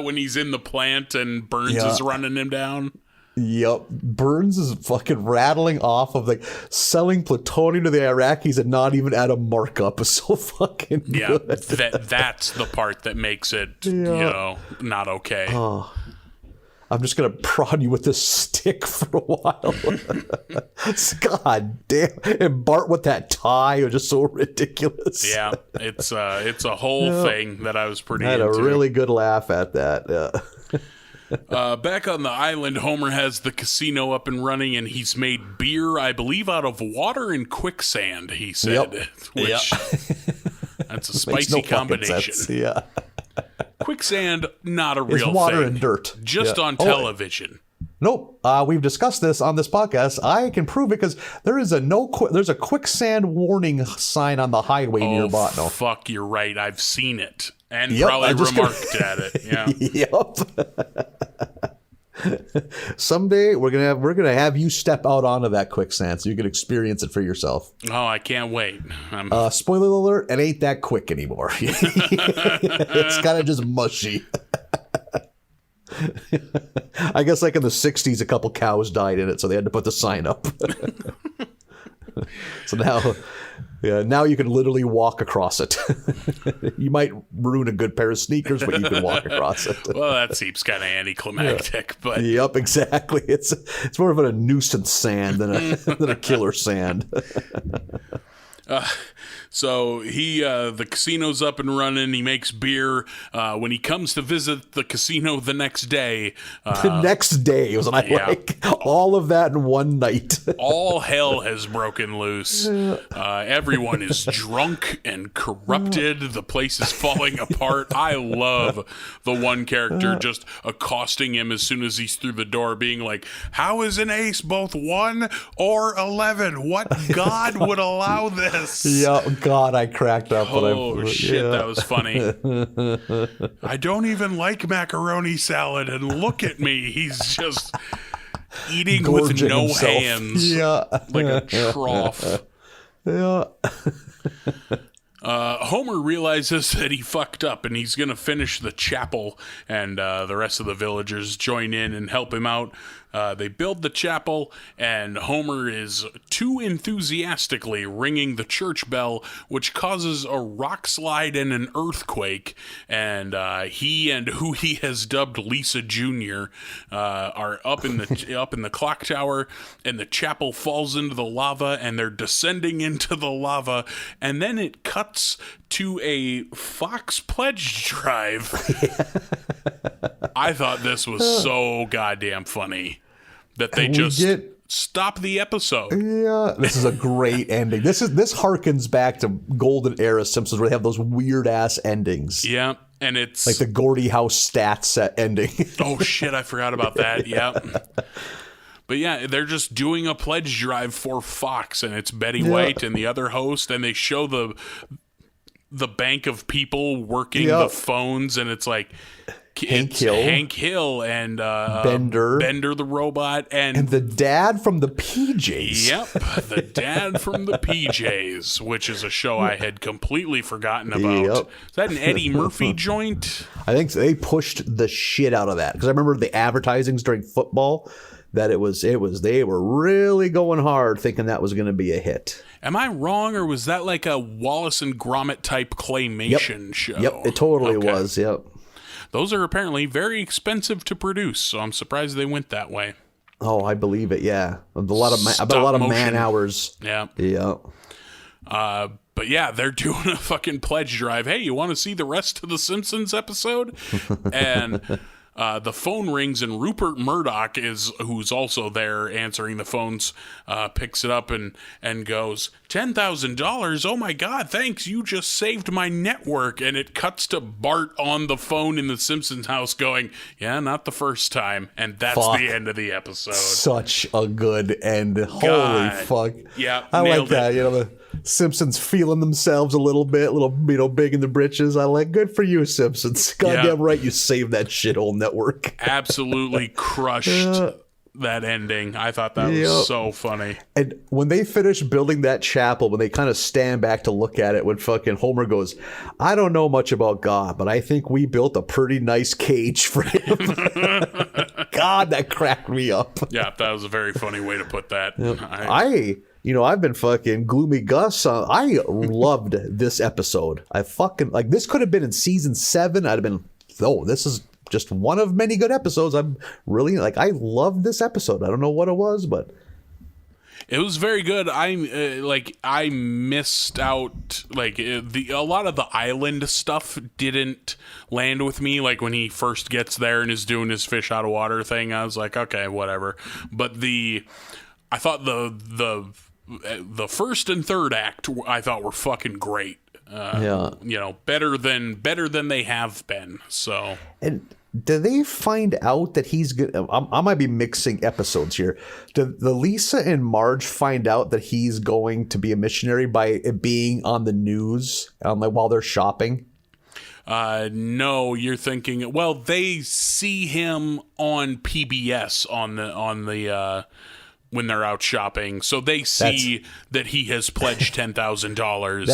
When he's in the plant and Burns is running him down. Yep. Burns is fucking rattling off of like selling plutonium to the Iraqis and not even at a markup is so fucking good. That's the part that makes it, you know, not okay. I'm just going to prod you with this stick for a while. God damn. And Bart with that tie was just so ridiculous. Yeah, it's a whole thing that I was pretty into. I had a really good laugh at that. Yeah. Back on the island, Homer has the casino up and running, and he's made beer, I believe, out of water and quicksand, he said. Yep. Which, that's a spicy combination. Yeah. Quicksand, not a real thing. It's water and dirt. Just on television. Nope. We've discussed this on this podcast. I can prove it because there is there's a quicksand warning sign on the highway near Botno. Fuck, you're right. I've seen it. And probably remarked at it. Yeah. Yep. Someday we're gonna have you step out onto that quicksand so you can experience it for yourself. Oh, I can't wait. Spoiler alert, it ain't that quick anymore. It's kind of just mushy. I guess like in the 60s, a couple cows died in it, so they had to put the sign up. So now you can literally walk across it. You might ruin a good pair of sneakers, but you can walk across it. Well, that seems kind of anticlimactic, but yep, exactly. It's more of a nuisance sand than a killer sand. So the casino's up and running. He makes beer. When he comes to visit the casino the next day. The next day was what I like. All of that in one night. All hell has broken loose. Everyone is drunk and corrupted. The place is falling apart. I love the one character just accosting him as soon as he's through the door, being like, how is an ace both 1 or 11? What god would allow this? Yeah, God, I cracked up. That was funny. I don't even like macaroni salad, and look at me. He's just eating with no himself. Hands. Yeah. Like a trough. Yeah. Homer realizes that he fucked up and he's going to finish the chapel, and the rest of the villagers join in and help him out. They build the chapel, and Homer is too enthusiastically ringing the church bell, which causes a rock slide and an earthquake. And he and who he has dubbed Lisa Jr. Are up in the clock tower, and the chapel falls into the lava, and they're descending into the lava, and then it cuts to a Fox pledge drive. I thought this was so goddamn funny that they just stop the episode. Yeah, this is a great ending. This harkens back to Golden Era Simpsons, where they have those weird ass endings. Yeah, and it's like the Gordie House stats set ending. Oh shit, I forgot about that. Yeah. But yeah, they're just doing a pledge drive for Fox, and it's Betty White and the other host, and they show the bank of people working the phones, and it's like Hank Hill and Bender the robot, and the dad from the PJs. Yep, the dad from the PJs, which is a show I had completely forgotten about. Yep. Is that an Eddie Murphy joint? I think so. They pushed the shit out of that because I remember the advertisings during football that it was they were really going hard thinking that was going to be a hit. Am I wrong, or was that like a Wallace and Gromit type claymation show? Yep, it totally was. Yep. Those are apparently very expensive to produce, so I'm surprised they went that way. Oh, I believe it. Yeah, a lot of man hours. Yeah. Yeah. But yeah, they're doing a fucking pledge drive. Hey, you want to see the rest of the Simpsons episode? And the phone rings, and Rupert Murdoch who's also there answering the phones, picks it up and goes, $10,000? Oh my God, thanks. You just saved my network. And it cuts to Bart on the phone in the Simpsons house going, yeah, not the first time. And that's the end of the episode. Such a good end. Holy fuck. Yeah, I like that. You know, the Simpsons feeling themselves a little bit, big in the britches. I like, good for you, Simpsons. Goddamn right, you saved that shithole network. Absolutely crushed that ending. I thought that was so funny. And when they finish building that chapel, when they kind of stand back to look at it, when fucking Homer goes, I don't know much about God, but I think we built a pretty nice cage for him. God, that cracked me up. Yeah, that was a very funny way to put that. I've been fucking gloomy Gus. I loved this episode. I fucking this could have been in season 7. I'd have been, this is just one of many good episodes. I'm really I loved this episode. I don't know what it was, but it was very good. I missed out. A lot of the island stuff didn't land with me. Like when he first gets there and is doing his fish out of water thing, I was like, okay, whatever. But I thought the first and third act I thought were fucking great. Better than they have been. So, and do they find out that he's good? I might be mixing episodes here. Do the Lisa and Marge find out that he's going to be a missionary by it being on the news, while they're shopping? No, you're thinking. Well, they see him on PBS on the. When they're out shopping, so they see that he has pledged $10,000.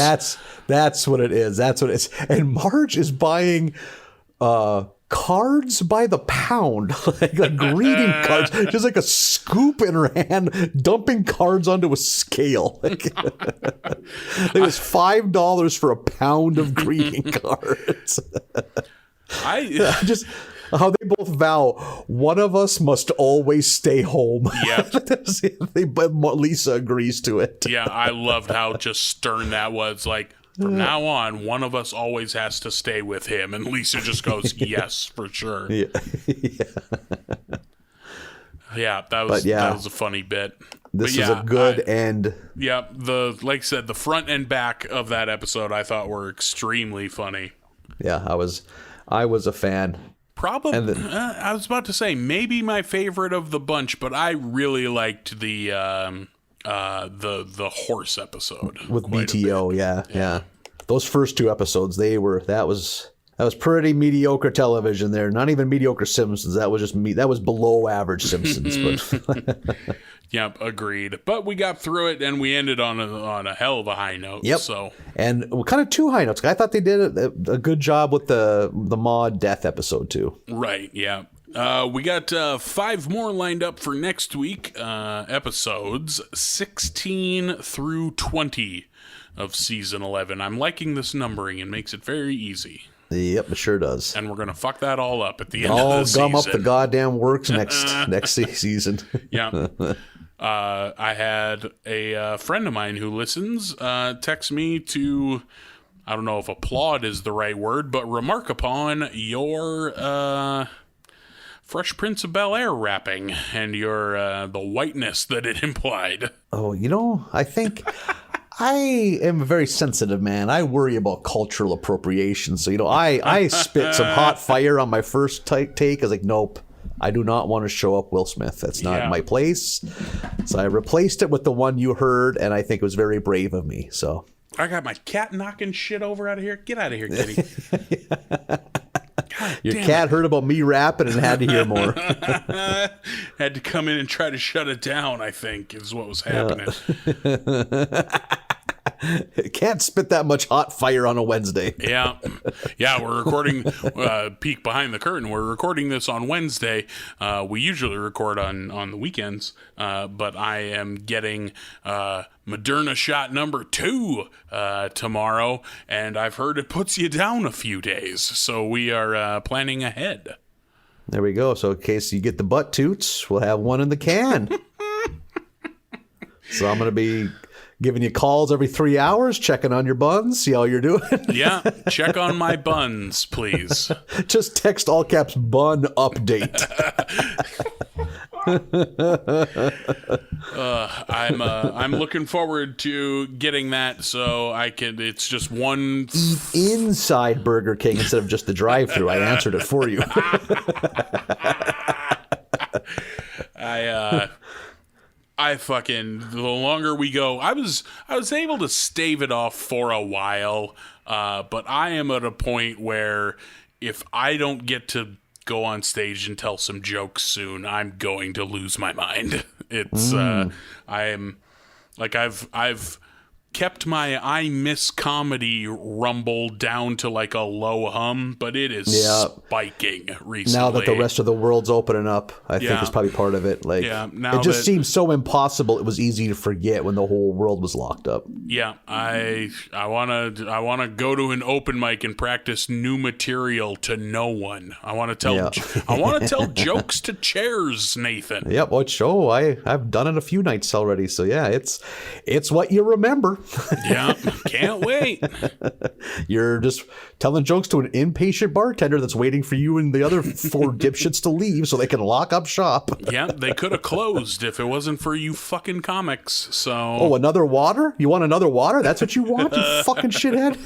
That's what it is. That's what it is. And Marge is buying cards by the pound, like greeting cards, just like a scoop in her hand, dumping cards onto a scale. It was $5 for a pound of greeting cards. How they both vow one of us must always stay home. Yeah. But Lisa agrees to it. Yeah, I loved how just stern that was. Like, from now on, one of us always has to stay with him. And Lisa just goes, yes, for sure. Yeah, that was a funny bit. This is a good end. Yeah, like I said, the front and back of that episode I thought were extremely funny. Yeah, I was a fan. Probably, I was about to say maybe my favorite of the bunch, but I really liked the horse episode with BTO. Yeah. Those first 2 episodes, that was pretty mediocre television. There, not even mediocre Simpsons. That was just that was below average Simpsons. But Yep, agreed. But we got through it, and we ended on a hell of a high note. Yep. So, and kind of 2 high notes. I thought they did a good job with the Maude death episode too. Right. Yeah. We got 5 more lined up for next week. Episodes 16 through 20 of season 11. I'm liking this numbering. It makes it very easy. Yep, it sure does. And we're going to fuck that all up at the end of the season. All gum up the goddamn works next season. Yeah. I had a friend of mine who listens text me to, I don't know if applaud is the right word, but remark upon your Fresh Prince of Bel-Air rapping and your the whiteness that it implied. Oh, I think... I am a very sensitive man. I worry about cultural appropriation. So, I spit some hot fire on my first take. I was like, nope, I do not want to show up Will Smith. That's not my place. So I replaced it with the one you heard, and I think it was very brave of me. So I got my cat knocking shit over out of here. Get out of here, kitty. Your cat heard about me rapping and had to hear more. Had to come in and try to shut it down, I think, is what was happening. Can't spit that much hot fire on a Wednesday. Yeah, we're recording, peek behind the curtain, we're recording this on Wednesday. We usually record on the weekends, but I am getting Moderna shot number 2 tomorrow, and I've heard it puts you down a few days, so we are planning ahead. There we go. So in case you get the butt toots, we'll have one in the can. So I'm going to be giving you calls every 3 hours, checking on your buns, see how you're doing. Yeah, check on my buns, please. Just text all caps bun update. I'm looking forward to getting that so I can. It's just one Inside Burger King instead of just the drive-thru. I answered it for you. I fucking, the longer we go, I was able to stave it off for a while, but I am at a point where if I don't get to go on stage and tell some jokes soon, I'm going to lose my mind. It's I am like I've kept my I miss comedy rumble down to like a low hum, but it is spiking recently. Now that the rest of the world's opening up, I think is probably part of it. Like, now it just seems so impossible. It was easy to forget when the whole world was locked up. Yeah, I wanna go to an open mic and practice new material to no one. I want to tell jokes to chairs, Nathan. Yep, I've done it a few nights already. So yeah, it's what you remember. Yeah, can't wait. You're just telling jokes to an impatient bartender that's waiting for you and the other 4 dipshits to leave so they can lock up shop. Yeah, they could have closed if it wasn't for you fucking comics. So. Oh, another water? You want another water? That's what you want, you fucking shithead?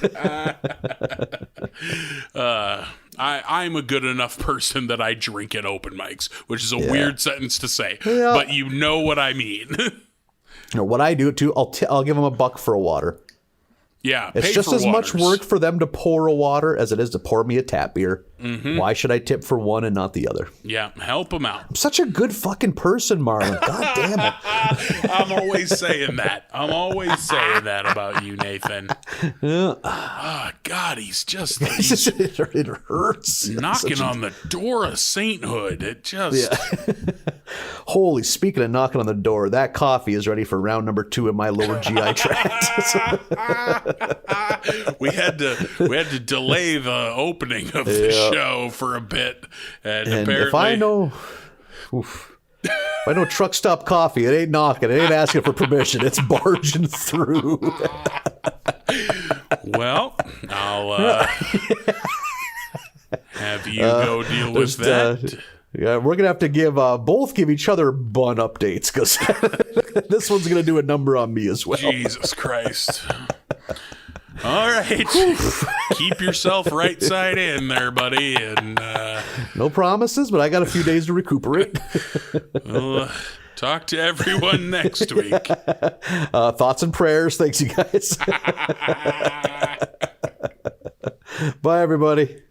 I'm a good enough person that I drink at open mics, which is a weird sentence to say, but you know what I mean. You know, what I do too, I'll give them $1 for a water. Yeah, it's just as much work for them to pour a water as it is to pour me a tap beer. Mm-hmm. Why should I tip for one and not the other? Yeah, help them out. I'm such a good fucking person, Marlin. God damn it. I'm always saying that. About you, Nathan. Oh, God, he's just... it hurts. Knocking on the door of sainthood. It just... Yeah. Holy, speaking of knocking on the door, that coffee is ready for round number 2 in my lower GI tract. We had to delay the opening of the show for a bit, and apparently, if I know truck stop coffee, it ain't knocking, it ain't asking for permission, it's barging through. Well, I'll have you go deal with that. Yeah, we're gonna have to give each other bun updates because this one's gonna do a number on me as well. Jesus Christ. All right. Keep yourself right side in there, buddy. And no promises, but I got a few days to recuperate. We'll talk to everyone next week. Thoughts and prayers. Thanks, you guys. Bye, everybody.